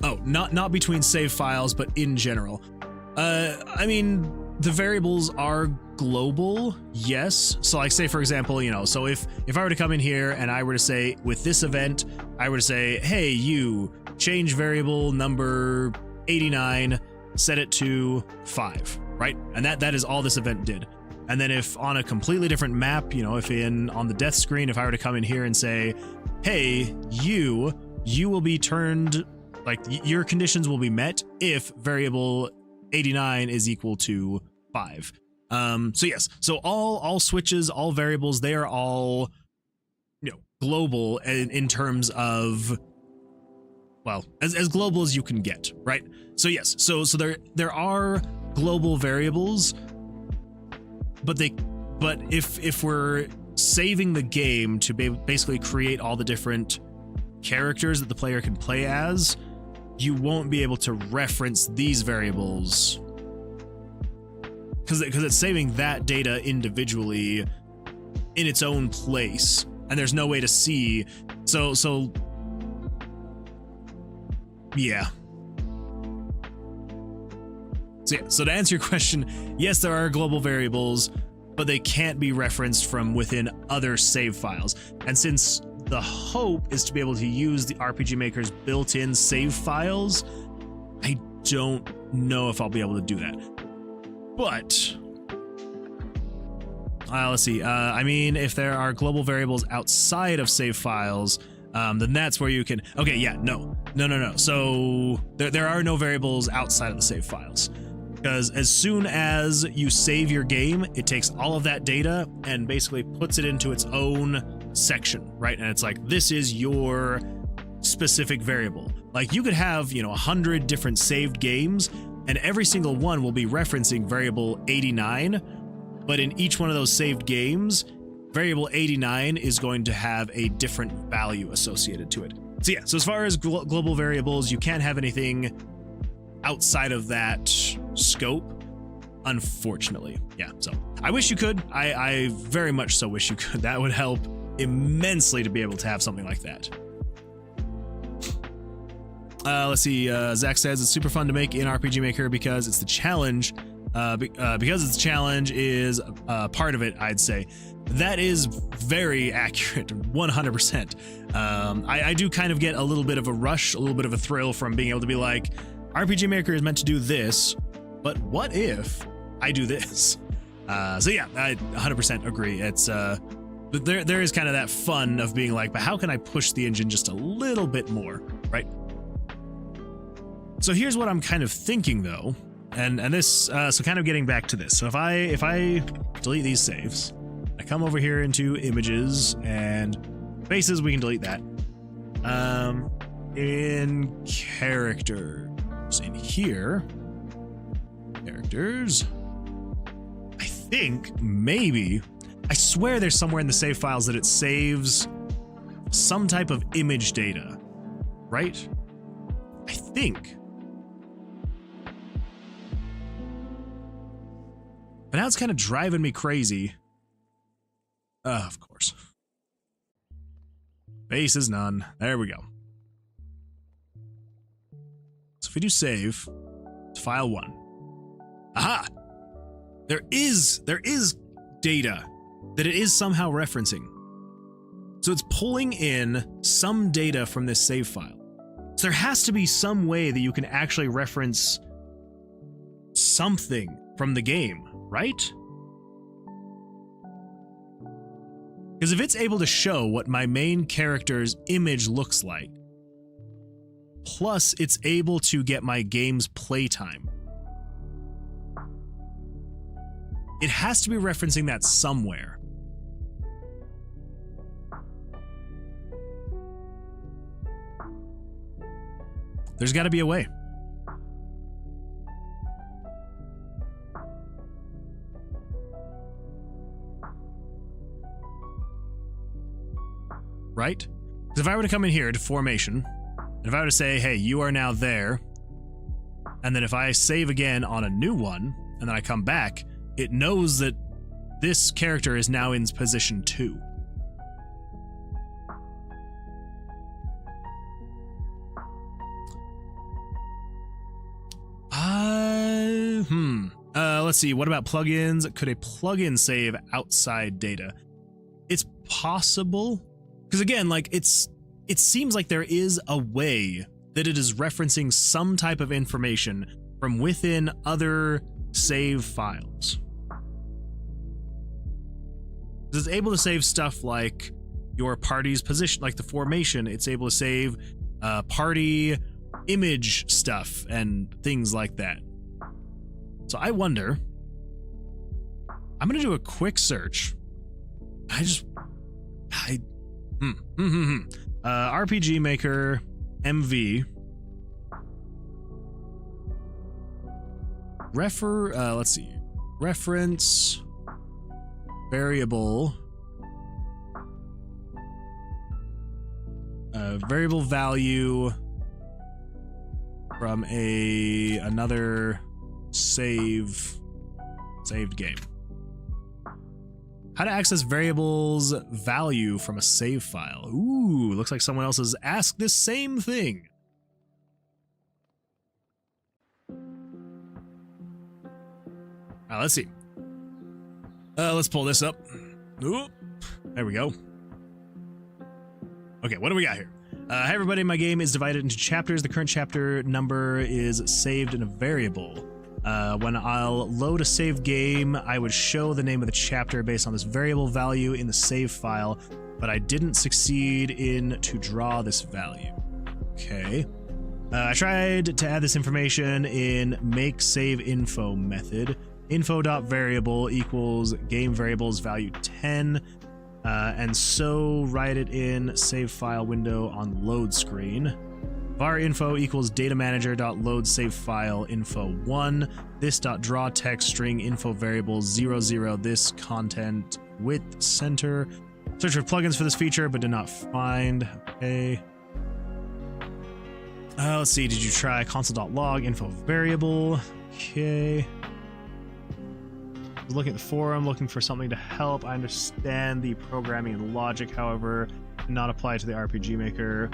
Speaker 1: Oh, not between save files, but in general. I mean, the variables are global, yes. So like, say for example, you know, so if I were to come in here and I were to say, with this event, I were to say, hey, you change variable number 89, set it to 5, right? And that is all this event did. And then if on a completely different map, you know, if on the death screen, if I were to come in here and say, hey, you will be turned, like your conditions will be met if variable 89 is equal to 5. So yes, so all switches, all variables, they are all, you know, global in terms of well, as global as you can get, right? So yes, so there are global variables, but if we're saving the game to basically create all the different characters that the player can play as, you won't be able to reference these variables because it's saving that data individually in its own place, and there's no way to see. So yeah. So to answer your question, yes, there are global variables, but they can't be referenced from within other save files. And since the hope is to be able to use the RPG Maker's built-in save files, I don't know if I'll be able to do that. But let's see. I mean, if there are global variables outside of save files, then that's where you can. Okay, yeah, no. So there are no variables outside of the save files, because as soon as you save your game, it takes all of that data and basically puts it into its own section, right? And it's like, this is your specific variable. Like, you could have 100 different saved games, and every single one will be referencing variable 89, but in each one of those saved games, variable 89 is going to have a different value associated to it. So yeah, so as far as global variables, you can't have anything outside of that scope, unfortunately. Yeah, so I wish you could. I very much so wish you could. That would help immensely to be able to have something like that. Let's see. Zach says it's super fun to make in RPG Maker because it's the challenge. Because it's the challenge is part of it, I'd say. That is very accurate, 100%. I do kind of get a little bit of a rush, a little bit of a thrill from being able to be like, RPG Maker is meant to do this, but what if I do this? So yeah, I 100% agree. It's there is kind of that fun of being like, but how can I push the engine just a little bit more, right? So here's what I'm kind of thinking though, and this so kind of getting back to this. So if I delete these saves, I come over here into images and faces, we can delete that. In characters, in here, characters, I think maybe, I swear there's somewhere in the save files that it saves some type of image data, right? I think. But now it's kind of driving me crazy. Of course. Base is none. There we go. So if we do save, it's file 1. Aha! There is data that it is somehow referencing. So it's pulling in some data from this save file. So there has to be some way that you can actually reference something from the game, right? Because if it's able to show what my main character's image looks like, plus it's able to get my game's playtime, it has to be referencing that somewhere. There's got to be a way. Right? Because if I were to come in here to formation, and if I were to say, hey, you are now there, and then if I save again on a new one, and then I come back, it knows that this character is now in position 2. Let's see. What about plugins? Could a plugin save outside data? It's possible. Because again, like it seems like there is a way that it is referencing some type of information from within other save files. It's able to save stuff like your party's position, like the formation. It's able to save party image stuff and things like that. So I wonder, I'm going to do a quick search. RPG Maker MV let's see. Reference variable. Variable value from another saved game. How to access variables value from a save file. Ooh, looks like someone else has asked this same thing. Let's see. Let's pull this up. Ooh, there we go. Okay, what do we got here? Hi everybody, my game is divided into chapters. The current chapter number is saved in a variable. When I'll load a save game, I would show the name of the chapter based on this variable value in the save file, but I didn't succeed in to draw this value. Okay. I tried to add this information in make save info method. Info.variable equals game variables value 10, and so write it in save file window on load screen. var info equals data manager.load save file info 1. This dot draw text string info variable 00 this content width center. Search for plugins for this feature but did not find. Okay. Let's see, did you try console.log info variable? Okay. Looking at the forum, looking for something to help. I understand the programming and logic, however, not apply to the RPG Maker.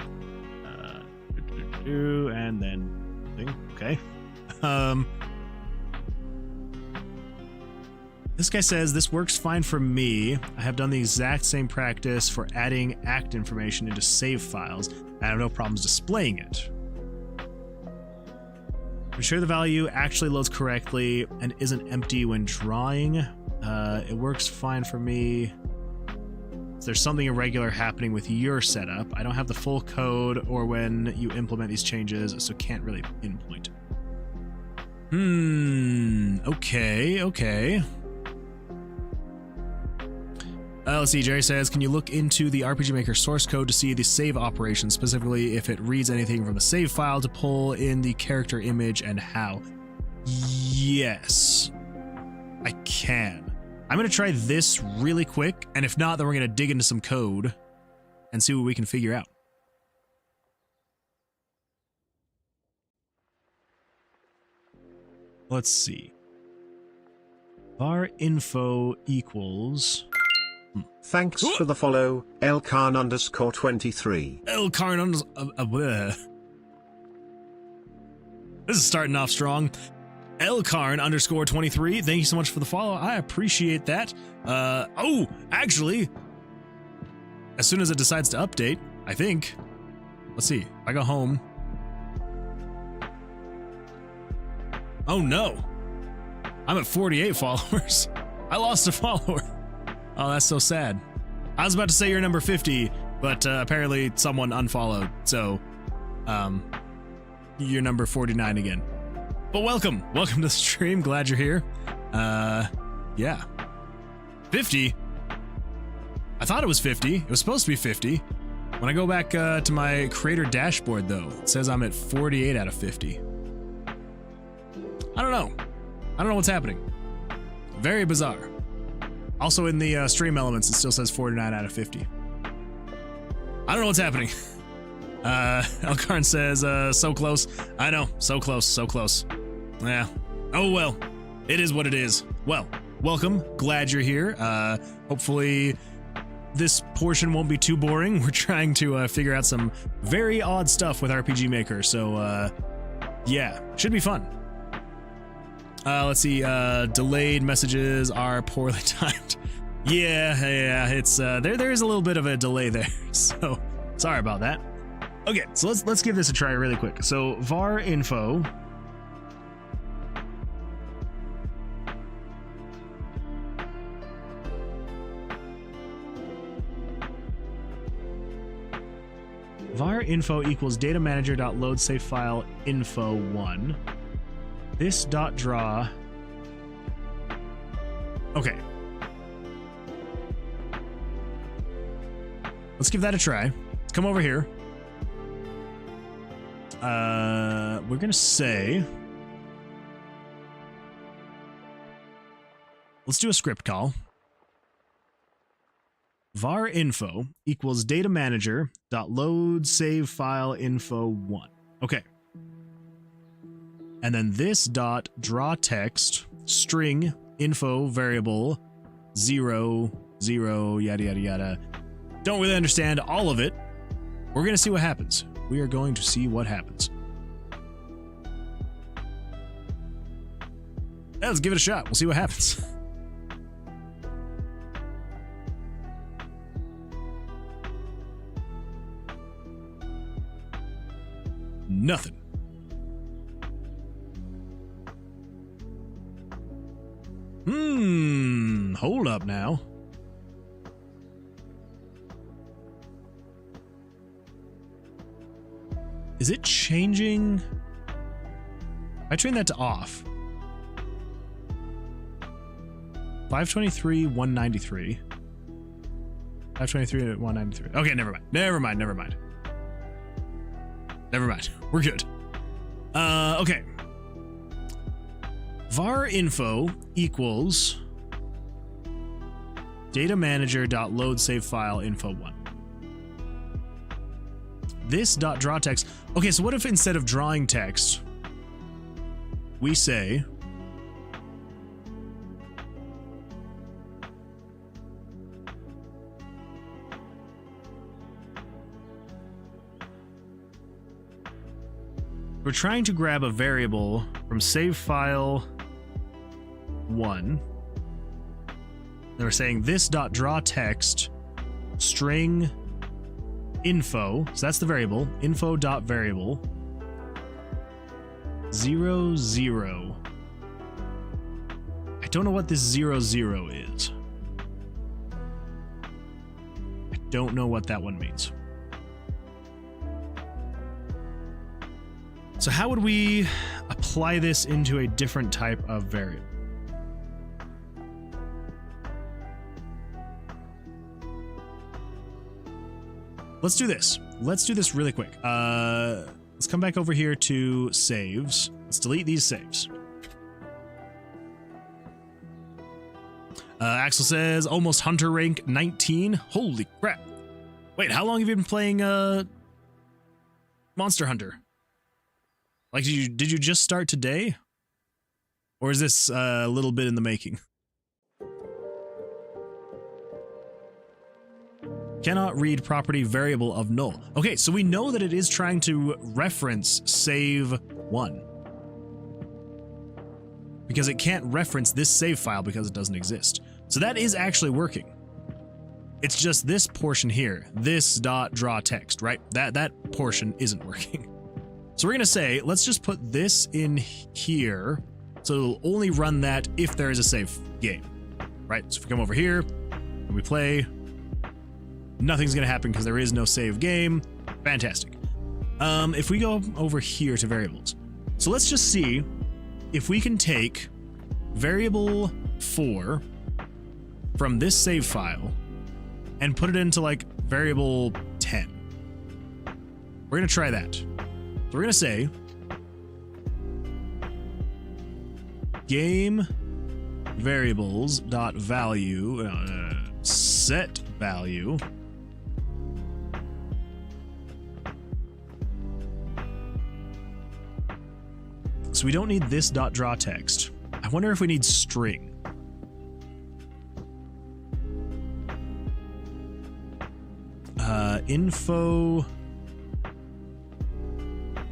Speaker 1: And then okay. This guy says this works fine for me. I have done the exact same practice for adding act information into save files. I have no problems displaying it. Ensure the value actually loads correctly and isn't empty when drawing. It works fine for me. There's something irregular happening with your setup. I don't have the full code or when you implement these changes, so can't really pinpoint. Okay. Let's see, Jerry says, can you look into the RPG Maker source code to see the save operation, specifically if it reads anything from the save file to pull in the character image and how? Yes, I can. I'm going to try this really quick, and if not, then we're going to dig into some code and see what we can figure out. Let's see. Var info equals...
Speaker 2: Thanks for the follow, Elkarn_23.
Speaker 1: Elkarn This is starting off strong. Elkarn_23, thank you so much for the follow. I appreciate that. Oh, actually, as soon as it decides to update, I think. Let's see. I go home. Oh no. I'm at 48 followers. I lost a follower. Oh, that's so sad. I was about to say you're number 50, but apparently someone unfollowed. So, you're number 49 again. But welcome to the stream. Glad you're here. Yeah. 50? I thought it was 50. It was supposed to be 50. When I go back to my creator dashboard, though, it says I'm at 48 out of 50. I don't know. I don't know what's happening. Very bizarre. Also in the stream elements, it still says 49 out of 50. I don't know what's happening. Elkarn says, so close. I know, so close, so close. Yeah. Oh well, it is what it is. Well, welcome. Glad you're here. Hopefully this portion won't be too boring. We're trying to figure out some very odd stuff with RPG Maker, so yeah, should be fun. Let's see, delayed messages are poorly timed. Yeah, it's there is a little bit of a delay there, so sorry about that. Okay, so let's give this a try really quick. So var info equals data manager.load save file info 1. This dot draw. Okay. Let's give that a try. Let's come over here. We're gonna say let's do a script call. var info equals data manager dot load save file info 1. Okay. And then this dot draw text string info variable 0 0 yada yada yada. Don't really understand all of it. We're going to see what happens. We are going to see what happens. Yeah, let's give it a shot. We'll see what happens. Nothing. Hold up now. Is it changing? I trained that to off. 523, 193. 523, 193. Okay, never mind. Never mind. Never mind. Never mind. We're good. Okay. var info equals data manager dot load save file info 1. This dot draw text. Okay, so what if instead of drawing text, we say we're trying to grab a variable from save file 1. And we're saying this dot draw text string info, so that's the variable, info dot variable 0 0. I don't know what this 0 0 is. I don't know what that one means. So how would we apply this into a different type of variable? Let's do this. Let's do this really quick. Let's come back over here to saves. Let's delete these saves. Axel says almost hunter rank 19. Holy crap. Wait, how long have you been playing Monster Hunter? Like, did you just start today? Or is this a little bit in the making? Cannot read property variable of null. Okay, so we know that it is trying to reference save 1. Because it can't reference this save file because it doesn't exist. So that is actually working. It's just this portion here, this dot draw text, right? That portion isn't working. So we're gonna say, let's just put this in here, so it'll only run that if there is a save game, right? So if we come over here and we play, nothing's gonna happen because there is no save game. Fantastic. If we go over here to variables, so let's just see if we can take variable 4 from this save file and put it into like variable 10. We're gonna try that. So we're gonna say game variables dot value set value so we don't need this dot draw text. I wonder if we need string. Info.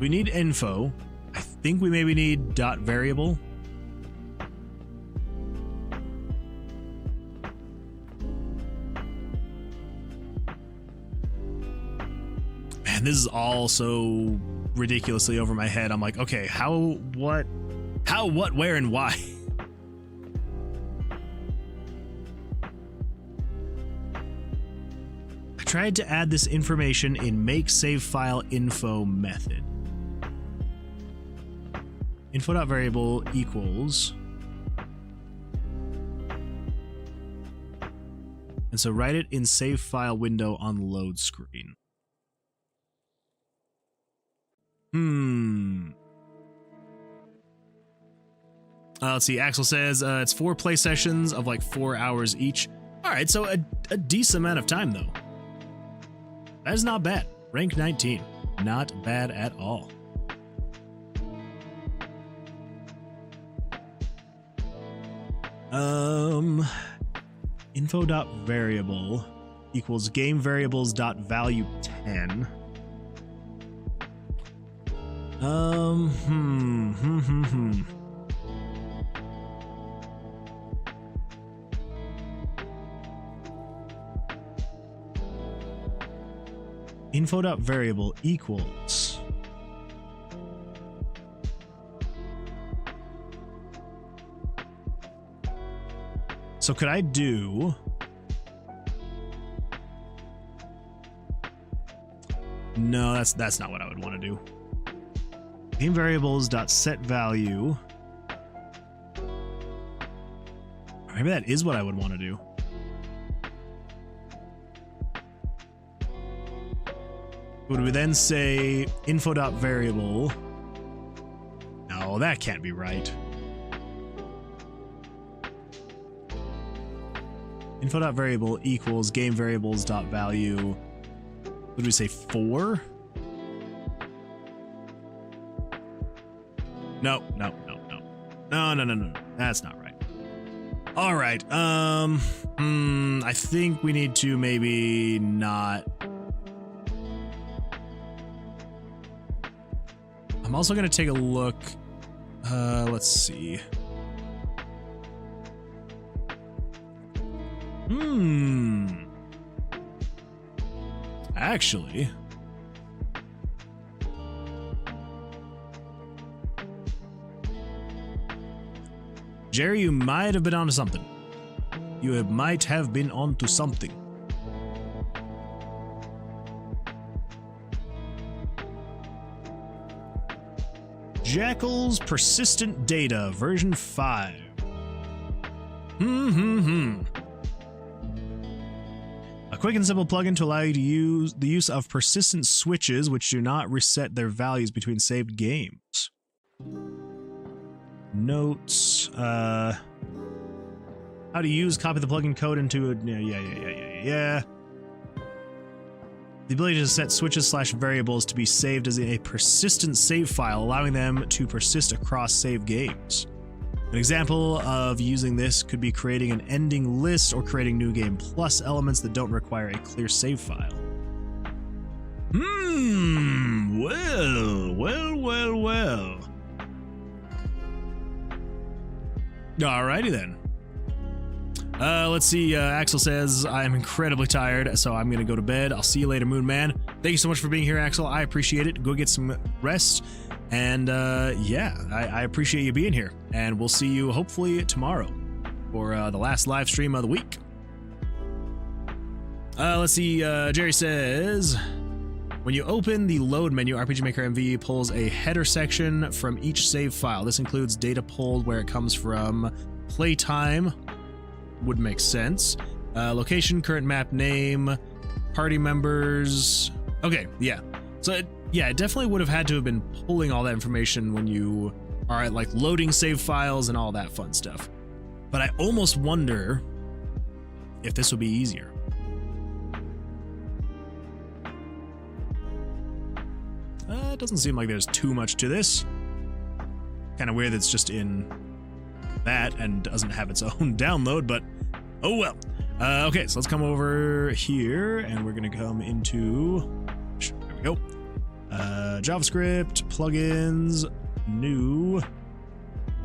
Speaker 1: We need info. I think we maybe need dot variable. Man, this is all so ridiculously over my head. I'm like, okay, how, what, where, and why? I tried to add this information in make save file info method. Info.variable equals. And so write it in save file window on load screen. Let's see. Axel says it's 4 play sessions of like 4 hours each. All right, so a decent amount of time though. That is not bad. Rank 19, not bad at all. Info.variable equals game variables dot value 10. Info.variable equals so could I do no, that's not what I would want to do. Game variables dot set value. Maybe that is what I would want to do. Would we then say info.variable? No, that can't be right. Info.variable equals game variables dot value. Would we say 4? No. No. That's not right. All right. I think we need to maybe not. I'm also going to take a look. Let's see. Actually. Jerry, you might have been onto something. You might have been onto something. Jackal's Persistent Data, version 5. A quick and simple plugin to allow you to use the use of persistent switches which do not reset their values between saved games. Notes. How to use, copy the plugin code into a... Yeah. The ability to set switches / variables to be saved as a persistent save file, allowing them to persist across save games. An example of using this could be creating an ending list or creating new game plus elements that don't require a clear save file. Well. Alrighty then. Let's see. Axel says, I am incredibly tired, so I'm going to go to bed. I'll see you later, Moon Man. Thank you so much for being here, Axel. I appreciate it. Go get some rest. And yeah, I appreciate you being here. And we'll see you hopefully tomorrow for the last live stream of the week. Let's see. Jerry says, when you open the load menu, RPG Maker MV pulls a header section from each save file. This includes data pulled where it comes from, playtime, would make sense, location, current map name, party members. Okay, yeah. So it definitely would have had to have been pulling all that information when you are at like loading save files and all that fun stuff. But I almost wonder if this would be easier. It doesn't seem like there's too much to this. Kind of weird that it's just in that and doesn't have its own download, but oh well. Okay, so let's come over here and we're gonna come into, there we go, JavaScript, plugins, new,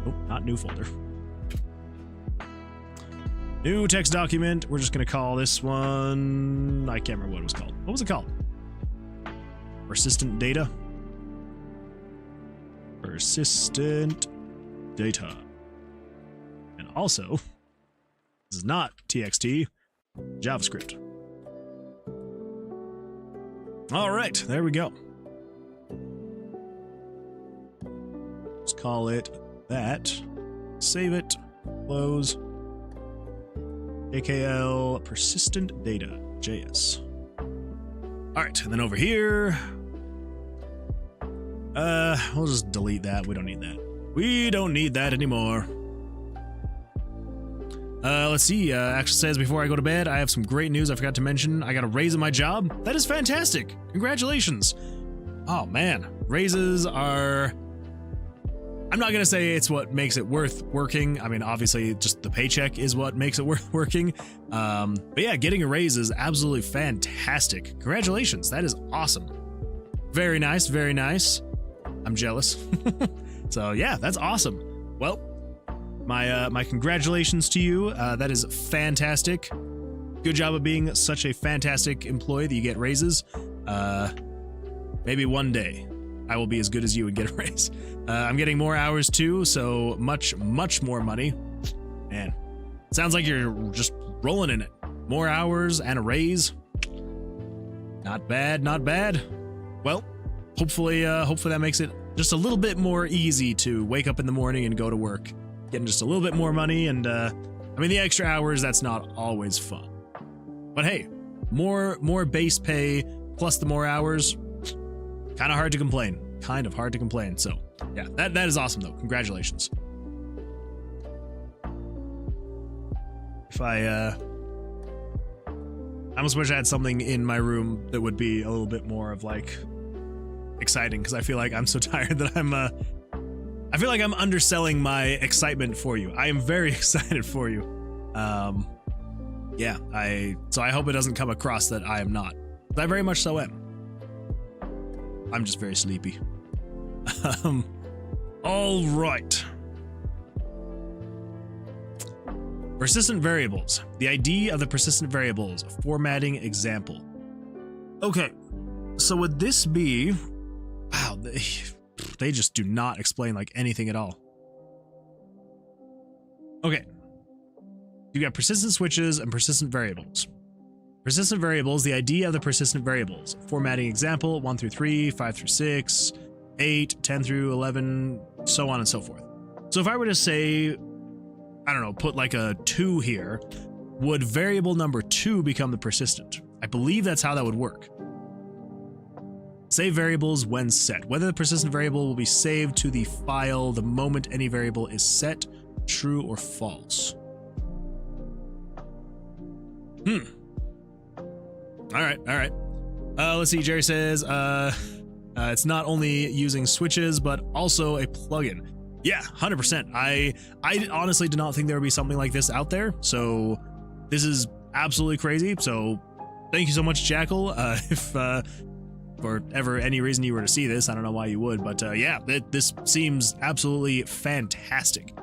Speaker 1: nope, not new folder, new text document. We're just gonna call this one, I can't remember what it was called. What was it called? Persistent data. Persistent data. And also, this is not TXT, JavaScript. All right, there we go. Let's call it that. Save it. Close. AKL persistent data JS. All right, and then over here, we'll just delete that. We don't need that. We don't need that anymore. Let's see. Actually says, before I go to bed, I have some great news I forgot to mention. I got a raise in my job. That is fantastic. Congratulations. Oh, man. Raises are... I'm not going to say it's what makes it worth working. I mean, obviously, just the paycheck is what makes it worth working. But yeah, getting a raise is absolutely fantastic. Congratulations. That is awesome. Very nice. Very nice. I'm jealous. So yeah, that's awesome. Well, my congratulations to you. That is fantastic. Good job of being such a fantastic employee that you get raises. Maybe one day I will be as good as you and get a raise. I'm getting more hours too, so much more money. Man, sounds like you're just rolling in it. More hours and a raise. Not bad, not bad. Well, hopefully that makes it just a little bit more easy to wake up in the morning and go to work. Getting just a little bit more money, and I mean, the extra hours, that's not always fun. But hey, more base pay plus the more hours, kind of hard to complain. Kind of hard to complain. So yeah, that is awesome though. Congratulations. If I almost wish I had something in my room that would be a little bit more of like exciting, because I feel like I'm so tired that I feel like I'm underselling my excitement for you. I am very excited for you. Yeah, so I hope it doesn't come across that I am not. I very much so am. I'm just very sleepy. All right. Persistent variables. The ID of the persistent variables. Formatting example. Okay, so would this be... Wow, they just do not explain like anything at all. Okay. You got persistent switches and persistent variables. Persistent variables, the ID of the persistent variables. Formatting example, 1 through 3, 5 through 6, 8, 10 through 11, so on and so forth. So if I were to say, I don't know, put like a 2 here, would variable number 2 become the persistent? I believe that's how that would work. Save variables when set. Whether the persistent variable will be saved to the file the moment any variable is set, true or false. All right. Let's see. Jerry says, it's not only using switches, but also a plugin. Yeah, 100%. I honestly did not think there would be something like this out there. So this is absolutely crazy. So thank you so much, Jackal. If for ever any reason you were to see this, I don't know why you would, but yeah, this seems absolutely fantastic.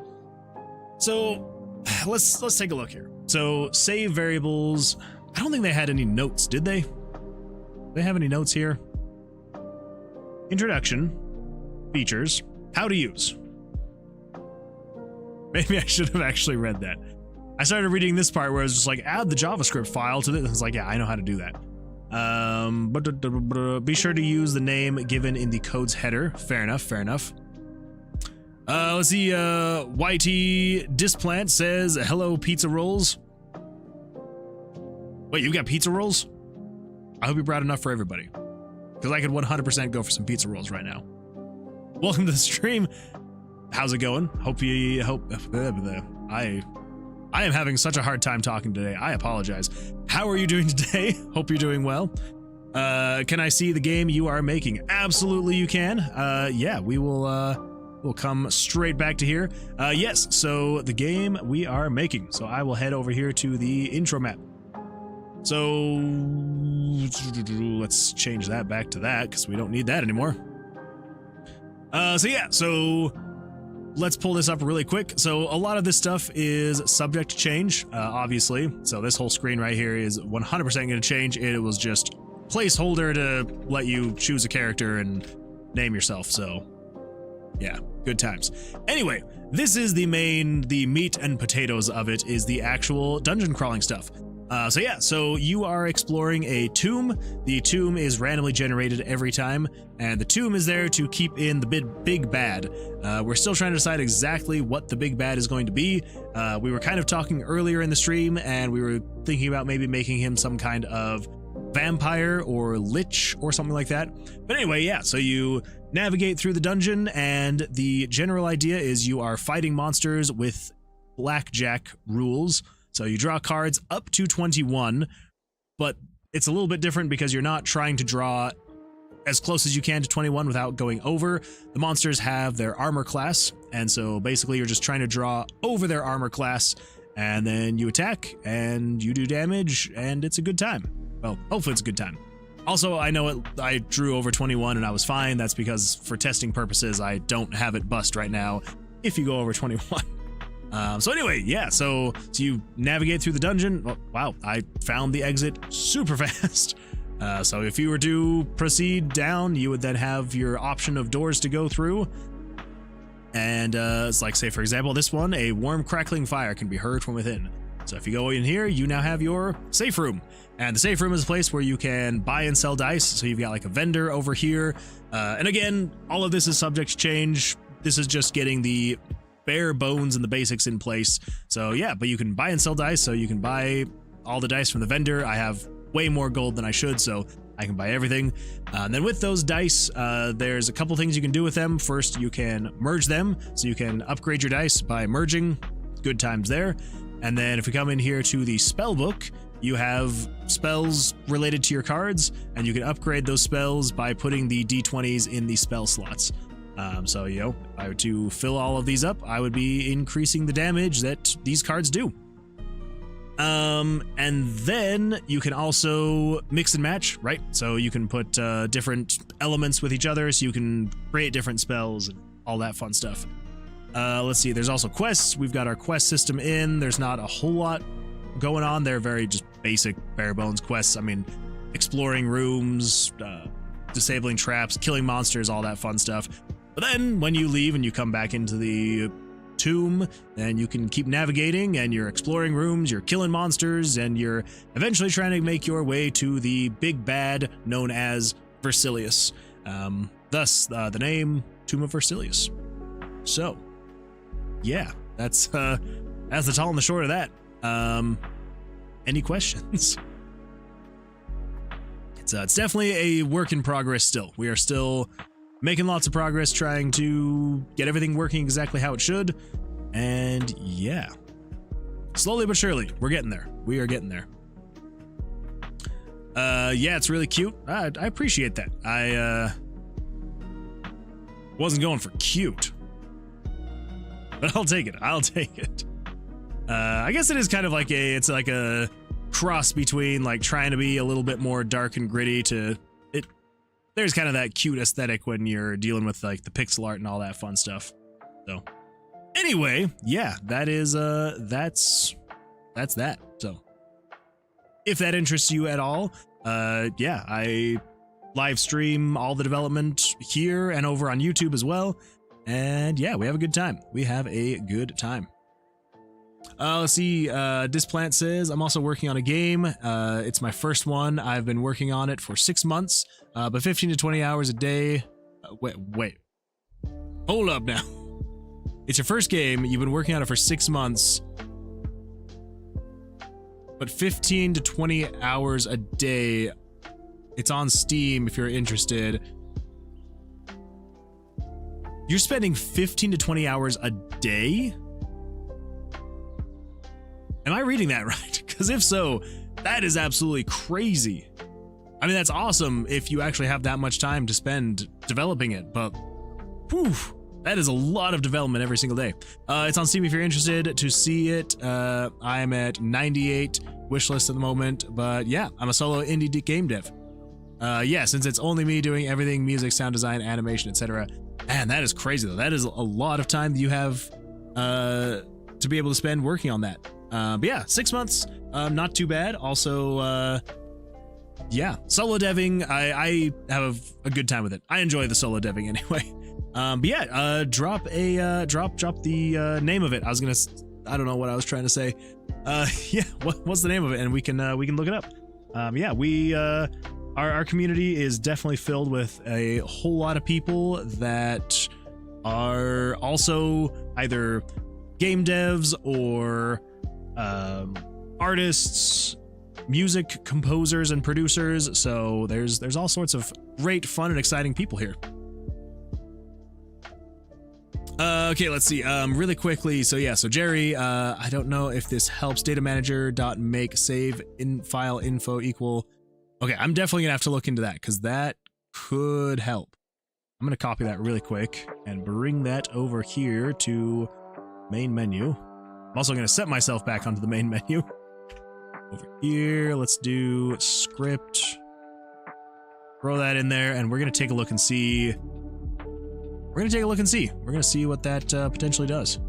Speaker 1: So let's take a look here. So save variables. I don't think they had any notes, did they? Do they have any notes here? Introduction, features, how to use. Maybe I should have actually read that. I started reading this part where it was just like, add the JavaScript file to this. It's like, yeah, I know how to do that. But be sure to use the name given in the code's header. Fair enough. Let's see. YT Displant says, hello, pizza rolls. Wait, you got pizza rolls? I hope you brought enough for everybody, because I could 100% go for some pizza rolls right now. Welcome to the stream. How's it going? I am having such a hard time talking today. I apologize. How are you doing today? Hope you're doing well. Can I see the game you are making? Absolutely you can. Yeah, we'll come straight back to here. Yes, so the game we are making. So I will head over here to the intro map. So let's change that back to that, because we don't need that anymore. So let's pull this up really quick. So a lot of this stuff is subject to change, obviously. So this whole screen right here is 100% going to change. It was just placeholder to let you choose a character and name yourself. So yeah, good times. Anyway, this is the meat and potatoes of it is the actual dungeon crawling stuff. So you are exploring a tomb. The tomb is randomly generated every time, and the tomb is there to keep in the big bad. We're still trying to decide exactly what the big bad is going to be. We were kind of talking earlier in the stream, and we were thinking about maybe making him some kind of vampire or lich or something like that. But anyway, yeah, so you navigate through the dungeon, and the general idea is you are fighting monsters with Blackjack rules. So you draw cards up to 21, but it's a little bit different because you're not trying to draw as close as you can to 21 without going over. The monsters have their armor class, and so basically you're just trying to draw over their armor class, and then you attack and you do damage, and it's a good time. Well, hopefully it's a good time. Also, I know I drew over 21 and I was fine. That's because for testing purposes, I don't have it bust right now if you go over 21. So anyway, yeah, so you navigate through the dungeon. Oh, wow, I found the exit super fast. So if you were to proceed down, you would then have your option of doors to go through. And it's like, say, for example, this one, a warm crackling fire can be heard from within. So if you go in here, you now have your safe room. And the safe room is a place where you can buy and sell dice. So you've got like a vendor over here. And again, all of this is subject to change. This is just getting the bare bones and the basics in place. So yeah, but you can buy and sell dice. So you can buy all the dice from the vendor. I have way more gold than I should, so I can buy everything. And then with those dice, there's a couple things you can do with them. First, you can merge them. So you can upgrade your dice by merging. Good times there. And then if we come in here to the spell book, you have spells related to your cards, and you can upgrade those spells by putting the d20s in the spell slots. So, you know, if I were to fill all of these up, I would be increasing the damage that these cards do. And then you can also mix and match, right? So you can put different elements with each other, so you can create different spells and all that fun stuff. Let's see, there's also quests. We've got our quest system in. There's not a whole lot going on. They're very just basic, bare bones quests. I mean, exploring rooms, disabling traps, killing monsters, all that fun stuff. But then when you leave and you come back into the tomb, then you can keep navigating and you're exploring rooms, you're killing monsters, and you're eventually trying to make your way to the big bad known as Versilius. Thus, the name Tomb of Versilius. So, yeah, that's the tall and the short of that. Any questions? It's definitely a work in progress still. We are still making lots of progress trying to get everything working exactly how it should. And yeah, slowly but surely, we're getting there. We are getting there. Yeah, it's really cute. I appreciate that. I wasn't going for cute, but I'll take it. I'll take it. I guess it is kind of like it's like a cross between like trying to be a little bit more dark and gritty to it. There's kind of that cute aesthetic when you're dealing with like the pixel art and all that fun stuff. So anyway, yeah, that is that's that. So if that interests you at all, yeah, I live stream all the development here and over on YouTube as well. And yeah, we have a good time. We have a good time. Let's see, Displant says, I'm also working on a game. It's my first one. I've been working on it for 6 months, but 15 to 20 hours a day. Wait. Hold up now. It's your first game. You've been working on it for 6 months, but 15 to 20 hours a day. It's on Steam if you're interested. You're spending 15 to 20 hours a day? Am I reading that right? Because if so, that is absolutely crazy. I mean, that's awesome if you actually have that much time to spend developing it, but whew, that is a lot of development every single day. It's on Steam if you're interested to see it. I'm at 98 wishlist at the moment, but yeah, I'm a solo indie game dev. Yeah, since it's only me doing everything, music, sound design, animation, etc. Man, that is crazy though. That is a lot of time that you have to be able to spend working on that. But yeah, 6 months, not too bad. Also, yeah, solo deving, I have a good time with it. I enjoy the solo deving anyway. But yeah, drop the name of it. I don't know what I was trying to say. Yeah, what's the name of it? And we can look it up. Yeah, our community is definitely filled with a whole lot of people that are also either game devs or artists, music composers and producers. So there's all sorts of great, fun, and exciting people here. Okay, let's see. Really quickly. So yeah, so Jerry, I don't know if this helps. Data manager dot make save in file info equal. Okay, I'm definitely gonna have to look into that because that could help. I'm gonna copy that really quick and bring that over here to main menu. I'm also gonna set myself back onto the main menu. Over here, let's do script. Throw that in there, and we're gonna take a look and see. We're gonna take a look and see. We're gonna see what that potentially does.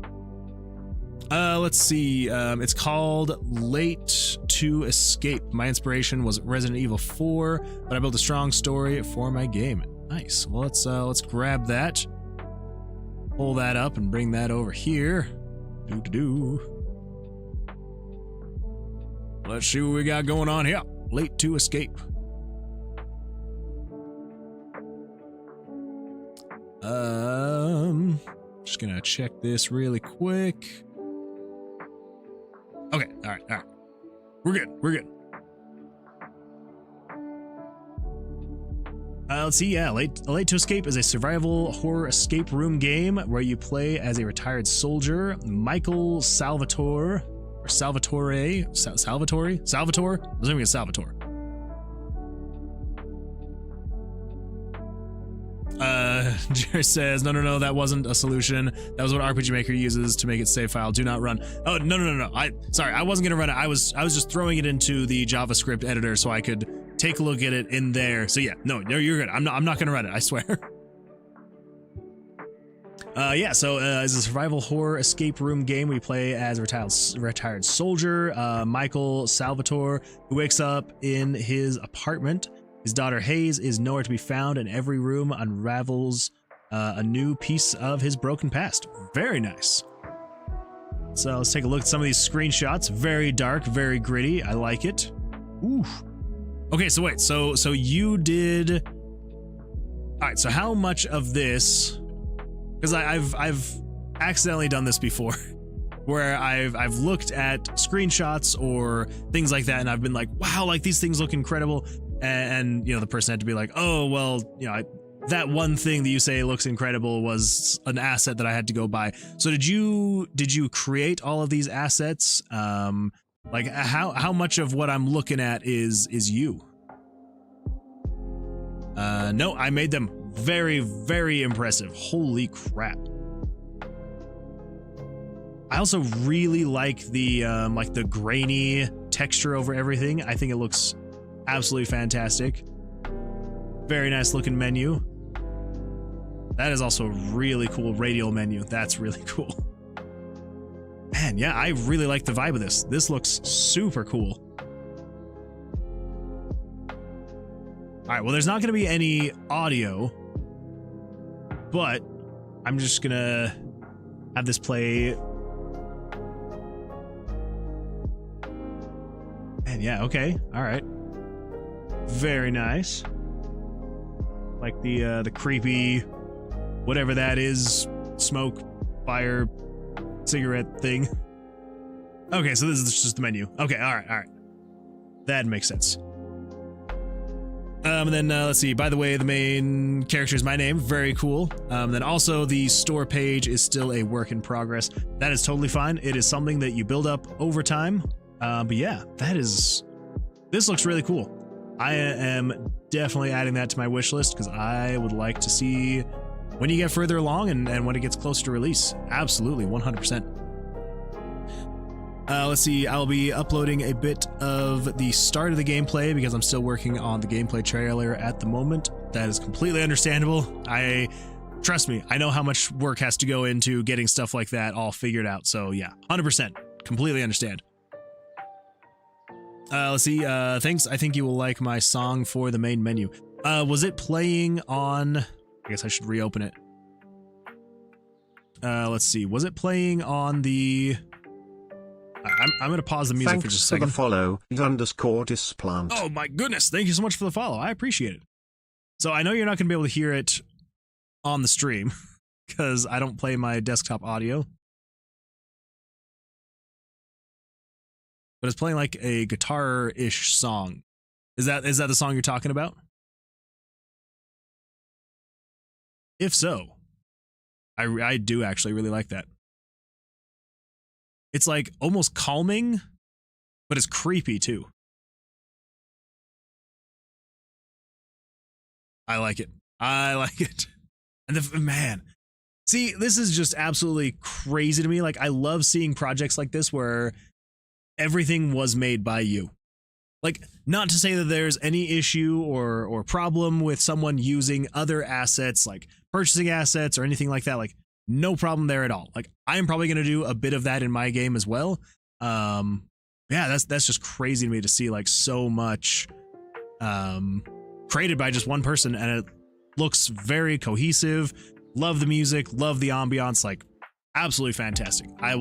Speaker 1: Let's see. It's called Late to Escape. My inspiration was Resident Evil 4, but I built a strong story for my game. Nice. Well, let's grab that, pull that up, and bring that over here. Let's see what we got going on here. Late to Escape. Just gonna check this really quick. Okay, all right. We're good. Let's see, yeah, Late to Escape is a survival horror escape room game where you play as a retired soldier, Michael Salvatore. Salvatore? I was assuming it's Salvatore. Jerry says, no, that wasn't a solution. That was what RPG Maker uses to make it save file. Do not run. Oh, no. Sorry, I wasn't gonna run it. I was just throwing it into the JavaScript editor so I could take a look at it in there. So yeah, no, you're good. I'm not gonna run it, I swear. Yeah, so it's a survival horror escape room game. We play as a retired soldier, Michael Salvatore, who wakes up in his apartment. His daughter Hayes is nowhere to be found, and every room unravels a new piece of his broken past. Very nice. So let's take a look at some of these screenshots. Very dark, very gritty. I like it. Ooh. Okay, so wait. So you did. All right. So how much of this? Because I've accidentally done this before, where I've looked at screenshots or things like that, and I've been like, wow, like these things look incredible. And you know, the person had to be like, oh, well, you know, that one thing that you say looks incredible was an asset that I had to go buy. So did you create all of these assets? Like how much of what I'm looking at is you? No, I made them. Very, very impressive. Holy crap. I also really like the grainy texture over everything. I think it looks absolutely fantastic. Very nice looking menu. That is also a really cool radial menu. That's really cool. Man, yeah, I really like the vibe of this. This looks super cool. All right, well, there's not going to be any audio, but I'm just going to have this play. And yeah, okay. All right. Very nice. Like the creepy, whatever that is, smoke, fire, cigarette thing. Okay, so this is just the menu. Okay, all right. That makes sense. And then let's see. By the way, the main character is my name. Very cool. Then also the store page is still a work in progress. That is totally fine. It is something that you build up over time. But yeah, this looks really cool. I am definitely adding that to my wish list because I would like to see when you get further along and when it gets closer to release. Absolutely, 100%. Let's see, I'll be uploading a bit of the start of the gameplay because I'm still working on the gameplay trailer at the moment. That is completely understandable. Trust me, I know how much work has to go into getting stuff like that all figured out. So yeah, 100%, completely understand. Let's see, thanks. I think you will like my song for the main menu. Was it playing on, I guess I should reopen it. Let's see, was it playing on the, I'm going to pause the music for just a second.
Speaker 2: Thanks for the follow, _displant.
Speaker 1: Oh my goodness, thank you so much for the follow. I appreciate it. So I know you're not going to be able to hear it on the stream because I don't play my desktop audio. But it's playing like a guitar-ish song. Is that the song you're talking about? If so, I do actually really like that. It's like almost calming, but it's creepy too. I like it. I like it. And man, see, this is just absolutely crazy to me. Like, I love seeing projects like this where everything was made by you. Like, not to say that there's any issue or problem with someone using other assets, like purchasing assets or anything like that. Like, no problem there at all. Like, I am probably going to do a bit of that in my game as well. Yeah, that's just crazy to me to see like so much created by just one person, and it looks very cohesive. Love the music, love the ambiance, like absolutely fantastic. I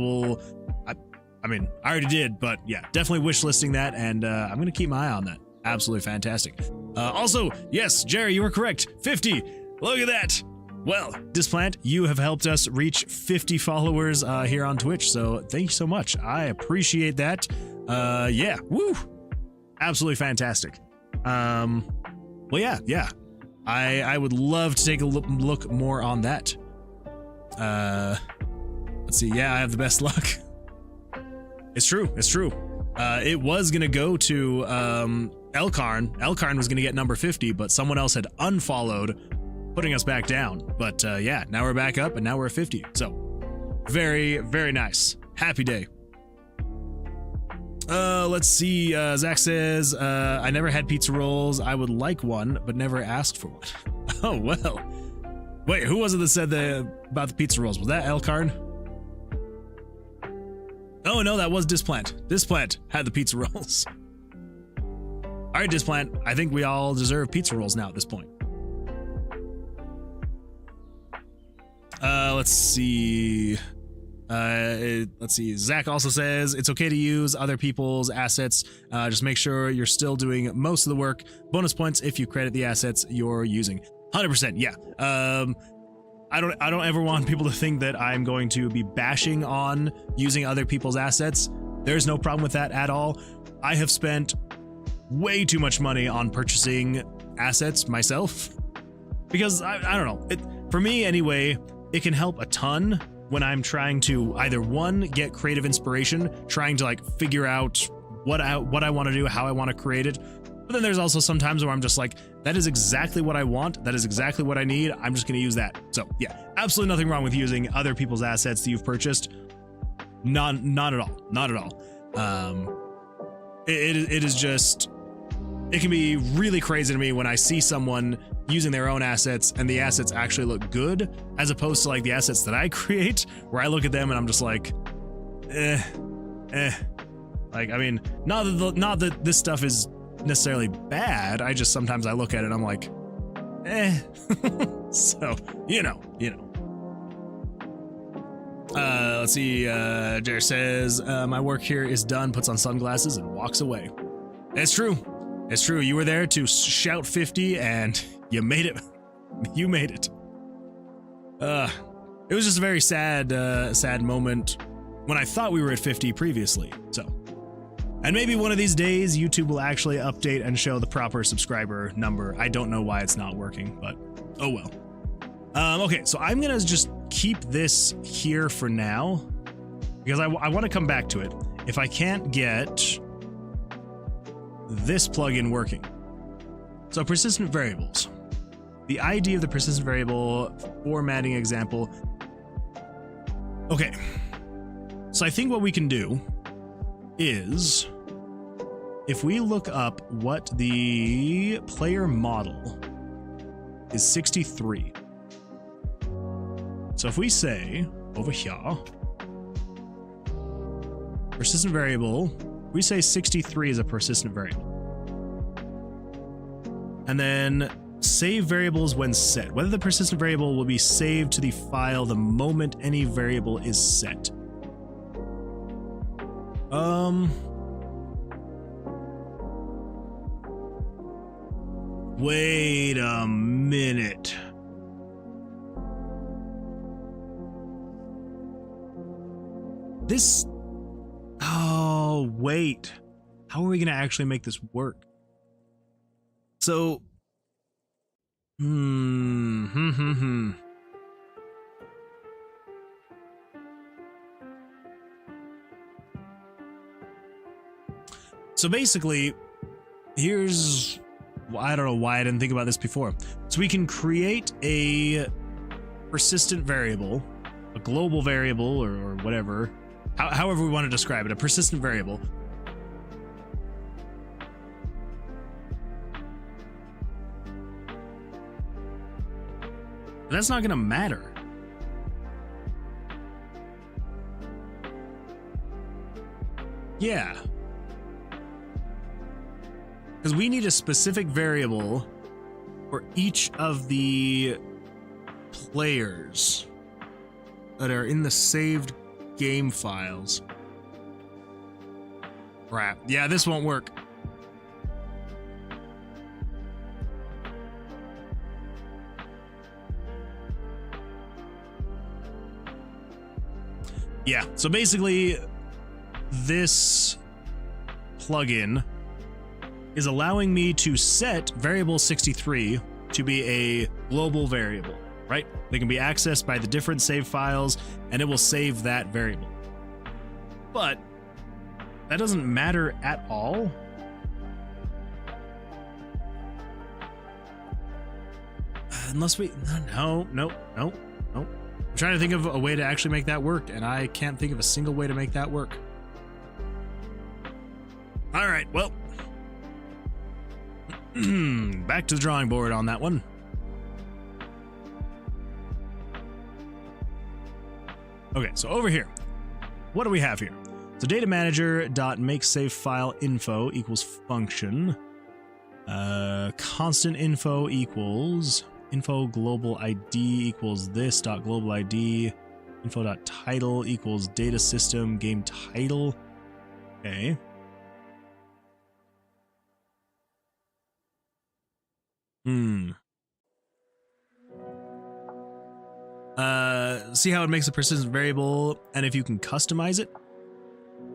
Speaker 1: mean, I already did, but yeah, definitely wish listing that, and I'm gonna keep my eye on that. Absolutely fantastic. Also, yes, Jerry, you were correct. 50. Look at that. Well, Displant, you have helped us reach 50 followers here on Twitch, so thank you so much. I appreciate that. Yeah, woo, absolutely fantastic. Well, yeah. I would love to take a look more on that. Let's see. Yeah, I have the best luck. It's true. It's true. It was gonna go to Elkarn. Elkarn was gonna get number 50, but someone else had unfollowed, putting us back down. But yeah, now we're back up, and now we're at 50. So very, very nice. Happy day. Let's see. Zach says, I never had pizza rolls. I would like one, but never asked for one. Oh, well. Wait, who was it that said about the pizza rolls? Was that Elkarn? Oh, no, that was Displant. Displant had the pizza rolls. All right, Displant. I think we all deserve pizza rolls now at this point. Let's see. Let's see. Zach also says it's okay to use other people's assets. Just make sure you're still doing most of the work. Bonus points if you credit the assets you're using. 100%. Yeah. I don't ever want people to think that I'm going to be bashing on using other people's assets. There's no problem with that at all. I have spent way too much money on purchasing assets myself because I don't know. For me anyway, it can help a ton when I'm trying to either one, get creative inspiration, trying to like figure out what I want to do, how I want to create it. But then there's also some times where I'm just like, that is exactly what I want. That is exactly what I need. I'm just going to use that. So yeah, absolutely nothing wrong with using other people's assets that you've purchased. Not at all. Not at all. It is just, it can be really crazy to me when I see someone using their own assets and the assets actually look good, as opposed to like the assets that I create, where I look at them and I'm just like, Like, I mean, not that this stuff is necessarily bad. I just sometimes I look at it and I'm like, So, you know. Let's see. Jer says, my work here is done, puts on sunglasses and walks away. It's true. It's true. You were there to shout 50 and you made it. You made it. It was just a very sad moment when I thought we were at 50 previously. So, and maybe one of these days YouTube will actually update and show the proper subscriber number. I don't know why it's not working, but oh well. Okay, so I'm gonna just keep this here for now because I want to come back to it. If I can't get this plugin working. So persistent variables. The ID of the persistent variable formatting example. Okay. So I think what we can do is if we look up what the player model is 63. So if we say over here, persistent variable, we say 63 is a persistent variable. And then save variables when set. Whether the persistent variable will be saved to the file the moment any variable is set. Wait a minute. This... Oh, wait. How are we going to actually make this work? So... So basically, here's, I don't know why I didn't think about this before. So we can create a persistent variable, a global variable, or whatever, however we want to describe it, a persistent variable. But that's not going to matter. Yeah. Because we need a specific variable for each of the players that are in the saved game files. Crap. Yeah, this won't work. Yeah, so basically, this plugin is allowing me to set variable 63 to be a global variable, right? They can be accessed by the different save files, and it will save that variable. But that doesn't matter at all. Unless we, no. I'm trying to think of a way to actually make that work, and I can't think of a single way to make that work. All right, well, back to the drawing board on that one. Okay, so over here, what do we have here? So data manager dot make save file info equals function. Constant info equals info global ID equals this dot global ID. Info dot title equals data system game title. Okay. See how it makes a persistent variable, and if you can customize it?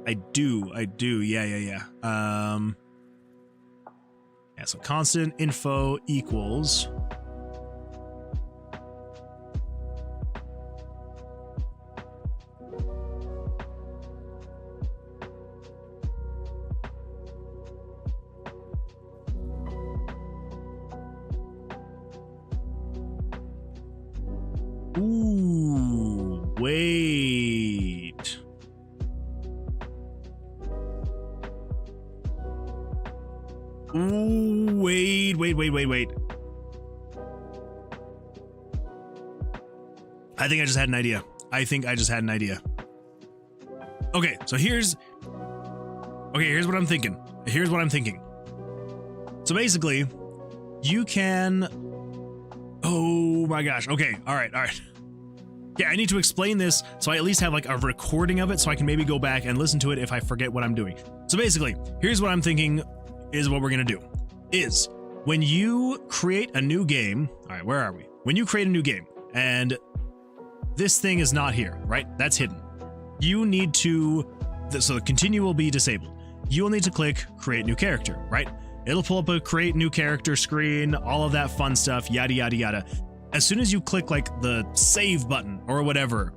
Speaker 1: I do. Yeah. Yeah, so constant info equals wait. Ooh, wait. I think I just had an idea. Okay, so here's what I'm thinking. So basically, you can, oh my gosh. Okay. All right. Yeah, I need to explain this so I at least have like a recording of it so I can maybe go back and listen to it if I forget what I'm doing. So basically, here's what I'm thinking is what we're going to do. Is when you create a new game, all right, where are we? When you create a new game and this thing is not here, right? That's hidden. You need to, so the continue will be disabled. You'll need to click create new character, right? It'll pull up a create new character screen, all of that fun stuff, yada, yada, yada. As soon as you click like the save button or whatever,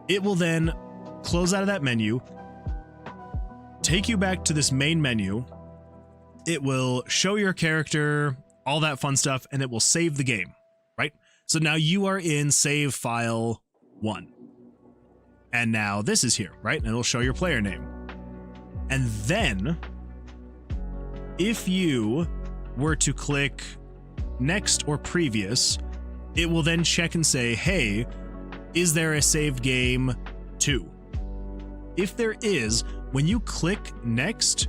Speaker 1: it will then close out of that menu, take you back to this main menu. It will show your character, all that fun stuff, and it will save the game, right? So now you are in save file 1. And now this is here, right? And it'll show your player name. And then if you were to click next or previous, it will then check and say, hey, is there a saved game 2? If there is, when you click next,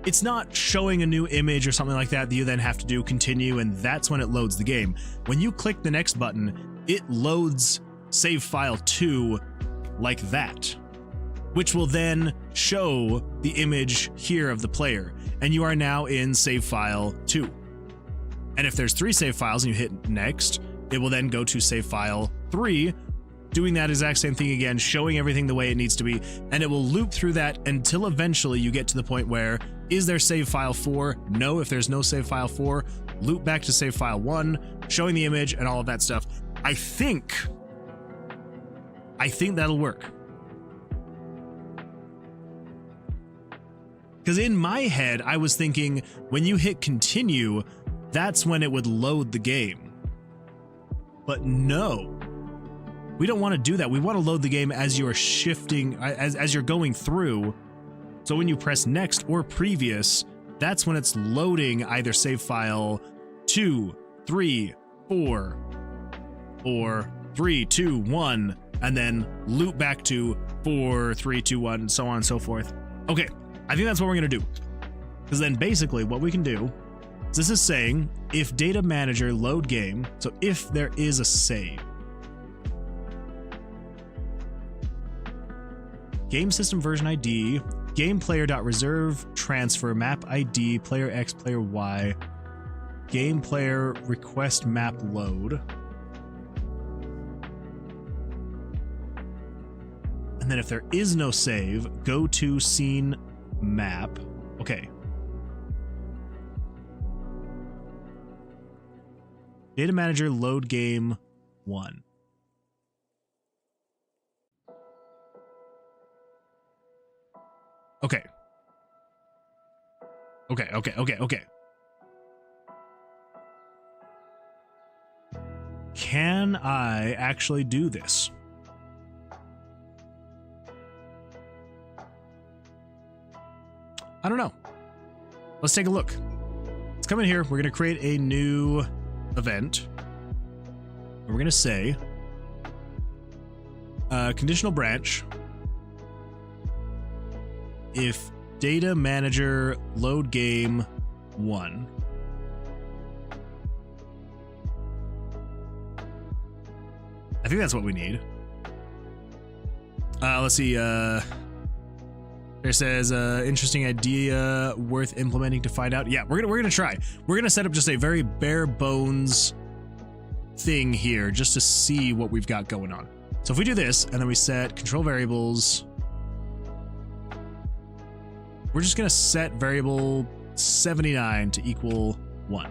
Speaker 1: it's not showing a new image or something like that you then have to do continue, and that's when it loads the game. When you click the next button, it loads save file 2 like that, which will then show the image here of the player, and you are now in save file 2. And if there's 3 save files and you hit next, it will then go to save file 3, doing that exact same thing again, showing everything the way it needs to be, and it will loop through that until eventually you get to the point where, is there save file 4? No. If there's no save file 4, loop back to save file 1, showing the image and all of that stuff. I think that'll work. Because in my head, I was thinking when you hit continue, that's when it would load the game. But no, we don't want to do that. We want to load the game as you are shifting, as you're going through. So when you press next or previous, that's when it's loading either save file 2, 3, 4, or 3, 2, 1, and then loop back to 4, 3, 2, 1, and so on and so forth. Okay, I think that's what we're going to do. Because then basically what we can do is this is saying if data manager load game, so if there is a save. Game system version ID, game player.reserve transfer map ID, player X, player Y, game player request map load. And then if there is no save, go to scene map. Okay. Data manager load game 1. Okay. Okay. Can I actually do this? I don't know. Let's take a look. Let's come in here. We're going to create a new event. And we're going to say conditional branch. If data manager load game 1. I think that's what we need. Let's see. There says interesting idea worth implementing to find out. Yeah, we're gonna try. We're gonna set up just a very bare bones thing here just to see what we've got going on. So if we do this and then we set control variables, we're just gonna set variable 79 to equal 1.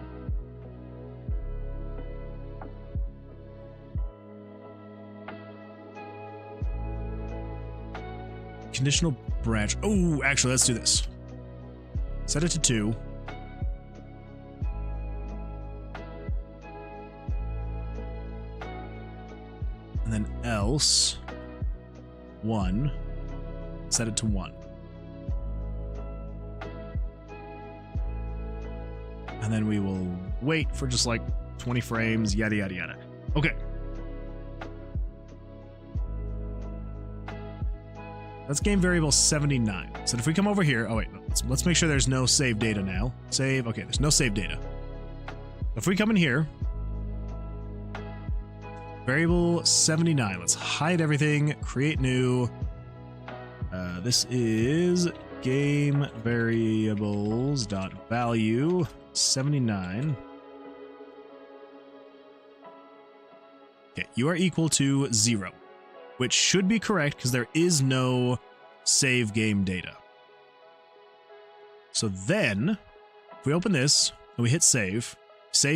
Speaker 1: Conditional branch. Oh, actually, let's do this. Set it to 2. And then else 1. Set it to 1. And then we will wait for just like 20 frames, yada, yada, yada. Okay. That's game variable 79. So if we come over here, oh wait, no, let's make sure there's no save data now. Save, okay, there's no save data. If we come in here, variable 79, let's hide everything, create new. This is game variables dot value 79. Okay, you are equal to 0. Which should be correct because there is no save game data. So then, if we open this and we hit save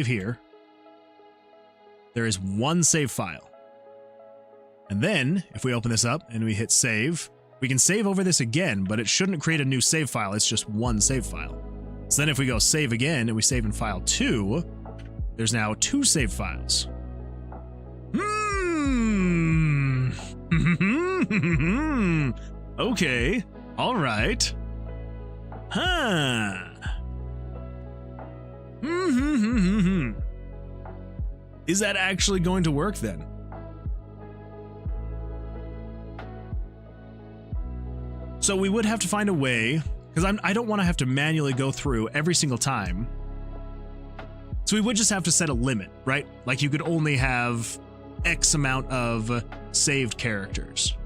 Speaker 1: here, there is one save file. And then, if we open this up and we hit save, we can save over this again, but it shouldn't create a new save file, it's just one save file. So then if we go save again and we save in file 2, there's now 2 save files. Okay, all right. Huh. Is that actually going to work then? So we would have to find a way, because I don't want to have to manually go through every single time. So we would just have to set a limit, right? Like you could only have X amount of saved characters.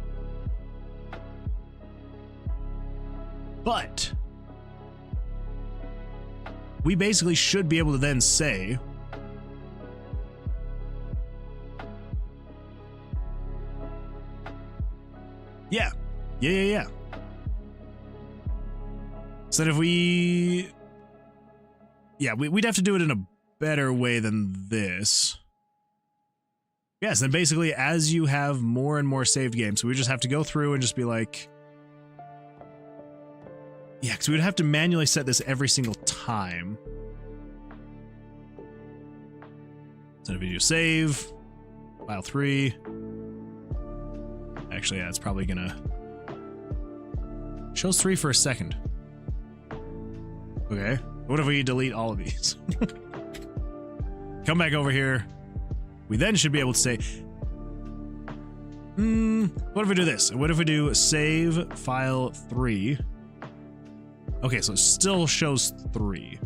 Speaker 1: But we basically should be able to then say yeah. So that if we'd have to do it in a better way than this. Yes, and basically as you have more and more saved games, so we just have to go through and just be like, Yeah, because we would have to manually set this every single time. So if we do save, file 3. Actually, yeah, it's probably gonna... Shows 3 for a second. Okay. What if we delete all of these? Come back over here. We then should be able to say... what if we do this? What if we do save file 3? Okay, so it still shows 3.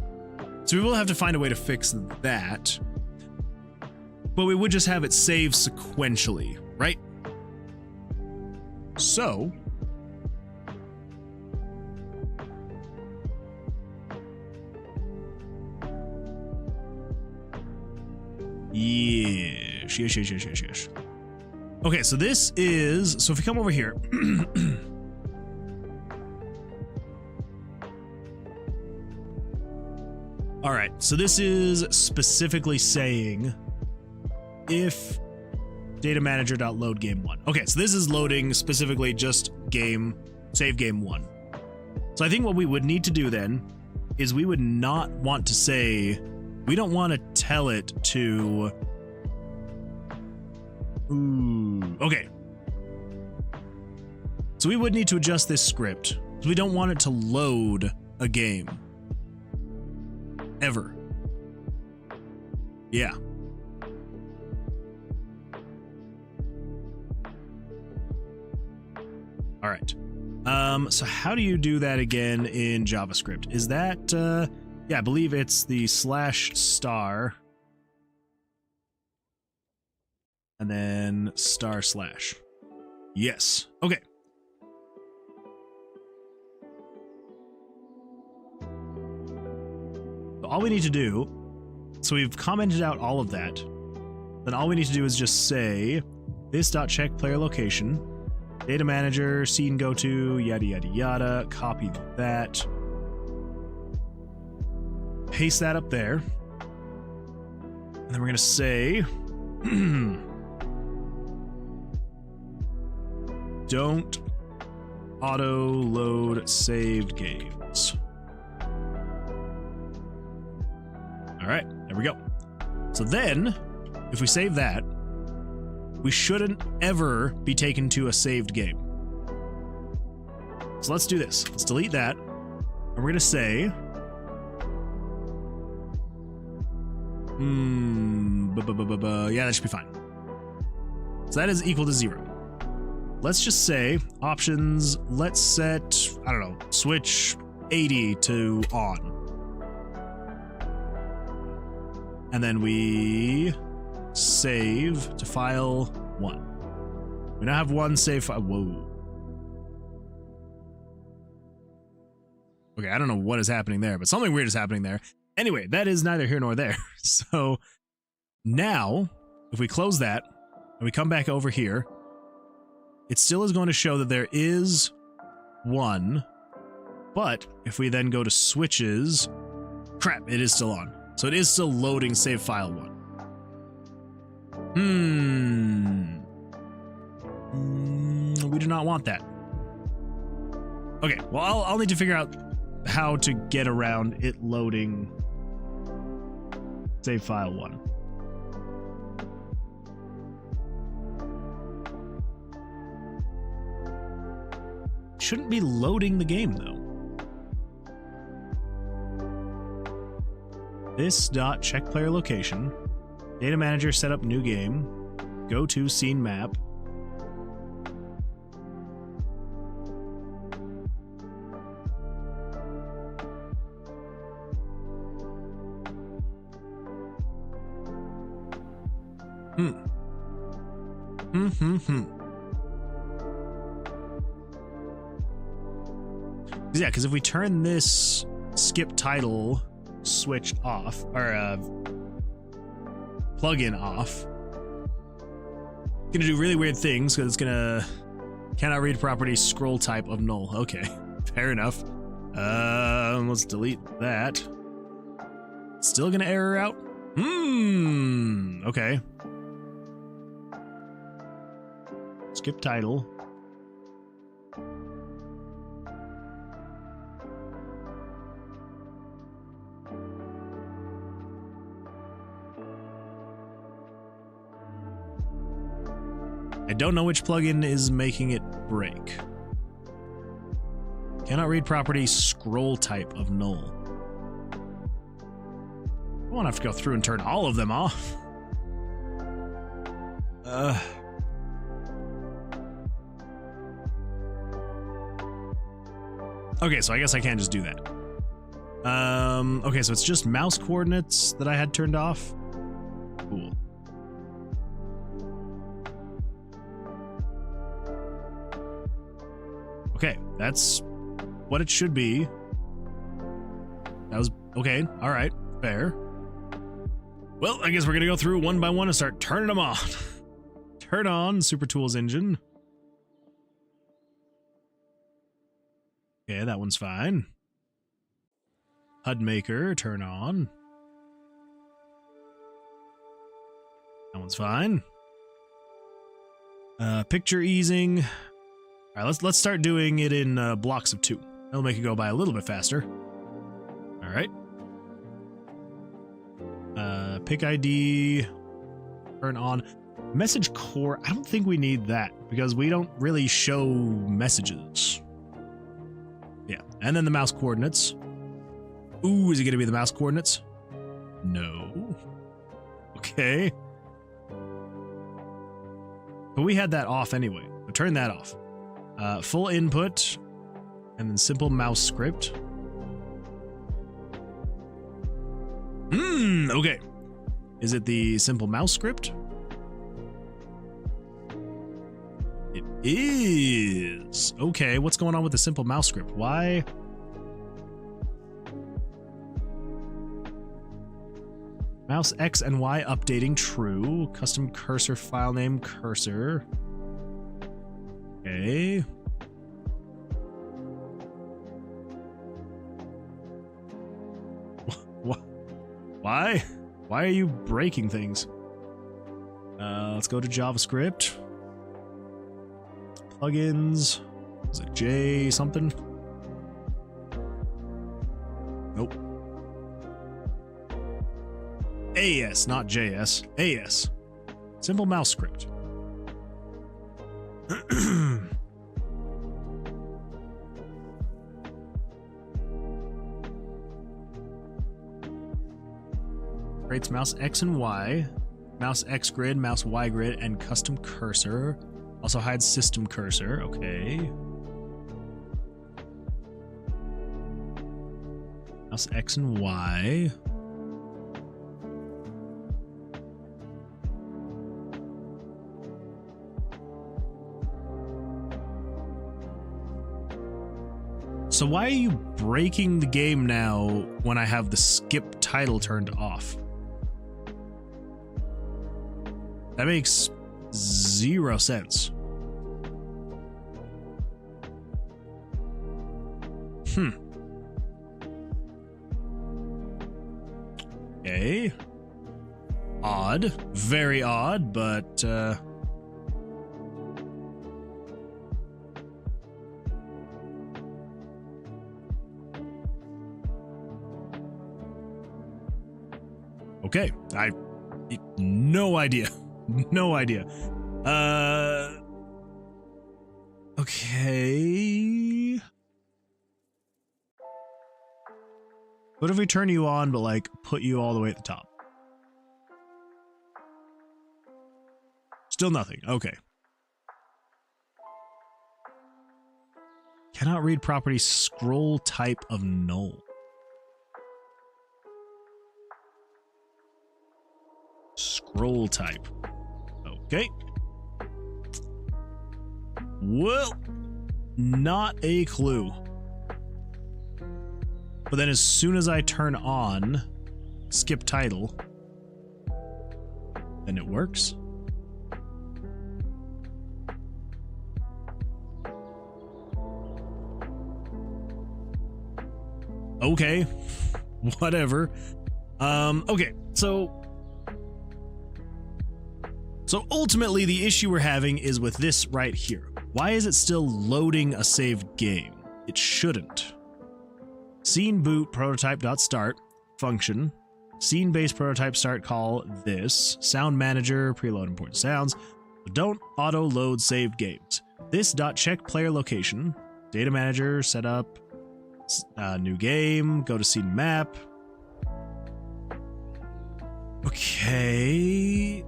Speaker 1: So we will have to find a way to fix that. But we would just have it save sequentially, right? So... Yes. Okay, so this is... So if we come over here... Alright, so this is specifically saying if data manager.load game 1. Okay, so this is loading specifically just save game 1. So I think what we would need to do then is we would not want to say... We don't want to tell it to... Okay. So we would need to adjust this script. We don't want it to load a game. Ever. Yeah. All right. So how do you do that again in JavaScript? Is that... Yeah, I believe it's the /* and then */. Yes. Okay. So all we need to do, so we've commented out all of that. Then all we need to do is just say this.check player location, data manager, scene go to, yada yada yada, copy that. Paste that up there. And then we're going to say don't auto load saved games. All right, there we go. So then if we save that, we shouldn't ever be taken to a saved game. So let's do this. Let's delete that. And we're going to say yeah, that should be fine. So that is equal to 0. Let's just say options, let's set, I don't know, switch 80 to on. And then we save to file 1. We now have 1 save file. Whoa. Okay, I don't know what is happening there, but something weird is happening there. Anyway, that is neither here nor there. So now, if we close that and we come back over here, it still is going to show that there is 1, but if we then go to switches, crap, it is still on. So it is still loading save file 1. We do not want that. Okay, well, I'll need to figure out how to get around it loading save file 1. Shouldn't be loading the game though. This.check player location, data manager set up new game, go to scene map. Yeah, because if we turn this skip title switch off, or plugin off, it's gonna do really weird things because it's gonna cannot read property scroll type of null. Okay, fair enough. Let's delete that. Still gonna error out? Okay. Skip title. I don't know which plugin is making it break. Cannot read property scroll type of null. I won't have to go through and turn all of them off. Okay, so I guess I can't just do that. Okay, so it's just mouse coordinates that I had turned off. Cool. Okay, that's what it should be. That was okay. All right, fair. Well, I guess we're gonna go through one by one and start turning them on. Turn on Super Tools engine. Okay, that one's fine. HUD maker, turn on. That one's fine. Picture easing. All right, let's start doing it in blocks of 2. That'll make it go by a little bit faster. All right. Pick ID. Turn on. Message core. I don't think we need that because we don't really show messages. Yeah, and then the mouse coordinates. Ooh, is it going to be the mouse coordinates? No. Okay. But we had that off anyway. So turn that off. Full input, and then simple mouse script. Okay. Is it the simple mouse script? It is. Okay, what's going on with the simple mouse script? Why? Mouse X and Y updating true. Custom cursor file name cursor. Okay. Why? Why are you breaking things? Let's go to JavaScript. Plugins. Is it J something? Nope. AS, not JS. AS. Simple mouse script. Creates mouse X and Y, mouse X grid, mouse Y grid, and custom cursor. Also hides system cursor. Okay. Mouse X and Y. So why are you breaking the game now when I have the skip title turned off? That makes 0 sense. Okay. Odd. Very odd, but okay. No idea. No idea. Okay. What if we turn you on, but like put you all the way at the top? Still nothing. Okay. Cannot read property scroll type of null. Scroll type. Okay. Well, not a clue. But then as soon as I turn on skip title, then it works. Okay. Whatever. Okay, so ultimately the issue we're having is with this right here. Why is it still loading a saved game? It shouldn't. Scene boot prototype.start function. Scene base prototype start call this. Sound manager, preload important sounds. but don't auto-load saved games. This .check player location, data manager, setup, new game, go to scene map. Okay,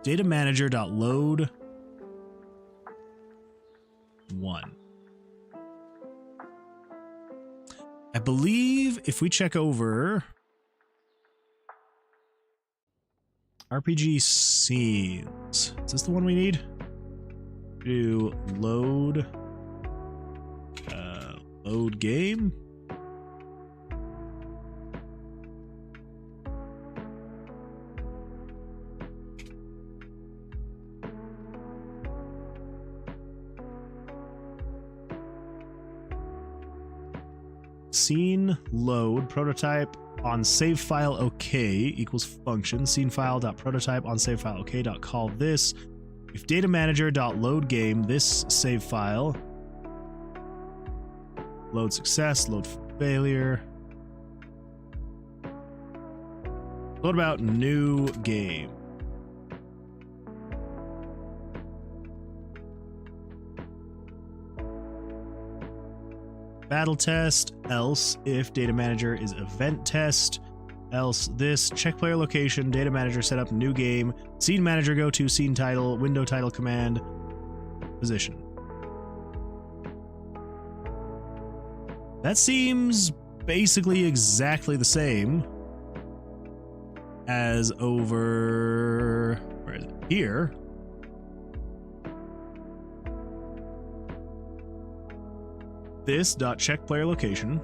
Speaker 1: Data manager.load 1. I believe if we check over RPG scenes, is this the one we need? Do load game. Scene load prototype on save file okay equals function scene file dot prototype on save file okay dot call this if data manager dot load game this save file load success load failure. What about new game? Battle test, else if data manager is event test, else this check player location, data manager set up new game, scene manager go to scene title, window title command, position. That seems basically exactly the same as over, where is it? Here. This dot check player location,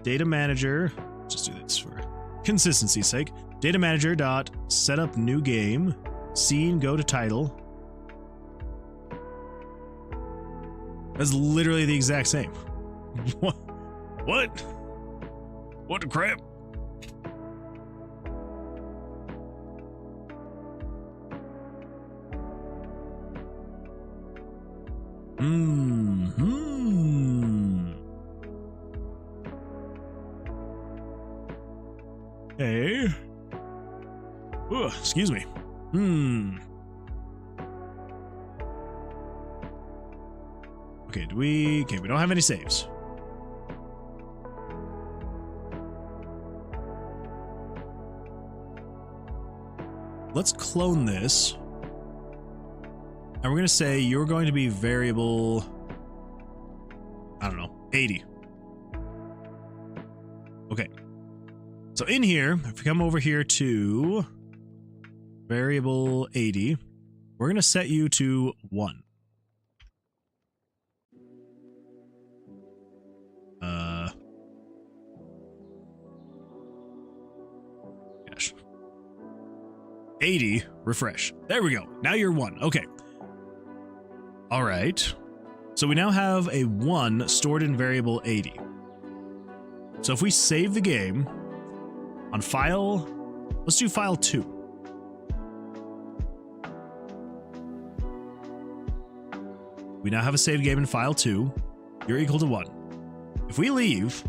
Speaker 1: data manager, just do this for consistency's sake, data manager dot set up new game, scene go to title. That's literally the exact same. What the crap? Hey. Oh, excuse me. Okay, we don't have any saves. Let's clone this. And we're going to say you're going to be variable, I don't know, 80. Okay. So in here, if we come over here to variable 80, we're going to set you to 1. Gosh. 80, refresh. There we go. Now you're 1. Okay. All right. So we now have a 1 stored in variable 80. So if we save the game on file, let's do file 2. We now have a save game in file 2. You're equal to 1. If we leave,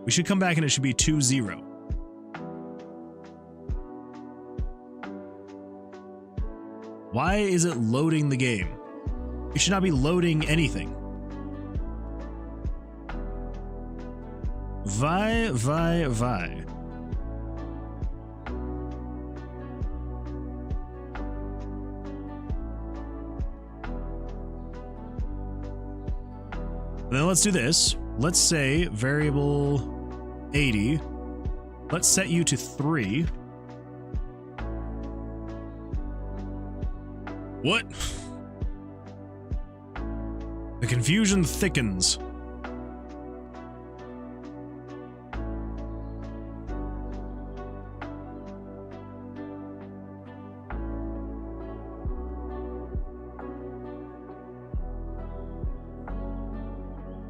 Speaker 1: we should come back and it should be 2-0. Why is it loading the game? It should not be loading anything. Why? Then let's do this. Let's say variable 80. Let's set you to 3. What? The confusion thickens.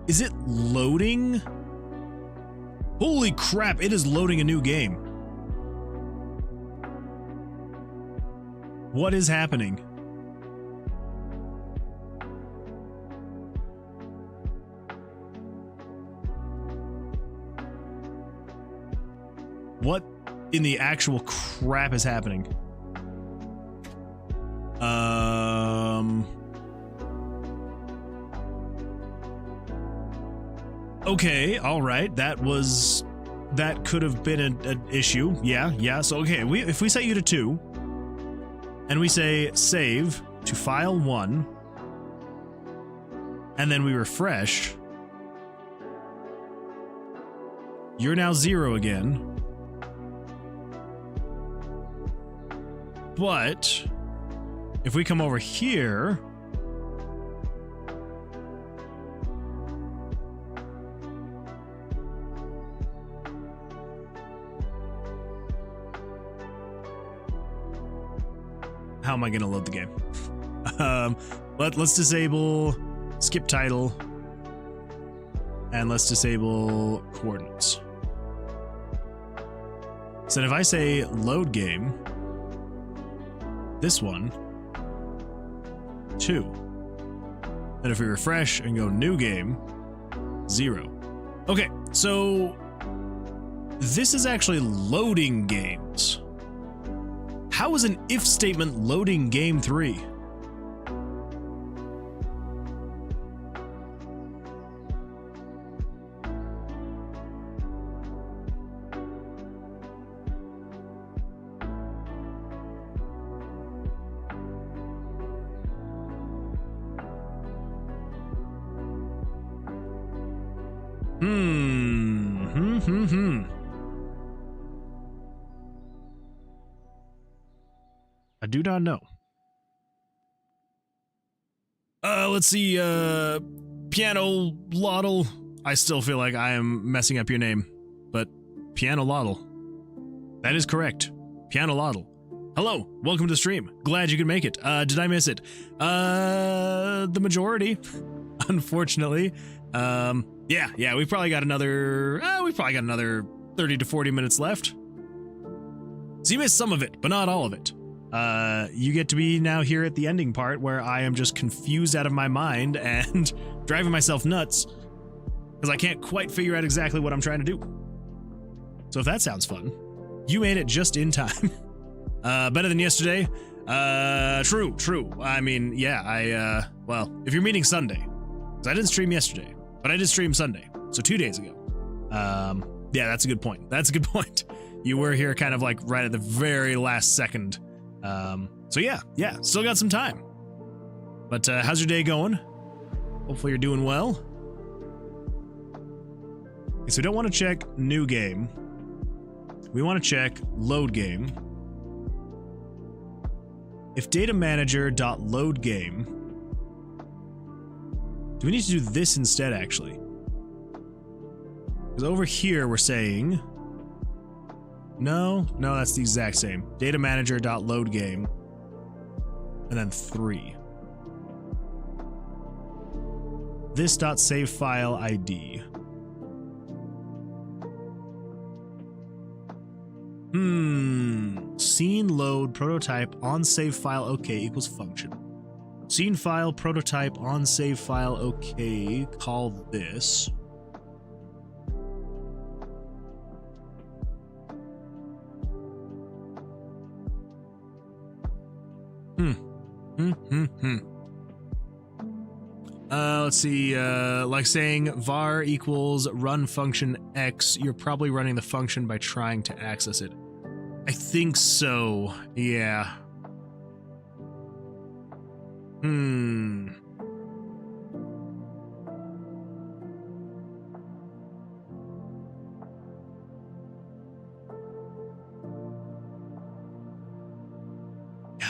Speaker 1: Is it loading? Holy crap, it is loading a new game. What is happening? in the actual crap is happening? Okay, all right. That could have been an issue. Yeah. So okay, if we set you to 2, and we say save to file 1, and then we refresh, you're now 0 again. But if we come over here, how am I going to load the game? Let's disable skip title, and let's disable coordinates. So if I say load game, this one, 2. And if we refresh and go new game, 0. Okay, so this is actually loading games. How is an if statement loading game 3? I do not know. Let's see, Piano Lottle. I still feel like I am messing up your name, but Piano Lottle. That is correct. Piano Lottle. Hello, welcome to the stream. Glad you could make it. Did I miss it? The majority, unfortunately. Yeah, we've probably got another 30 to 40 minutes left. So you missed some of it, but not all of it. You get to be now here at the ending part where I am just confused out of my mind and driving myself nuts because I can't quite figure out exactly what I'm trying to do. So if that sounds fun, you made it just in time. Better than yesterday. True. I mean, yeah, well, if you're meaning Sunday, because I didn't stream yesterday, but I did stream Sunday, so 2 days ago. Yeah, that's a good point. You were here kind of like right at the very last second. So yeah, still got some time. But how's your day going? Hopefully you're doing well. Okay, so we don't want to check new game. We want to check load game. If data manager.load game, do we need to do this instead actually? Because over here we're saying no, that's the exact same. Data manager.load game, and then 3. This dot save file ID. Scene load prototype on save file okay equals function. Scene file prototype on save file okay. Call this. Let's see, like saying var equals run function x, you're probably running the function by trying to access it. I think so, yeah. I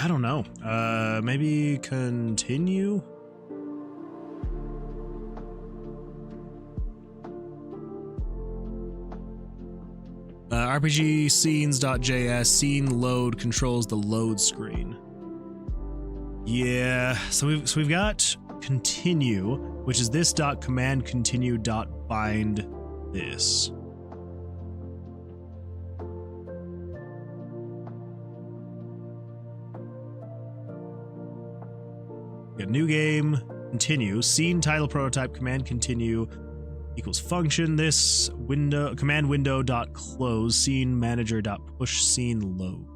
Speaker 1: don't know. Maybe continue? RPG scenes.js scene load controls the load screen. Yeah, so we've got continue, which is this dot command continue dot bind this. Got new game, continue, scene title prototype, command continue, equals function. This window command window dot close scene manager dot push scene load.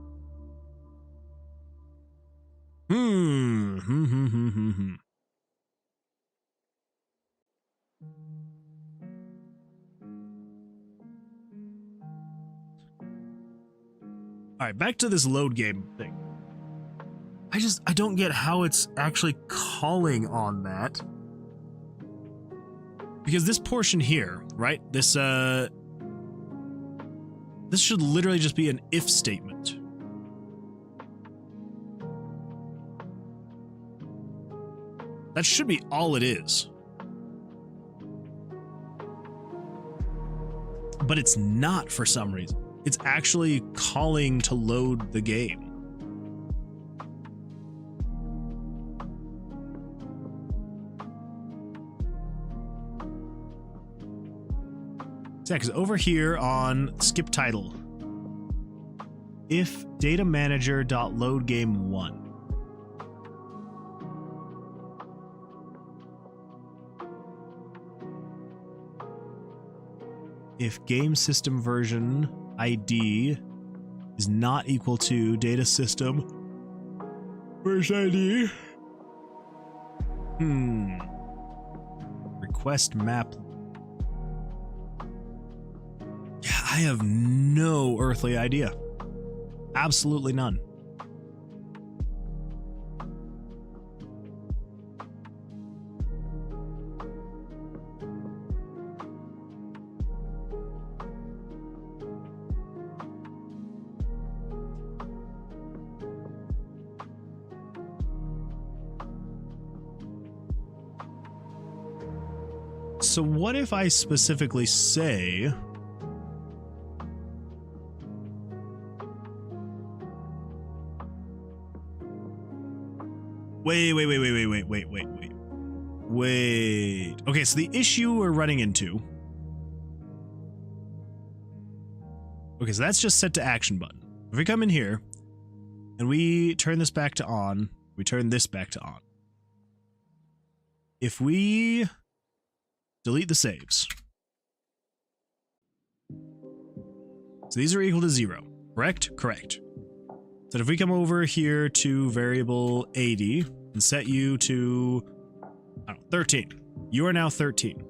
Speaker 1: All right, back to this load game thing. I don't get how it's actually calling on that. Because this portion here, right? This should literally just be an if statement. That should be all it is. But it's not for some reason. It's actually calling to load the game. Yeah, because over here on skip title, if data manager dot load game 1. If game system version ID is not equal to data system version ID. Request map. Yeah, I have no earthly idea. Absolutely none. So what if I specifically say wait. Okay, so the issue we're running into. Okay, so that's just set to action button. If we come in here and we turn this back to on, we turn this back to on. If we delete the saves. So these are equal to 0, correct? Correct. So if we come over here to variable 80 and set you to, I don't know, 13. You are now 13.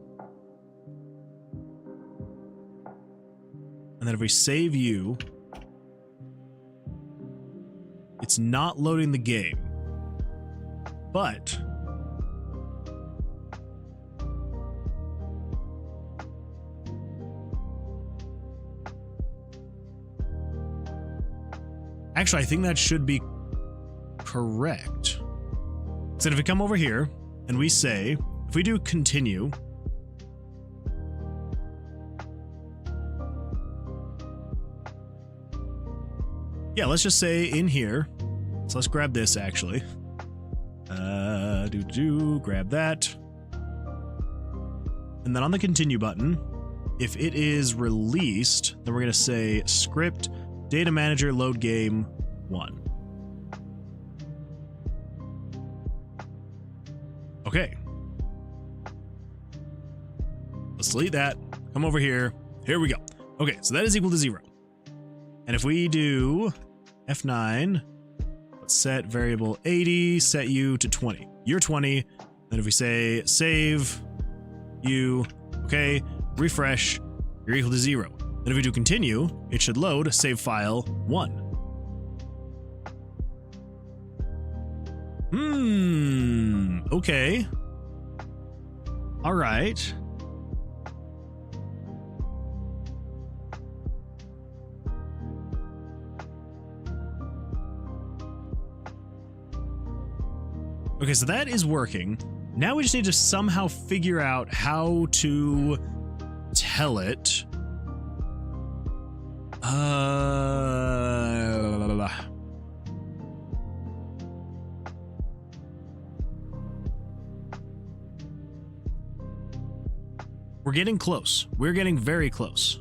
Speaker 1: And then if we save you, it's not loading the game. But actually, I think that should be correct. So if we come over here and we say, if we do continue, yeah, let's just say in here. So let's grab this actually. Grab that. And then on the continue button, if it is released, then we're going to say script data manager load game 1. Okay. Let's delete that. Come over here. Here we go. Okay, so that is equal to 0. And if we do F9, let's set variable 80, set you to 20. You're 20. Then if we say save you, okay, refresh, you're equal to 0. Then if we do continue, it should load save file 1. Okay. All right. Okay, so that is working. Now we just need to somehow figure out how to tell it. We're getting close. We're getting very close.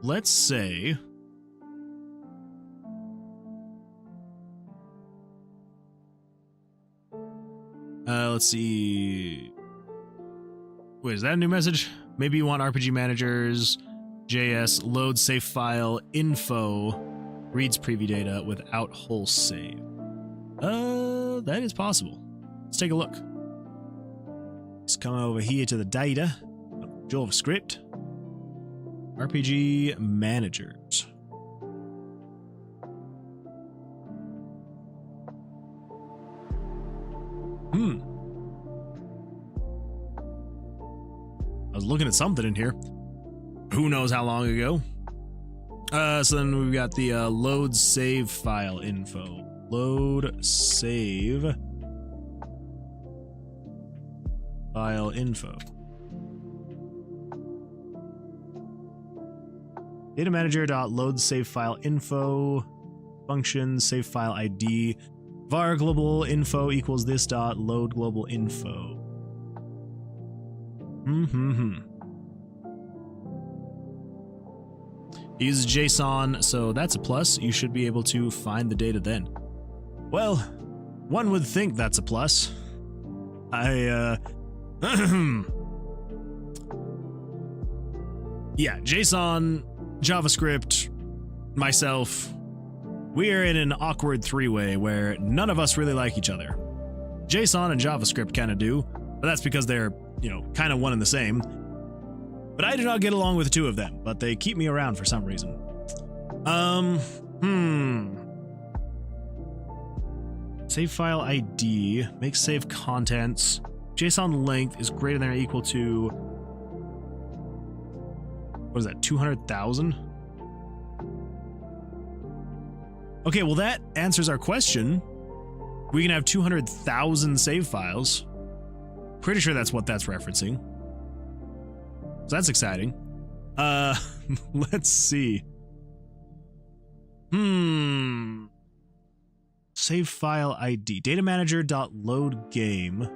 Speaker 1: let's say let's see. Wait, is that a new message? Maybe you want RPG managers, JS, load save file, info, reads preview data without whole save. That is possible. Let's take a look. Let's come over here to the data of JavaScript. RPG managers. I was looking at something in here. Who knows how long ago? So then we've got the load save file info. Load save file info. Data manager.load save file info function save file ID var global info equals this dot load global info. Use JSON, so that's a plus. You should be able to find the data then. Well, one would think that's a plus. Yeah, JSON, JavaScript, myself, we're in an awkward three-way where none of us really like each other. JSON and JavaScript kind of do, but that's because they're, you know, kind of one and the same. But I do not get along with the two of them, but they keep me around for some reason. Save file ID, make save contents. JSON length is greater than or equal to, what is that, 200,000? Okay, well that answers our question. We can have 200,000 save files. Pretty sure that's what that's referencing. So that's exciting. Let's see. Save file ID. Data manager.load game.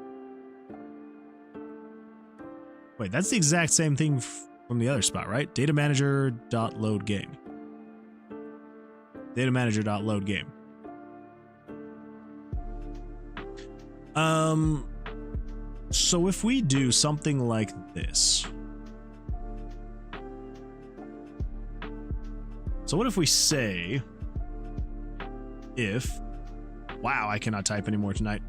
Speaker 1: Wait, that's the exact same thing from the other spot, right? Data manager.load game. Data manager.load game. So if we do something like this. So what if we say if, wow, I cannot type anymore tonight.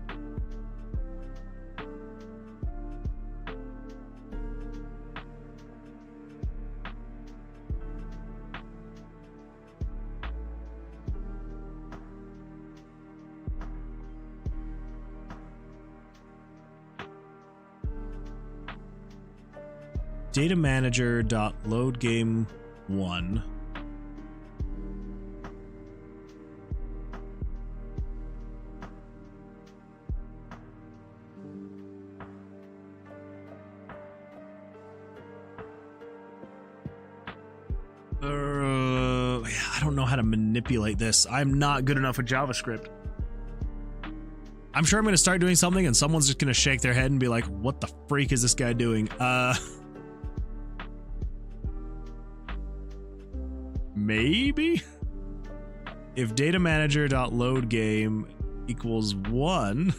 Speaker 1: Data manager.load game 1. I don't know how to manipulate this. I'm not good enough with JavaScript. I'm sure I'm going to start doing something and someone's just going to shake their head and be like, what the freak is this guy doing? Maybe? If data manager.load game equals 1.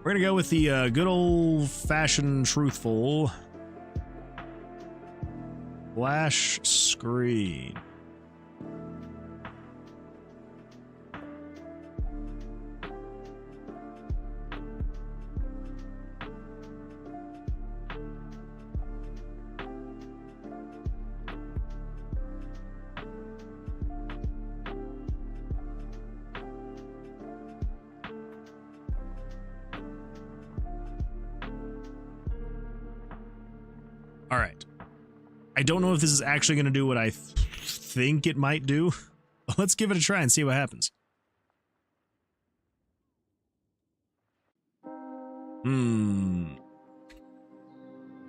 Speaker 1: We're gonna go with the good old-fashioned truthful flash screen. All right. I don't know if this is actually going to do what I think it might do. Let's give it a try and see what happens.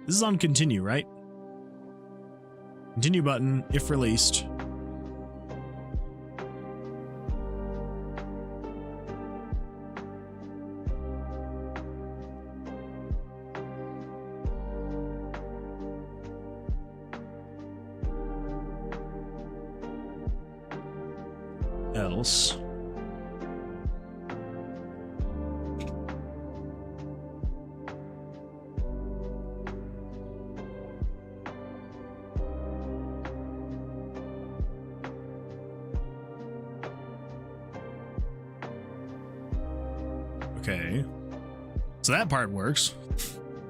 Speaker 1: This is on continue, right? Continue button, if released. Else. Okay. So that part works.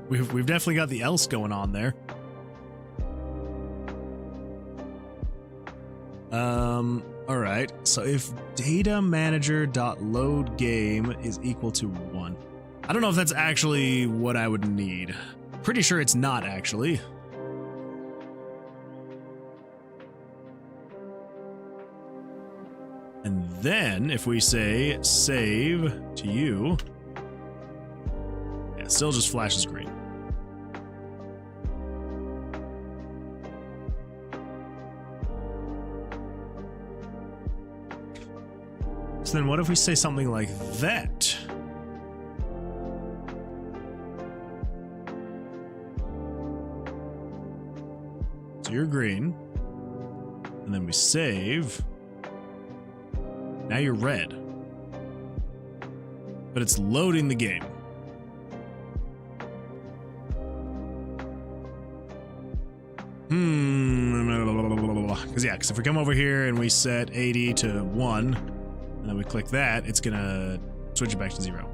Speaker 1: We've definitely got the else going on there. All right. So if data manager.load game is equal to 1. I don't know if that's actually what I would need. Pretty sure it's not actually. And then if we say save to you, yeah, it still just flashes green. So then what if we say something like that? So you're green. And then we save. Now you're red. But it's loading the game. Because if we come over here and we set 80 to 1, and then we click that, it's gonna switch it back to 0.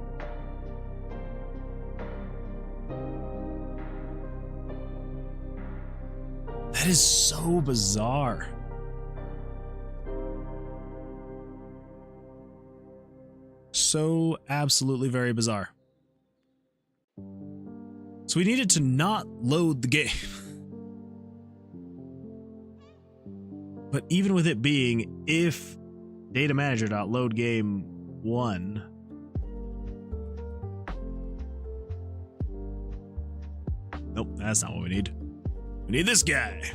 Speaker 1: That is so bizarre. So absolutely very bizarre. So we needed to not load the game. But even with it being if data manager.load game 1, nope, that's not what we need. We need this guy.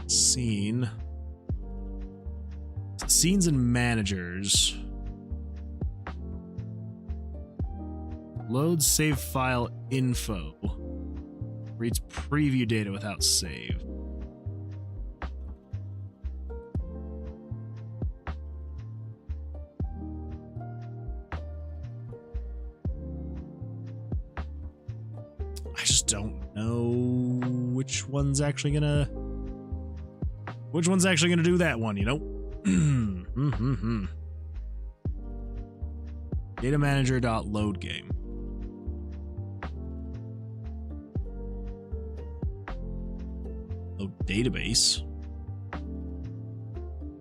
Speaker 1: Scene. Scenes and managers. Load save file info. Reads preview data without save. I just don't know which one's actually gonna do that one, you know? Data manager.load game. Load database.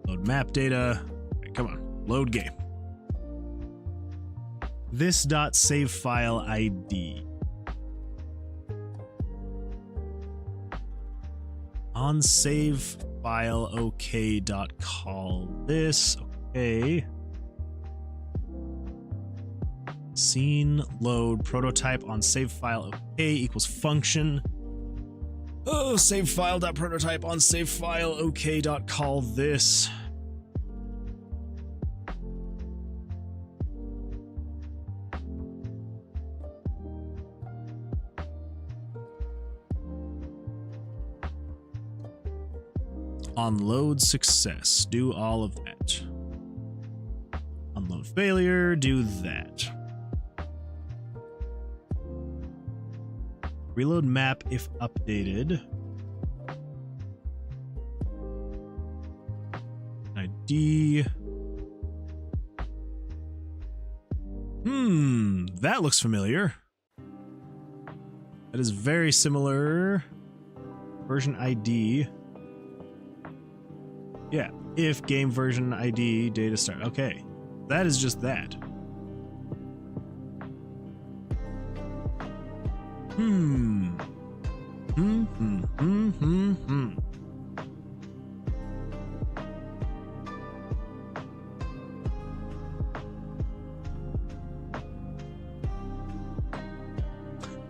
Speaker 1: Load map data. Okay, come on, load game. This dot save file ID. On save file okay dot call this. Okay. Scene load prototype on save file okay equals function. Oh, save file dot prototype on save file okay dot call this. On load success, do all of that. On load failure, do that. Reload map if updated. ID. That looks familiar. That is very similar. Version ID. Yeah, if game version ID data start. Okay, that is just that.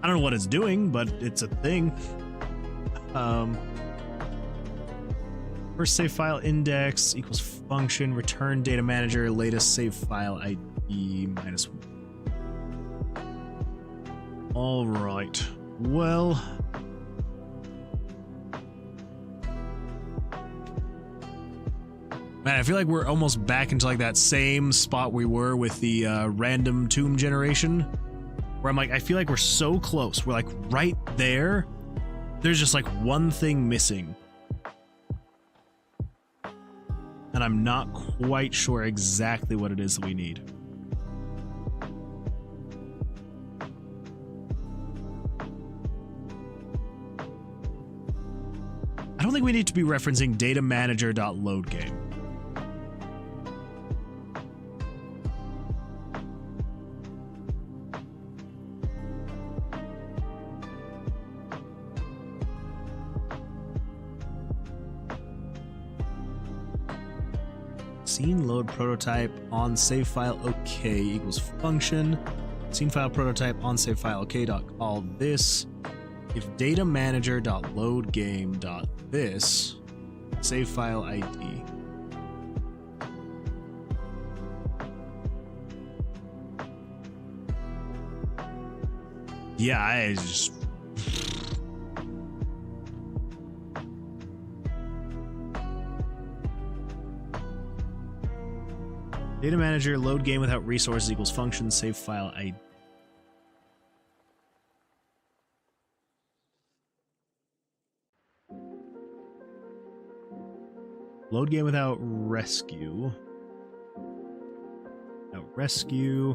Speaker 1: I don't know what it's doing, but it's a thing. First save file index equals function return data manager latest save file ID -1. All right. Well, man, I feel like we're almost back into like that same spot we were with the random tomb generation, where I'm like, I feel like we're so close. We're like right there. There's just like one thing missing. And I'm not quite sure exactly what it is that we need. I don't think we need to be referencing datamanager.loadGame. Scene load prototype on save file okay equals function. Scene file prototype on save file okay dot call this. If data manager dot load game dot this save file ID. Yeah, I just. Data manager load game without resources equals function save file ID. Load game without rescue. Without rescue.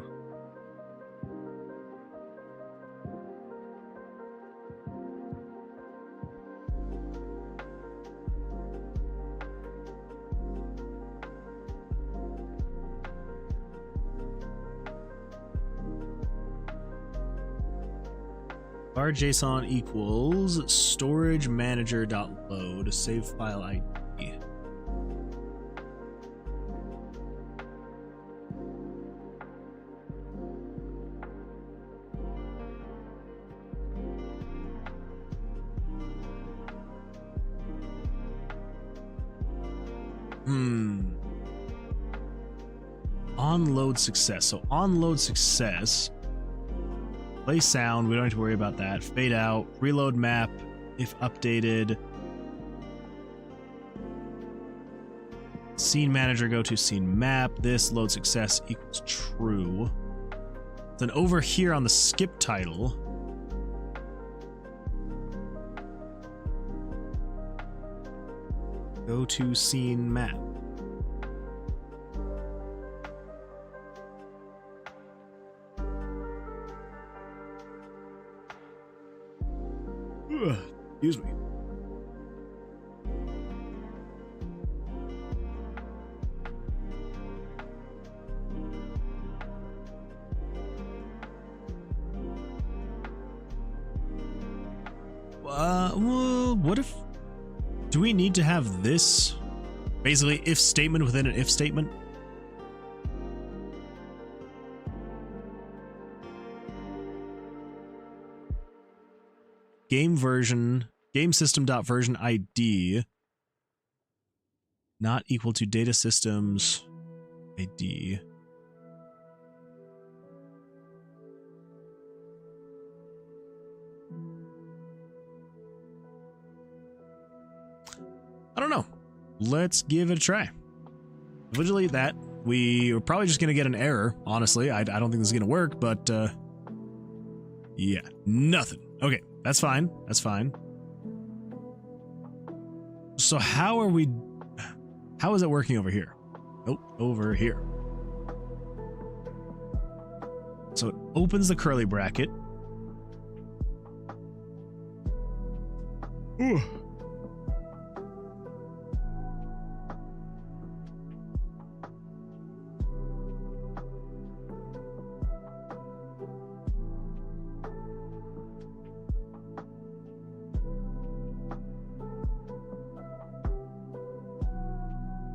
Speaker 1: JSON equals storage manager dot load save file ID. On load success. So on load success. Play sound, we don't have to worry about that. Fade out, reload map, if updated. Scene manager, go to scene map. This load success equals true. Then over here on the skip title, go to scene map. Excuse me. Well, what if... Do we need to have this? Basically, if statement within an if statement? Game version, game system dot version ID not equal to data systems ID. I don't know. Let's give it a try. If we delete that, we are probably just going to get an error, honestly. I don't think this is going to work, but yeah, nothing. Okay. That's fine. That's fine. So how is it working over here? Nope, over here. So it opens the curly bracket. Ooh.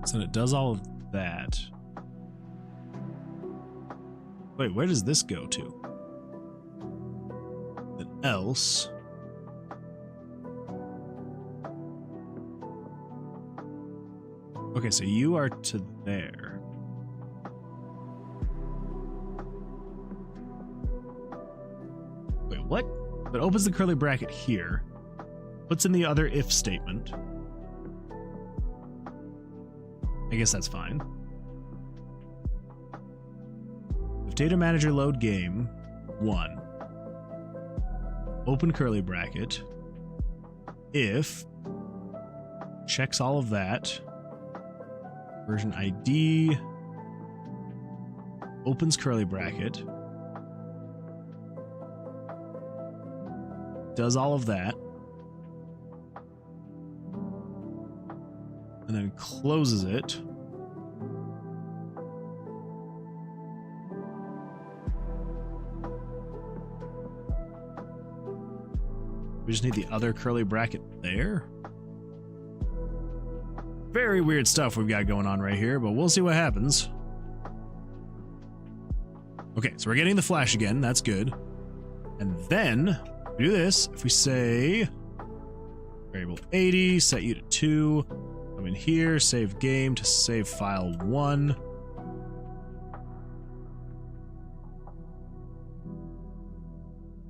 Speaker 1: So it does all of that. Wait, where does this go to? Then else. Okay, so you are to there. Wait, what? That opens the curly bracket here. Puts in the other if statement. I guess that's fine. If data manager load game 1, open curly bracket, if checks all of that, version ID, opens curly bracket, does all of that, and then closes it. We just need the other curly bracket there. Very weird stuff we've got going on right here, but we'll see what happens. Okay, so we're getting the flash again. That's good. And then we do this. If we say variable 80, set you to 2, come in here, save game to save file 1.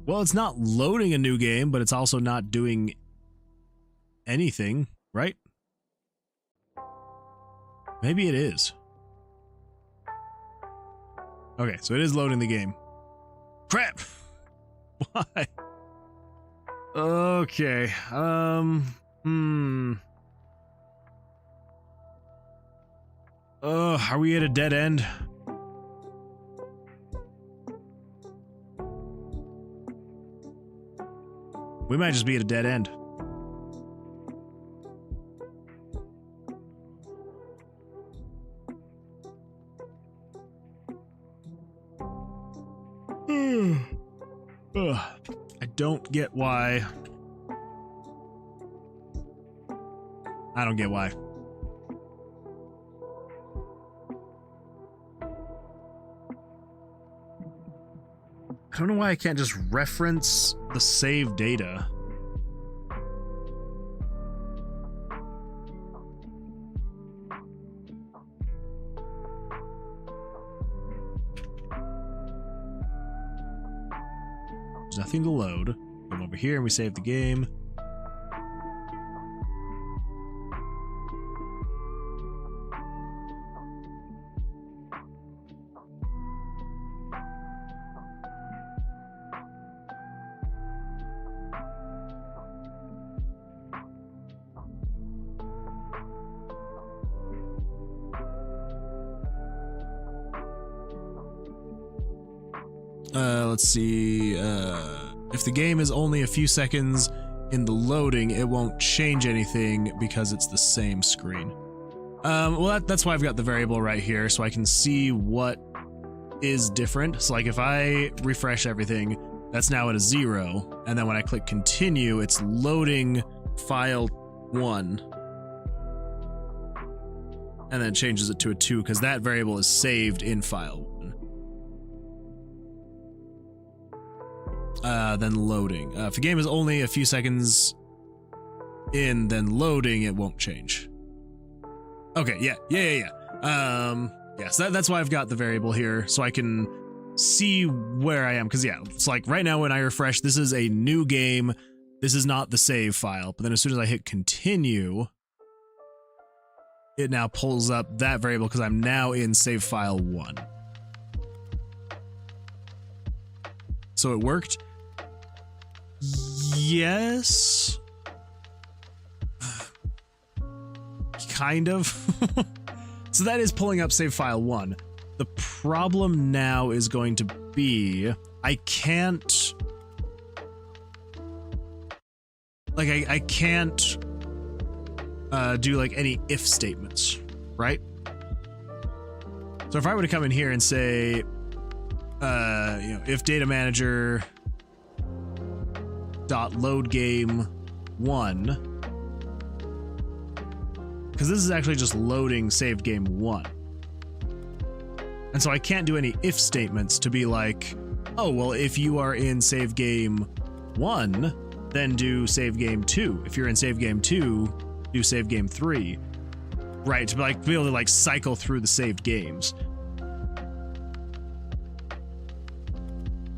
Speaker 1: Well, it's not loading a new game, but it's also not doing anything, right? Maybe it is. Okay, so it is loading the game. Crap! Why? Okay, are we at a dead end? We might just be at a dead end. I don't get why. I don't get why. I don't know why I can't just reference the save data. There's nothing to load. Come over here and we save the game. Let's see, if the game is only a few seconds in the loading, it won't change anything because it's the same screen. Well, that's why I've got the variable right here, so I can see what is different. So like if I refresh everything, that's now at a 0, and then when I click continue, it's loading file 1. And then it changes it to a 2 because that variable is saved in file 1. Then loading. If the game is only a few seconds in, then loading, it won't change. Okay, yeah. Yes, that's why I've got the variable here, so I can see where I am. Because yeah, it's like right now when I refresh, this is a new game. This is not the save file. But then as soon as I hit continue, it now pulls up that variable because I'm now in save file 1. So it worked? Yes. Kind of. So that is pulling up save file 1. The problem now is going to be I can't like I can't do like any if statements, right? So if I were to come in here and say if data manager dot load game 1, because this is actually just loading save game 1. And so I can't do any if statements to be like, oh, well, if you are in save game 1, then do save game 2. If you're in save game 2, do save game 3. Right, to like be able to like cycle through the saved games.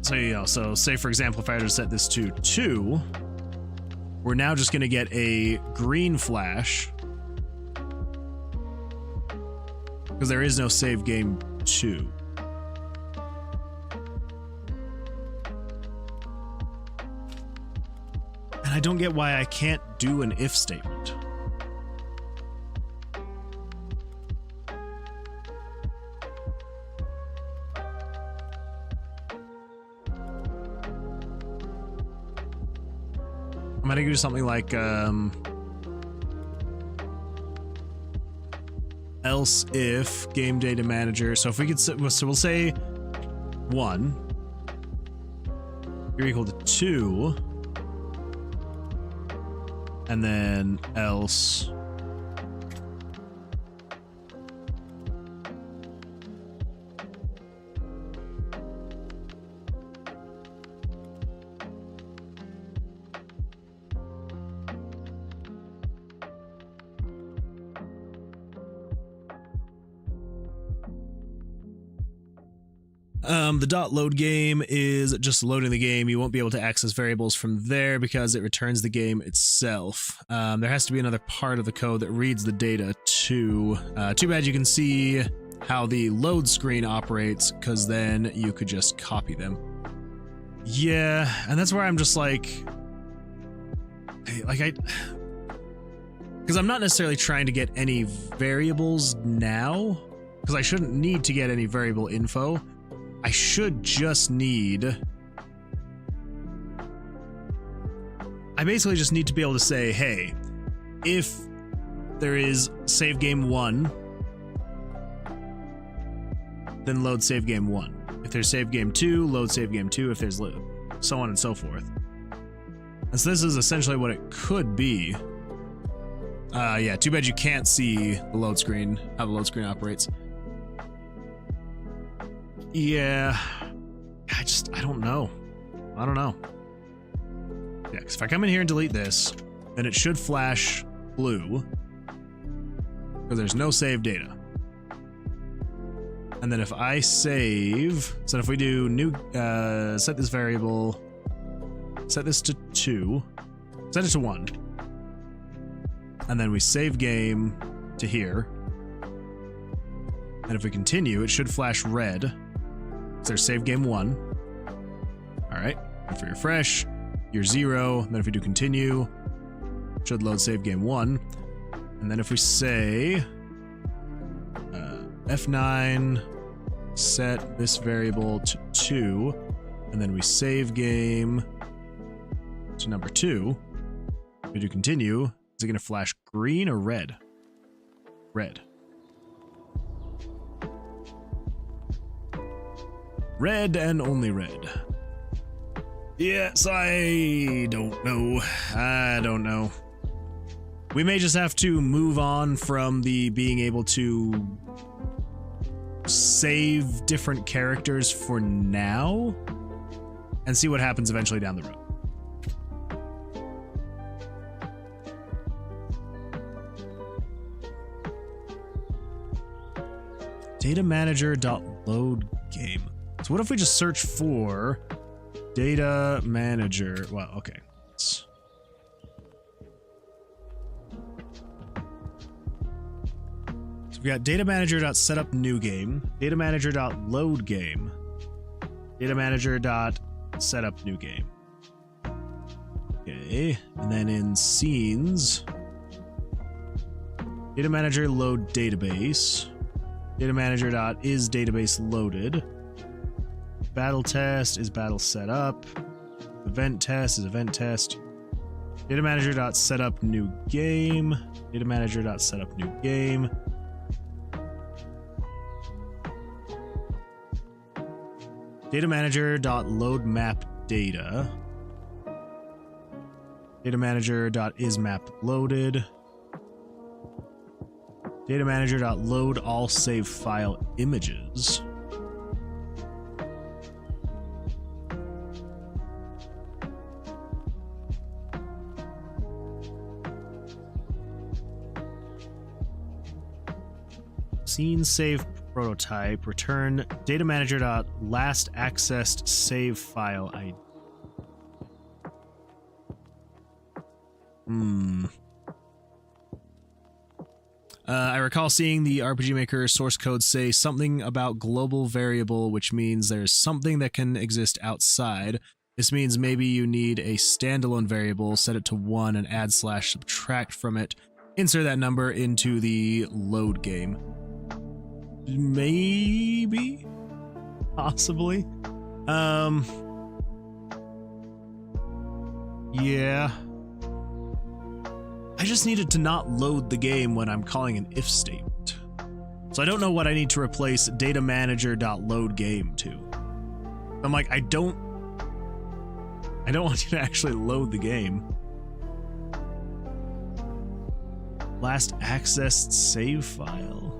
Speaker 1: So, you know, so say for example, if I were to set this to 2, we're now just going to get a green flash because there is no save game 2. And I don't get why I can't do an if statement. I'm gonna do something like else if game data manager. So if we could, so we'll say 1, you're equal to 2, and then else the dot load game is just loading the game. You won't be able to access variables from there because it returns the game itself. There has to be another part of the code that reads the data too. Too bad you can see how the load screen operates, because then you could just copy them. Yeah, and that's where I'm just like because I'm not necessarily trying to get any variables now, because I shouldn't need to get any variable info. I should just need... I basically just need to be able to say, hey, if there is save game 1, then load save game 1. If there's save game 2, load save game 2. If there's so on and so forth. And so this is essentially what it could be. Yeah, too bad you can't see the load screen, how the load screen operates. Yeah, I don't know. I don't know. Yeah, because if I come in here and delete this, then it should flash blue, because there's no save data. And then if I save, so if we do new, set this variable, set this to 2, set it to 1, and then we save game to here, and if we continue, it should flash red. So there's save game 1. All right, if we refresh, you're 0. And then if we do continue, it should load save game 1. And then if we say F9, set this variable to 2, and then we save game to number 2, if we do continue, is it going to flash green or red? Red. Red and only red. Yes, I don't know. I don't know. We may just have to move on from the being able to save different characters for now and see what happens eventually down the road. Data manager.load game. So what if we just search for data manager? Well, okay. So we've got data manager.setup new game, data manager.load game, data manager.setup new game. Okay, and then in scenes, data manager load database, data manager.is database loaded. Battle test is battle setup. Event test is event test. Data manager.setup new game. Data manager.setup new game. Data manager.load map data. Data manager.is map loaded. Data manager.load all save file images. Scene save prototype. Return data manager.last accessed save file ID. I recall seeing the RPG Maker source code say something about global variable, which means there's something that can exist outside. This means maybe you need a standalone variable, set it to 1 and add / subtract from it. Insert that number into the load game. Maybe? Possibly? Yeah. I just needed to not load the game when I'm calling an if statement. So I don't know what I need to replace data manager.load game to. I'm like, I don't want you to actually load the game. Last accessed save file.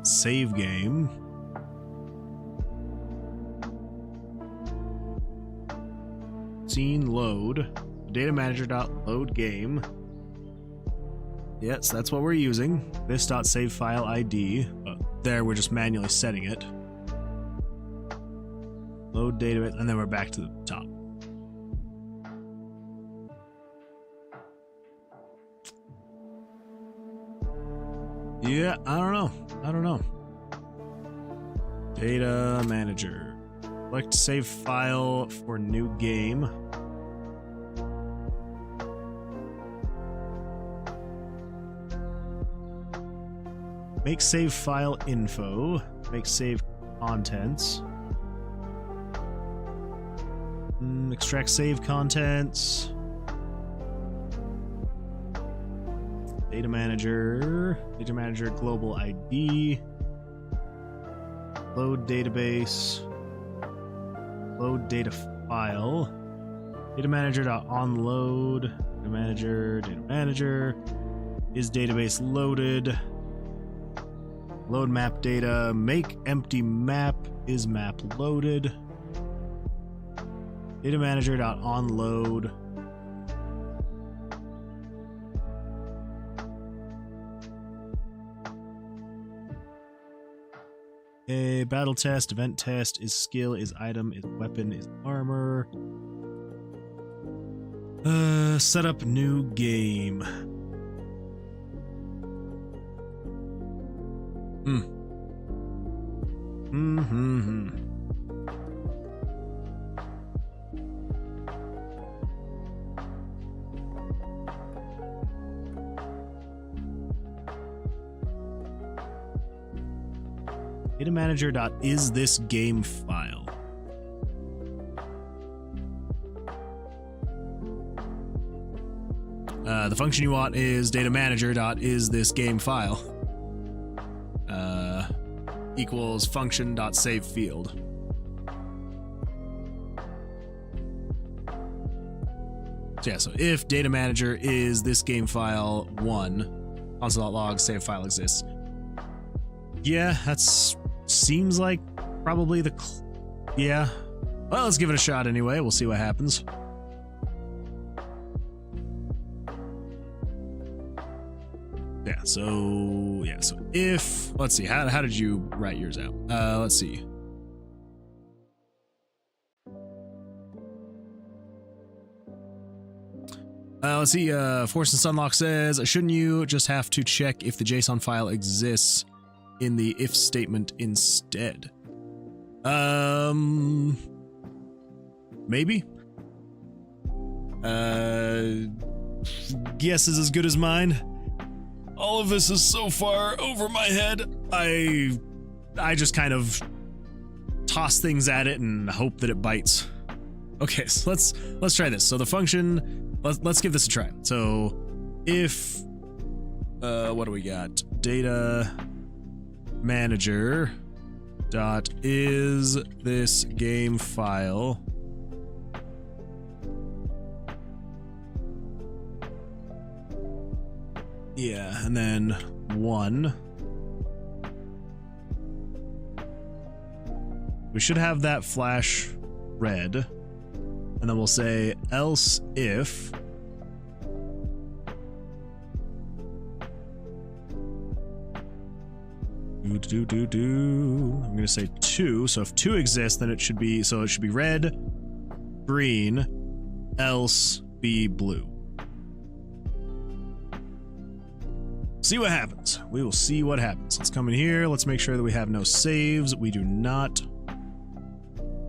Speaker 1: Save game. Scene load. Data manager.load game. Yes, that's what we're using. This.save file ID. There, we're just manually setting it. Load database, and then we're back to the top. Yeah, I don't know. Data manager. Select save file for new game. Make save file info. Make save contents. Extract save contents. Data manager global ID. Load database. Load data file. Data manager.onload. Data manager. Is database loaded? Load map data. Make empty map. Is map loaded? Data manager.onload. Okay, battle test, event test, is skill, is item, is weapon, is armor. Set up new game. Data manager.isThisGame file. The function you want is data manager.isThisGame file. Equals function.save field. So yeah, so if data manager is this game file 1, console.log save file exists. Yeah, that's seems like probably the yeah. Well, let's give it a shot anyway. We'll see what happens. So if let's see, how did you write yours out? Let's see. Let's see. Force and Sunlock says, shouldn't you just have to check if the JSON file exists in the if statement instead? Maybe. Guess is as good as mine. All of this is so far over my head. I just kind of toss things at it and hope that it bites. Okay, so let's try this. So the function, let's give this a try. So if what do we got? Data manager dot is this game file Yeah, and then 1. We should have that flash red. And then we'll say else if I'm gonna say 2. So if 2 exists, then it should be red, green, else be blue. See what happens. We will see what happens. Let's come in here. Let's make sure that we have no saves. We do not.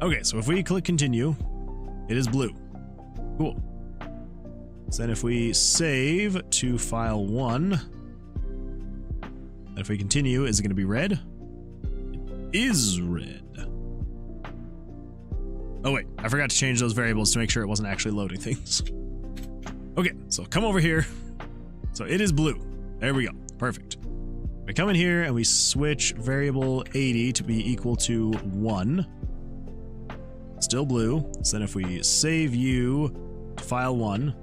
Speaker 1: Okay, so if we click continue, it is blue. Cool. So then if we save to file 1, and if we continue, is it going to be red? It is red. Oh wait, I forgot to change those variables to make sure it wasn't actually loading things. Okay, so come over here. So it is blue. There we go. Perfect. We come in here and we switch variable 80 to be equal to 1. Still blue. So then if we save you to file 1,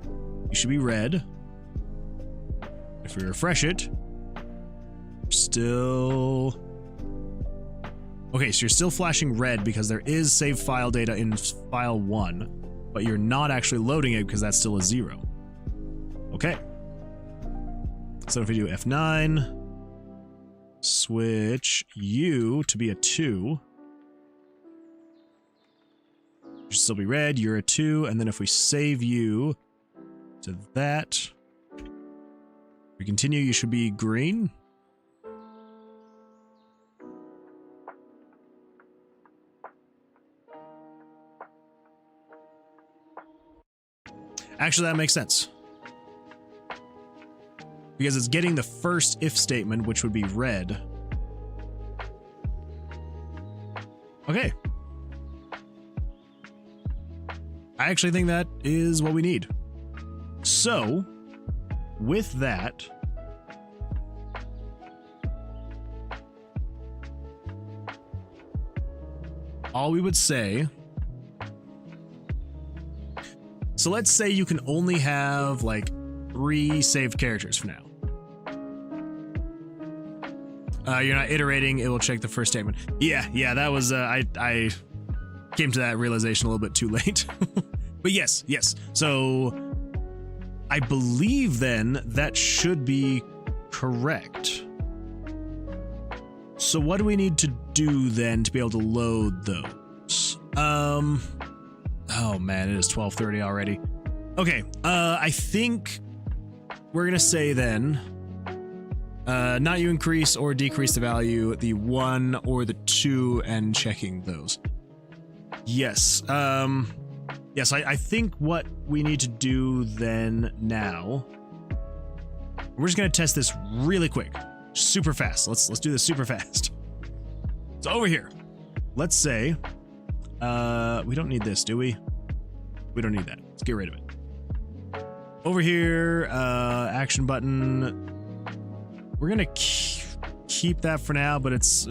Speaker 1: you should be red. If we refresh it, still... Okay, so you're still flashing red because there is save file data in file 1, but you're not actually loading it because that's still a 0. Okay. So if we do F9, switch you to be a 2, you should still be red, you're a 2, and then if we save you to that, we continue, you should be green. Actually, that makes sense. Because it's getting the first if statement, which would be red. Okay. I actually think that is what we need. So, with that, all we would say... So let's say you can only have like 3 saved characters for now. You're not iterating, it will check the first statement. Yeah, that was, I came to that realization a little bit too late. But yes. So I believe then that should be correct. So what do we need to do then to be able to load those? Oh man, it is 12:30 already. Okay, I think we're gonna say then, not you increase or decrease the value, the 1 or the 2, and checking those. Yes, yes, I think what we need to do then now, we're just gonna test this really quick, super fast. Let's do this super fast. So over here, let's say, we don't need this, do we? We don't need that. Let's get rid of it. Over here, action button. We're gonna keep that for now, but it's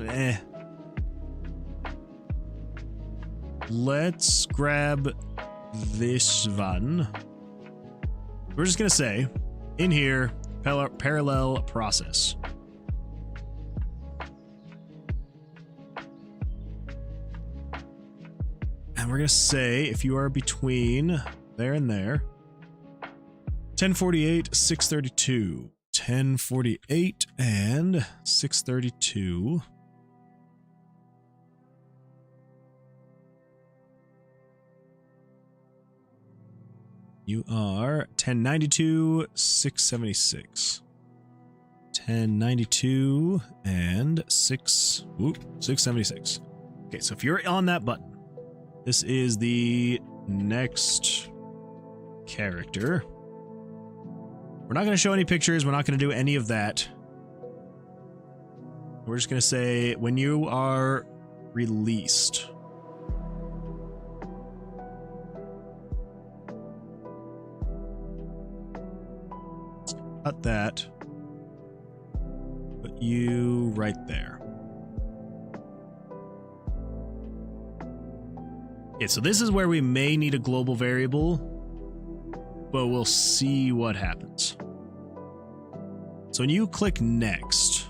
Speaker 1: Let's grab this one. We're just gonna say, in here, parallel process. And we're gonna say, if you are between there and there, 1048, 632. 1048 and 632. You are 1092, 676. 1092 and 676. Okay, so if you're on that button, this is the next character. We're not going to show any pictures. We're not going to do any of that. We're just going to say when you are released. Cut that. Put you right there. Okay, so this is where we may need a global variable, but we'll see what happens. So when you click next,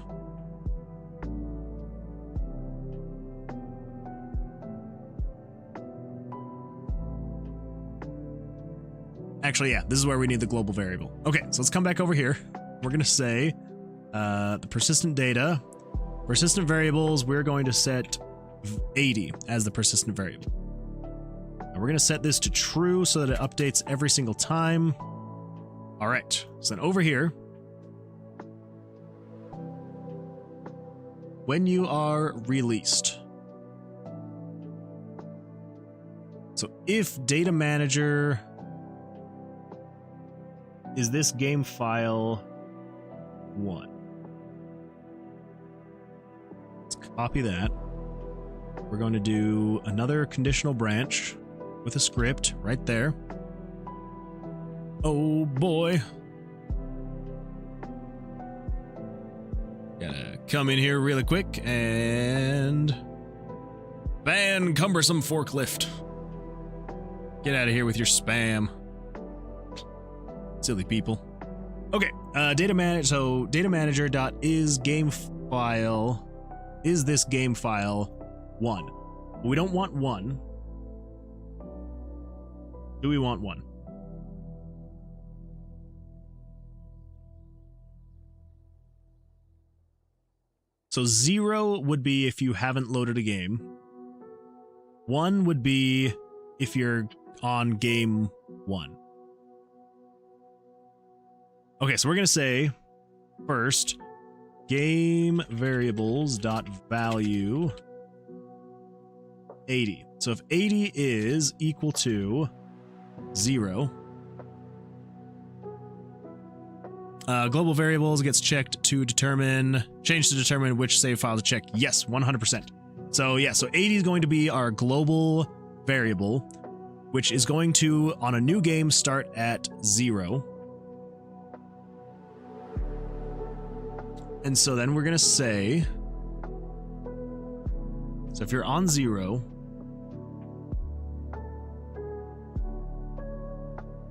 Speaker 1: actually, yeah, this is where we need the global variable. Okay, so let's come back over here. We're going to say the persistent data, persistent variables, we're going to set 80 as the persistent variable. And we're going to set this to true so that it updates every single time. All right, so then over here, when you are released, so if data manager is this game file 1, let's copy that. We're going to do another conditional branch with a script right there. Oh boy. Gotta come in here really quick and ban cumbersome forklift. Get out of here with your spam. Silly people. Okay, data manager dot is game file. Is this game file 1? We don't want 1. Do we want 1? So 0 would be if you haven't loaded a game. 1 would be if you're on game 1. Okay, so we're going to say first game variables dot value 80. So if 80 is equal to 0, global variables gets checked to determine, change to determine which save file to check. Yes, 100%. So yeah, so 80 is going to be our global variable, which is going to, on a new game, start at 0. And so then we're going to say, so if you're on 0,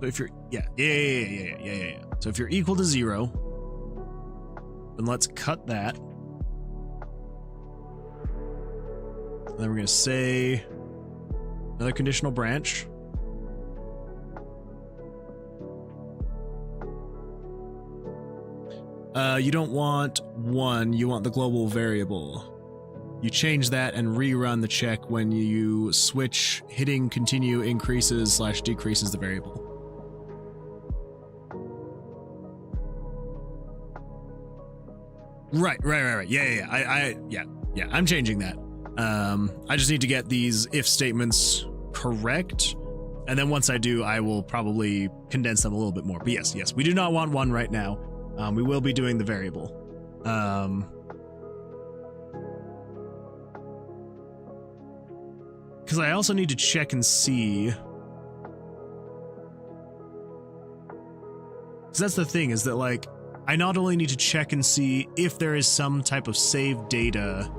Speaker 1: so if you're, yeah. So if you're equal to 0, then let's cut that. And then we're going to say another conditional branch. You don't want 1, you want the global variable. You change that and rerun the check when you switch. Hitting continue increases / decreases the variable. Right. Yeah. I'm changing that. I just need to get these if statements correct, and then once I do, I will probably condense them a little bit more. But yes, we do not want 1 right now. We will be doing the variable. Because I also need to check and see. Because that's the thing, is that, like, I not only need to check and see if there is some type of save data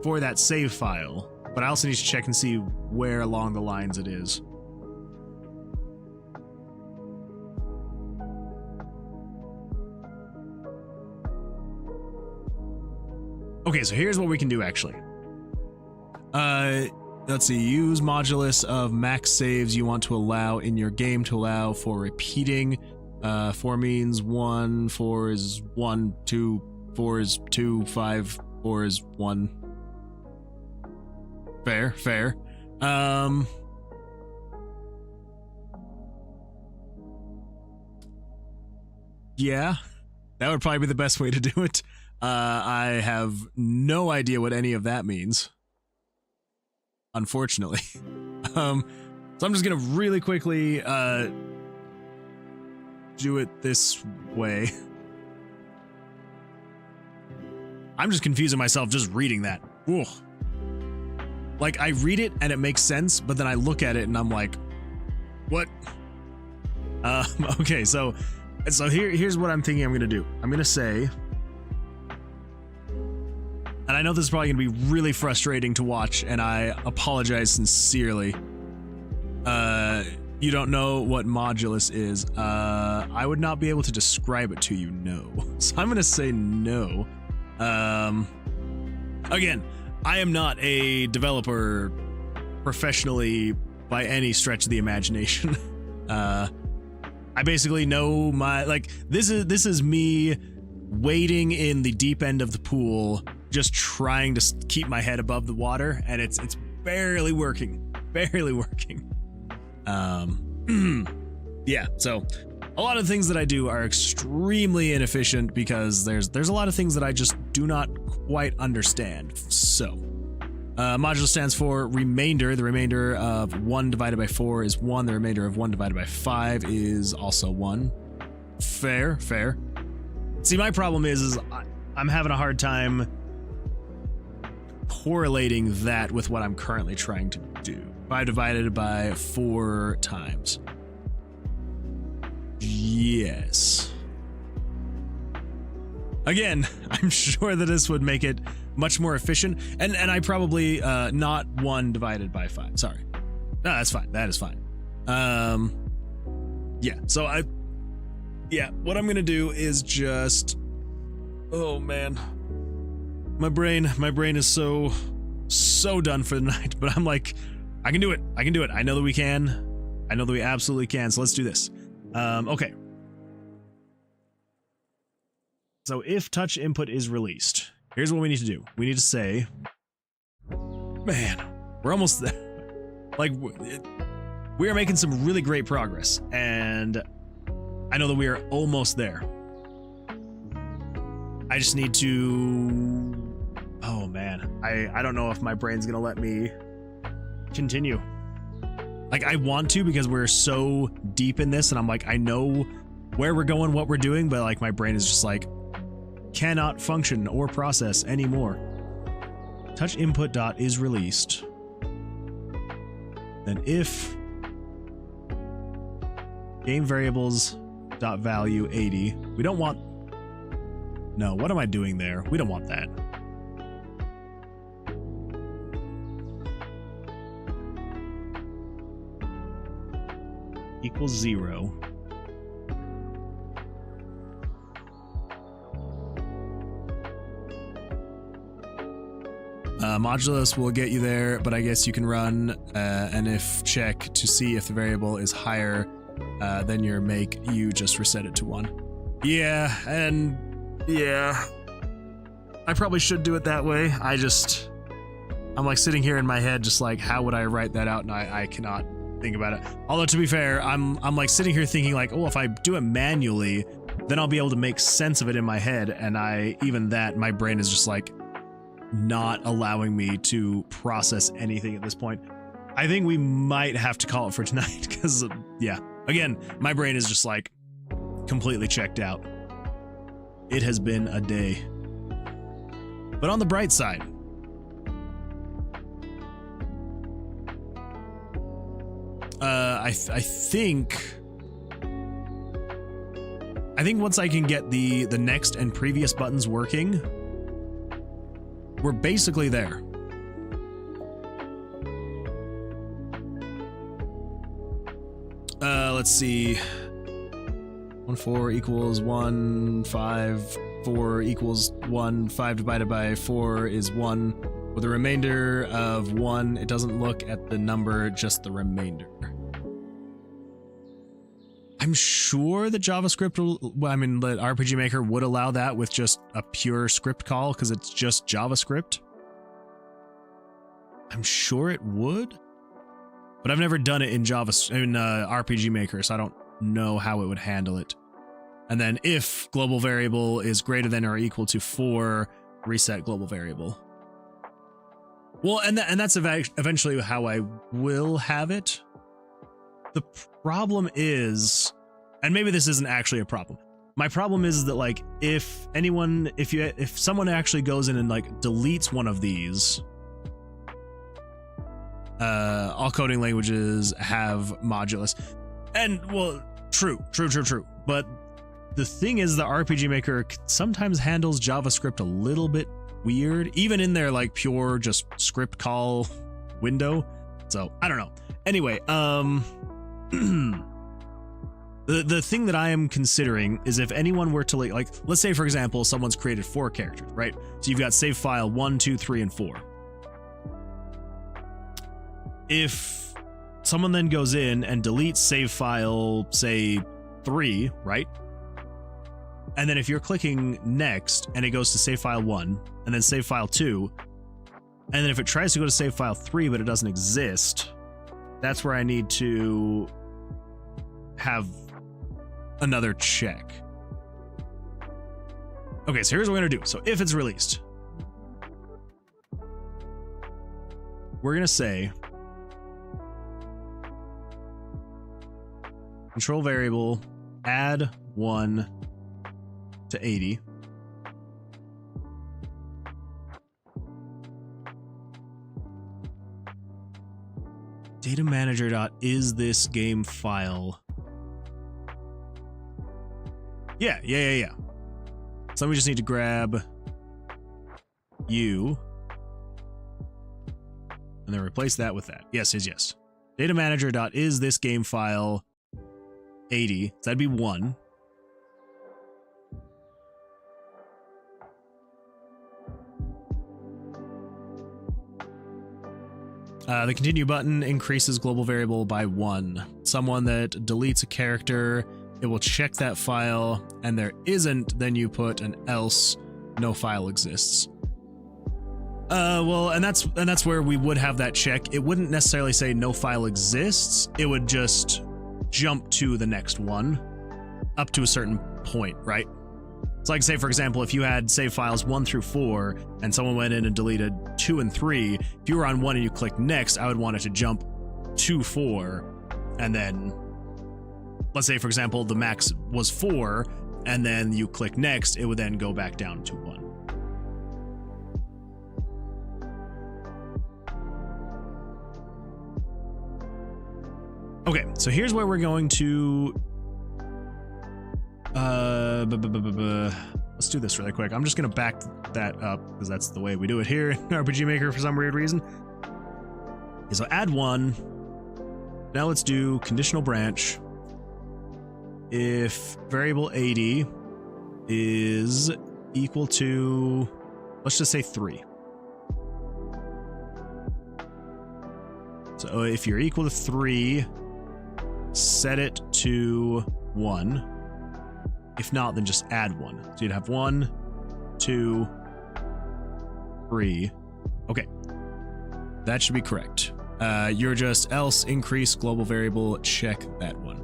Speaker 1: for that save file, but I also need to check and see where along the lines it is. Okay, so here's what we can do, actually. Let's see, use modulus of max saves you want to allow in your game to allow for repeating. 4 means 1, 4 is 1, 2, 4 is 2, 5, 4 is 1. Fair. Yeah, that would probably be the best way to do it. I have no idea what any of that means, unfortunately. So I'm just gonna really quickly do it this way. I'm just confusing myself just reading that. Ugh. Like, I read it and it makes sense, but then I look at it and I'm like, what? Okay, so here's what I'm thinking I'm gonna do. I'm gonna say, and I know this is probably going to be really frustrating to watch, and I apologize sincerely. You don't know what modulus is. I would not be able to describe it to you, no. So I'm gonna say no. Again, I am not a developer professionally by any stretch of the imagination. I basically know this is me wading in the deep end of the pool, just trying to keep my head above the water, and it's barely working. Yeah, so a lot of things that I do are extremely inefficient because there's a lot of things that I just do not quite understand. So modulus stands for remainder. The remainder of 1 divided by 4 is 1. The remainder of 1 divided by 5 is also 1. Fair. See, my problem is I'm having a hard time correlating that with what I'm currently trying to do. 5 divided by 4 times. Yes. Again, I'm sure that this would make it much more efficient, and I probably not 1 divided by 5. Sorry. No, that's fine. That is fine. Yeah. So what I'm gonna do is just, oh man, my brain is so done for the night. But I'm like, I can do it. I know that we can. I know that we absolutely can. So let's do this. Okay. So if touch input is released, here's what we need to do. We need to say, man, we're almost there. Like, we are making some really great progress, and I know that we are almost there. I just need to, oh man, I don't know if my brain's gonna let me continue. Like, I want to, because we're so deep in this, and I'm like, I know where we're going, what we're doing, but like my brain is just like, cannot function or process anymore. Touch input dot is released. Then if game variables dot value 80, we don't want, no, what am I doing there? We don't want that. Equals 0. Modulus will get you there, but I guess you can run an if check to see if the variable is higher than your make. You just reset it to 1. Yeah, and yeah, I probably should do it that way. I'm like sitting here in my head just like, how would I write that out? And I cannot think about it. Although, to be fair, I'm like sitting here thinking like, oh, if I do it manually, then I'll be able to make sense of it in my head. And even that, my brain is just like not allowing me to process anything at this point. I think we might have to call it for tonight because, yeah, again, my brain is just like completely checked out. It has been a day. But on the bright side, I think once I can get the next and previous buttons working, we're basically there. Let's see. 1 4 equals 1 5 4 equals 1 5 divided by 4 is 1. With a remainder of 1, it doesn't look at the number, just the remainder. I'm sure that JavaScript the RPG Maker would allow that with just a pure script call because it's just JavaScript. I'm sure it would, but I've never done it in RPG Maker, so I don't know how it would handle it. And then if global variable is greater than or equal to 4, reset global variable. Well, and that's eventually how I will have it. The problem is, and maybe this isn't actually a problem. My problem is that like if someone actually goes in and like deletes one of these, all coding languages have modulus, and well, true. But the thing is, the RPG Maker sometimes handles JavaScript a little bit weird, even in their like pure just script call window. So I don't know. Anyway, the thing that I am considering is if anyone were to like, let's say for example, someone's created 4 characters, right? So you've got save file 1, 2, 3, and 4. If someone then goes in and deletes save file, say 3, right? And then if you're clicking next and it goes to save file 1 and then save file 2, and then if it tries to go to save file 3 but it doesn't exist, that's where I need to have another check. Okay, so here's what we're gonna do. So if it's released, we're gonna say control variable add 1 to 80. Data manager dot is this game file. Yeah. So we just need to grab you and then replace that with that. Yes. Data manager dot is this game file 80. So that'd be 1. The continue button increases global variable by 1. Someone that deletes a character, it will check that file, and there isn't, then you put an else, no file exists. Well, and that's where we would have that check. It wouldn't necessarily say no file exists. It would just jump to the next one up to a certain point, right? So like say, for example, if you had save files 1 through 4 and someone went in and deleted 2 and 3, if you were on 1 and you click next, I would want it to jump to 4. And then let's say, for example, the max was 4 and then you click next, it would then go back down to 1. Okay, so here's where we're going to let's do this really quick. I'm just gonna back that up because that's the way we do it here in RPG Maker for some weird reason. Okay, so add 1. Now let's do conditional branch. If variable 80 is equal to, let's just say 3. So if you're equal to 3, set it to 1. If not, then just add 1. So you'd have 1, 2, 3. Okay. That should be correct. You're just else increase global variable, check that one.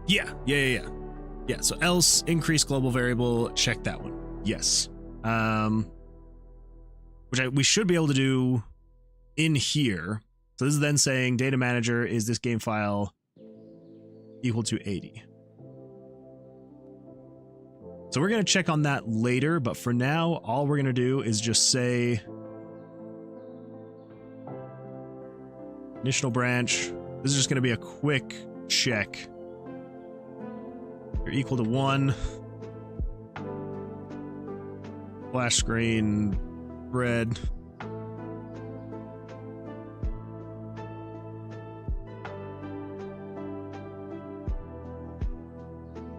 Speaker 1: Yeah. Yeah, so else increase global variable, check that one. Yes. We should be able to do in here. So this is then saying data manager is this game file equal to 80. So we're going to check on that later, but for now, all we're going to do is just say conditional branch. This is just going to be a quick check. You're equal to 1. Flash screen, red.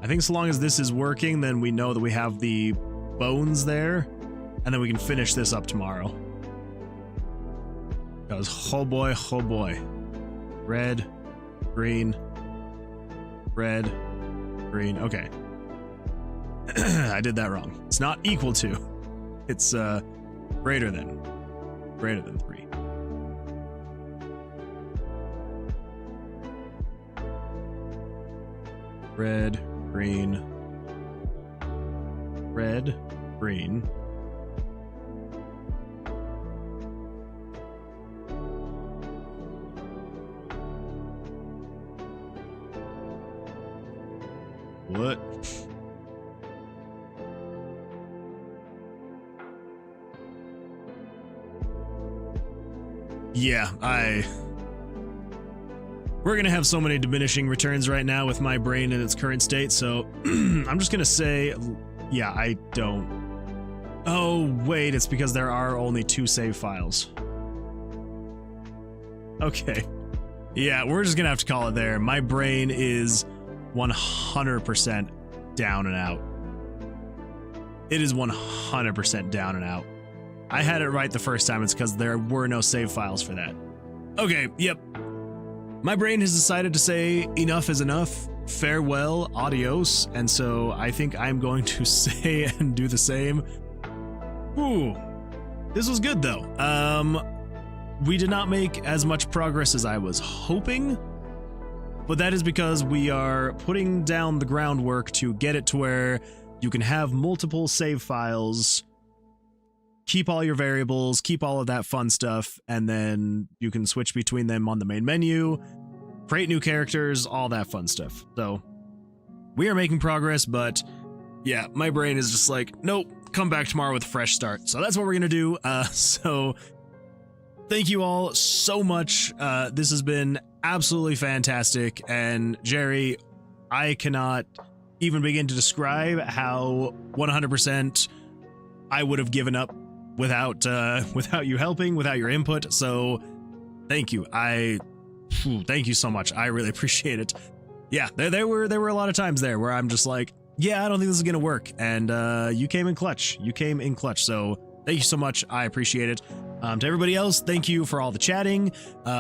Speaker 1: I think so long as this is working, then we know that we have the bones there, and then we can finish this up tomorrow. Because, oh boy, red, green, red, green. Okay. I did that wrong. It's not equal to. It's greater than 3. Red, green, red, green. What? Yeah, we're gonna have so many diminishing returns right now with my brain in its current state, so I'm just gonna say, yeah, I don't. Oh, wait, it's because there are only 2 save files. Okay. Yeah, we're just gonna have to call it there. My brain is 100% down and out. It is 100% down and out. I had it right the first time. It's because there were no save files for that. Okay, yep. My brain has decided to say enough is enough. Farewell, adios. And so I think I'm going to say and do the same. Ooh, this was good though. We did not make as much progress as I was hoping, but that is because we are putting down the groundwork to get it to where you can have multiple save files, keep all your variables, keep all of that fun stuff, and then you can switch between them on the main menu, create new characters, all that fun stuff. So we are making progress, but yeah, my brain is just like, nope, come back tomorrow with a fresh start. So that's what we're gonna do. So thank you all so much. This has been absolutely fantastic. And Jerry, I cannot even begin to describe how 100% I would have given up without you helping, without your input. So thank you. Thank you so much. I really appreciate it. Yeah, there were a lot of times there where I'm just like, yeah, I don't think this is gonna work. And you came in clutch. You came in clutch. So thank you so much. I appreciate it. To everybody else, thank you for all the chatting,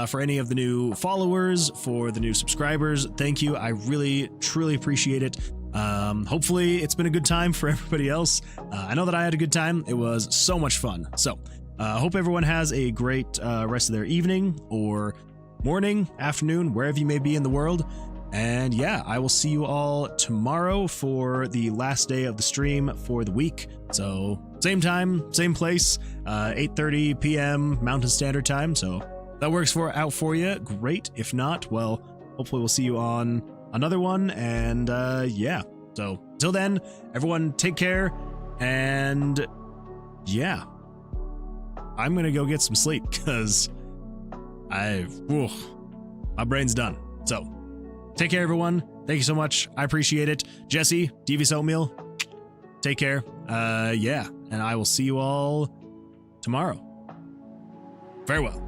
Speaker 1: for any of the new followers, for the new subscribers. Thank you. I really, truly appreciate it. Hopefully it's been a good time for everybody else. I know that I had a good time. It was so much fun. So hope everyone has a great rest of their evening or morning, afternoon, wherever you may be in the world. And yeah, I will see you all tomorrow for the last day of the stream for the week. So same time, same place, 8:30 p.m. Mountain Standard Time. So that works out for you. Great. If not, well, hopefully we'll see you on another one. And yeah, so until then, everyone take care. And yeah, I'm going to go get some sleep because my brain's done. So take care, everyone. Thank you so much. I appreciate it. Jesse, Devious Oatmeal, take care. Yeah, and I will see you all tomorrow. Farewell.